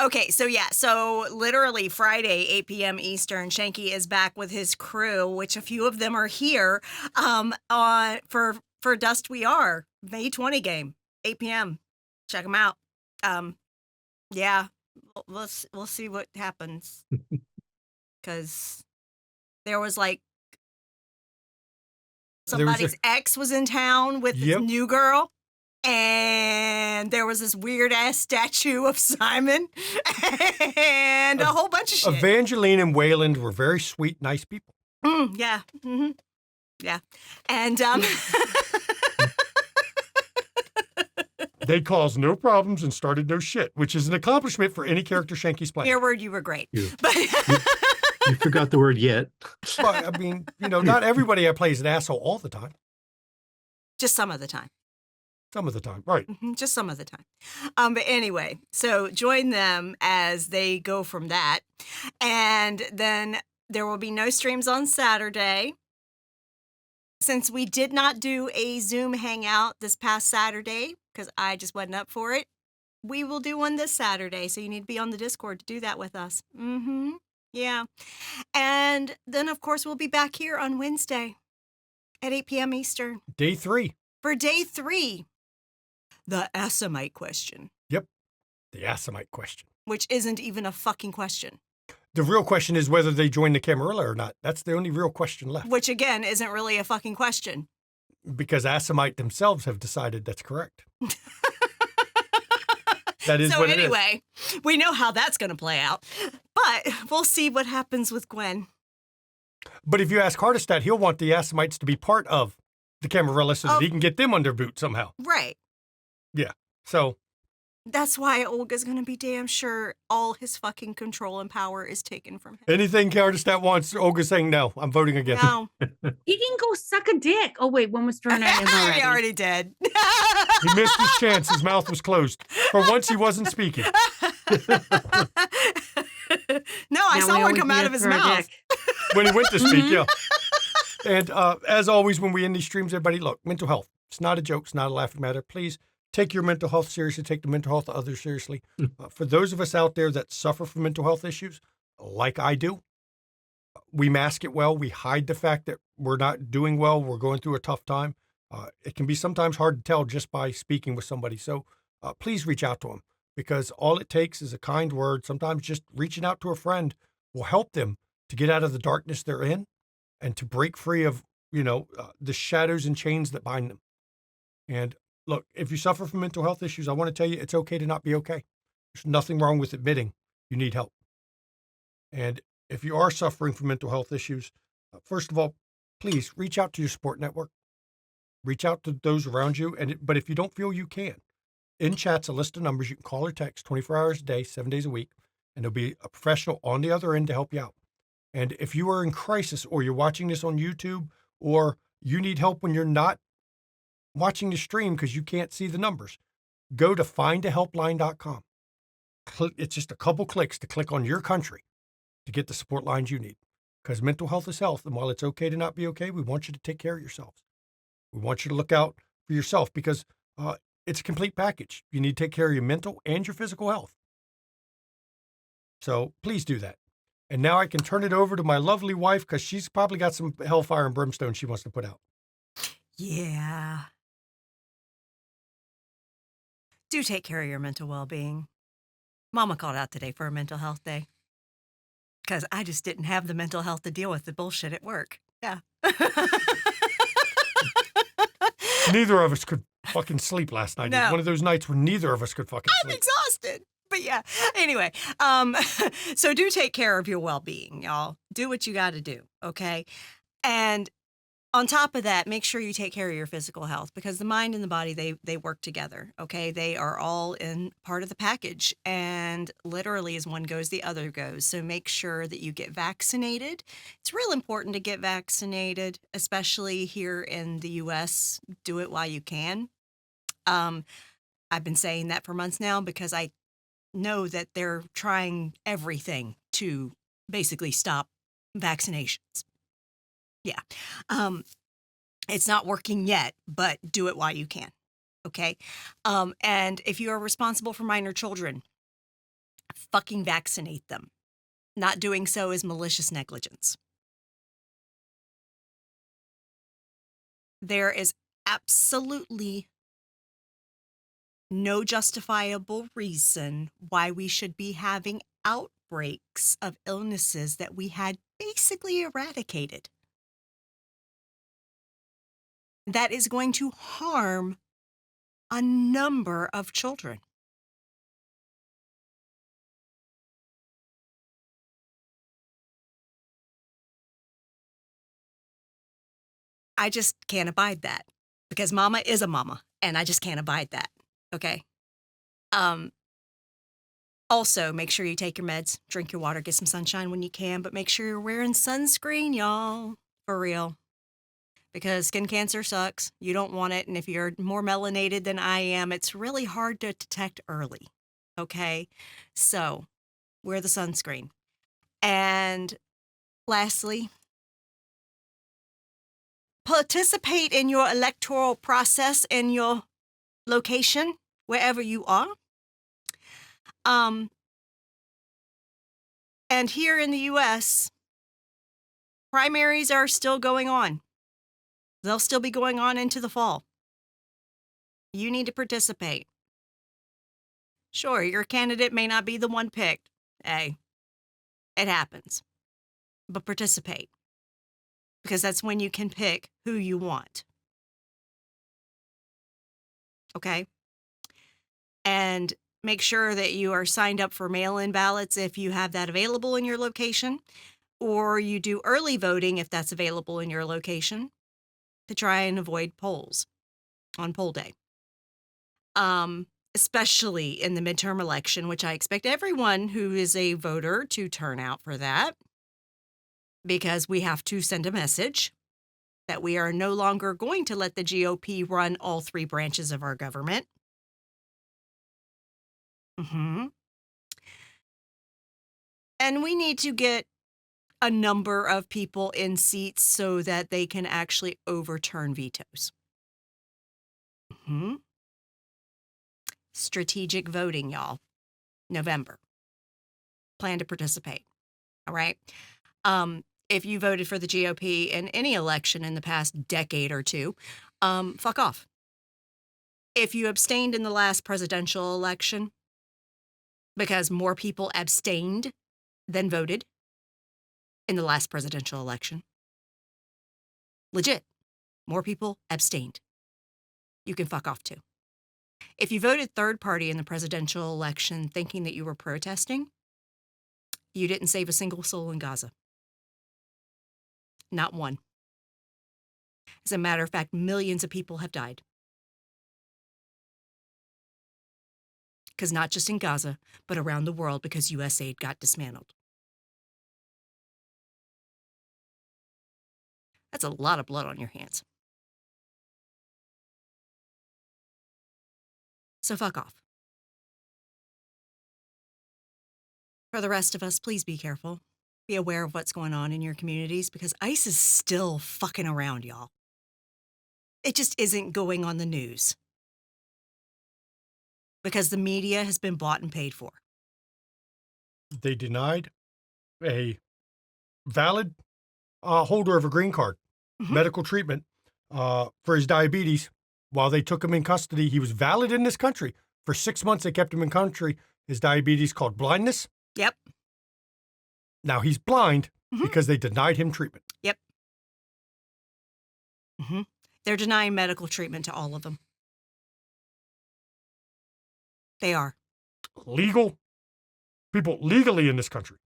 Okay, so literally Friday, 8 p.m. Eastern, Shanky is back with his crew, which a few of them are here for Dust We Are, May 20 game, 8 p.m. Check them out. Yeah, we'll see what happens. Because there was like somebody's ex was in town with this new girl. And there was this weird ass statue of Simon and a whole bunch of shit. Evangeline and Wayland were very sweet, nice people. Yeah. Mm-hmm. Yeah. And they caused no problems and started no shit, which is an accomplishment for any character Shanky's playing. Your word, you were great. But you forgot the word yet. But, I mean, not everybody I play is an asshole all the time. Just some of the time. Some of the time, right. Just some of the time. But anyway, so join them as they go from that. And then there will be no streams on Saturday. Since we did not do a Zoom hangout this past Saturday, because I just wasn't up for it, we will do one this Saturday. So you need to be on the Discord to do that with us. Yeah. And then, of course, we'll be back here on Wednesday at 8 p.m. Eastern. Day 3. For day 3. The Assamite question. Yep. The Assamite question. Which isn't even a fucking question. The real question is whether they join the Camarilla or not. That's the only real question left. Which, again, isn't really a fucking question. Because Assamite themselves have decided that's correct. That is so what it is. So anyway, we know how that's going to play out. But we'll see what happens with Gwen. But if you ask Hardestat, he'll want the Assamites to be part of the Camarilla so that he can get them under boot somehow. Right. Yeah. So that's why Olga's going to be damn sure all his fucking control and power is taken from him. Anything Hardestat wants, Olga's saying no. I'm voting against. No. He can go suck a dick. Oh, wait, one was thrown at him already. He already did. He missed his chance. His mouth was closed. For once, he wasn't speaking. No, I saw one come out of his mouth. When he went to speak, yeah. And as always, when we end these streams, everybody, look, mental health. It's not a joke. It's not a laughing matter. Please take your mental health seriously. Take the mental health of others seriously. For those of us out there that suffer from mental health issues, like I do, we mask it well. We hide the fact that we're not doing well. We're going through a tough time. It can be sometimes hard to tell just by speaking with somebody. So please reach out to them because all it takes is a kind word. Sometimes just reaching out to a friend will help them to get out of the darkness they're in and to break free of, the shadows and chains that bind them. And look, if you suffer from mental health issues, I want to tell you it's okay to not be okay. There's nothing wrong with admitting you need help. And if you are suffering from mental health issues, first of all, please reach out to your support network. Reach out to those around you. But if you don't feel you can, in chat's a list of numbers you can call or text 24 hours a day, 7 days a week, and there'll be a professional on the other end to help you out. And if you are in crisis or you're watching this on YouTube or you need help when you're not watching the stream because you can't see the numbers, go to findahelpline.com. It's just a couple clicks to click on your country to get the support lines you need. Because mental health is health. And while it's okay to not be okay, we want you to take care of yourselves. We want you to look out for yourself because it's a complete package. You need to take care of your mental and your physical health. So please do that. And now I can turn it over to my lovely wife because she's probably got some hellfire and brimstone she wants to put out. Yeah. Do take care of your mental well-being. Mama called out today for a mental health day. Because I just didn't have the mental health to deal with the bullshit at work. Yeah. Neither of us could fucking sleep last night. No. It was one of those nights where neither of us could fucking sleep. I'm exhausted. But yeah, anyway, so do take care of your well-being, y'all. Do what you got to do, okay? And On top of that, make sure you take care of your physical health, because the mind and the body, they work together, okay? They are all in part of the package, and literally as one goes, the other goes. So make sure that you get vaccinated. It's real important to get vaccinated, especially here in the US. Do it while you can. I've been saying that for months now because I know that they're trying everything to basically stop vaccinations. Yeah. It's not working yet, but do it while you can. Okay. And if you are responsible for minor children, fucking vaccinate them. Not doing so is malicious negligence. There is absolutely no justifiable reason why we should be having outbreaks of illnesses that we had basically eradicated. That is going to harm a number of children. I just can't abide that, because mama is a mama and I just can't abide that. Okay. Also, make sure you take your meds, drink your water, get some sunshine when you can, but make sure you're wearing sunscreen, y'all. For real. Because skin cancer sucks. You don't want it. And if you're more melanated than I am, it's really hard to detect early. Okay. So wear the sunscreen. And lastly, participate in your electoral process in your location, wherever you are. And here in the US, primaries are still going on. They'll still be going on into the fall. You need to participate. Sure, your candidate may not be the one picked. Hey, it happens. But participate. Because that's when you can pick who you want. Okay? And make sure that you are signed up for mail-in ballots if you have that available in your location, or you do early voting if that's available in your location, to try and avoid polls on poll day. Especially in the midterm election, which I expect everyone who is a voter to turn out for that, because we have to send a message that we are no longer going to let the GOP run all three branches of our government. And we need to get a number of people in seats so that they can actually overturn vetoes. Strategic voting, y'all. November. Plan to participate. All right. If you voted for the GOP in any election in the past decade or two, fuck off. If you abstained in the last presidential election, because more people abstained than voted in the last presidential election, legit, more people abstained. You can fuck off too. If you voted third party in the presidential election thinking that you were protesting, you didn't save a single soul in Gaza. Not one. As a matter of fact, millions of people have died. Because not just in Gaza, but around the world, because U.S. aid got dismantled. That's a lot of blood on your hands. So fuck off. For the rest of us, please be careful. Be aware of what's going on in your communities, because ICE is still fucking around, y'all. It just isn't going on the news. Because the media has been bought and paid for. They denied a valid holder of a green card, medical treatment for his diabetes while they took him in custody. He was valid in this country. For 6 months, they kept him in country. His diabetes called blindness. Yep. Now he's blind because they denied him treatment. Yep. They're denying medical treatment to all of them. They are. Legal people legally in this country.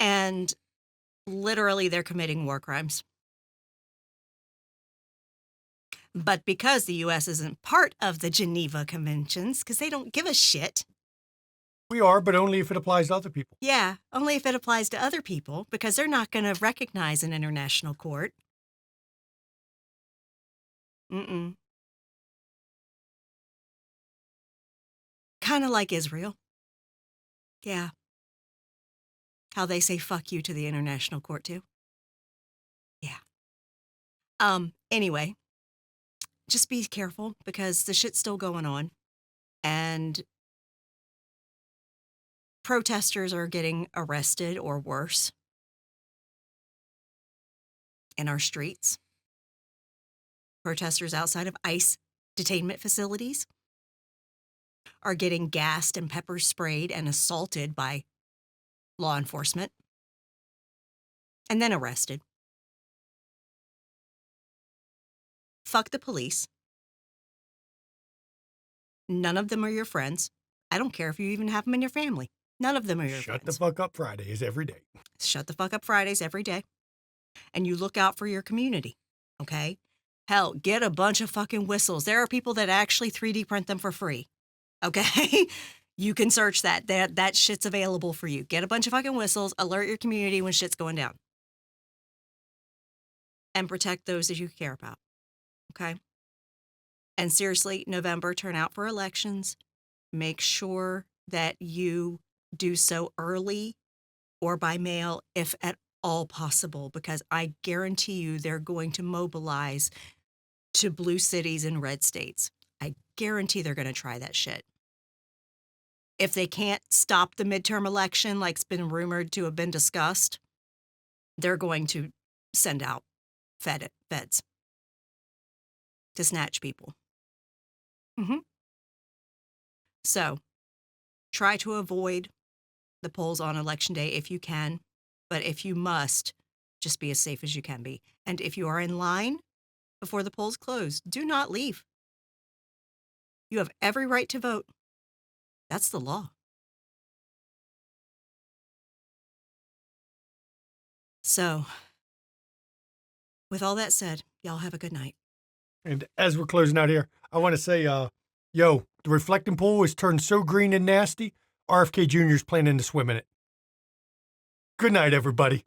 And Literally, they're committing war crimes. But because the U.S. isn't part of the Geneva Conventions, because they don't give a shit. We are, but only if it applies to other people. Yeah, only if it applies to other people, because they're not going to recognize an international court. Mm-mm. Kind of like Israel. Yeah. How they say fuck you to the international court, too. Yeah. Anyway, just be careful because the shit's still going on. And protesters are getting arrested or worse in our streets. Protesters outside of ICE detainment facilities are getting gassed and pepper sprayed and assaulted by law enforcement and then arrested. Fuck the police. None of them are your friends. I don't care if you even have them in your family. None of them are your friends. Shut the fuck up Fridays every day. Shut the fuck up Fridays every day. And you look out for your community, okay? Hell, get a bunch of fucking whistles. There are people that actually 3D print them for free, okay? You can search that. That shit's available for you. Get a bunch of fucking whistles, alert your community when shit's going down. And protect those that you care about, okay? And seriously, November, turn out for elections. Make sure that you do so early or by mail if at all possible, because I guarantee you they're going to mobilize to blue cities and red states. I guarantee they're going to try that shit. If they can't stop the midterm election, like's been rumored to have been discussed, they're going to send out feds to snatch people. So try to avoid the polls on election day if you can, but if you must, just be as safe as you can be. And if you are in line before the polls close, do not leave. You have every right to vote. That's the law. So, with all that said, y'all have a good night. And as we're closing out here, I want to say, yo, the reflecting pool is turned so green and nasty, RFK Jr. is planning to swim in it. Good night, everybody.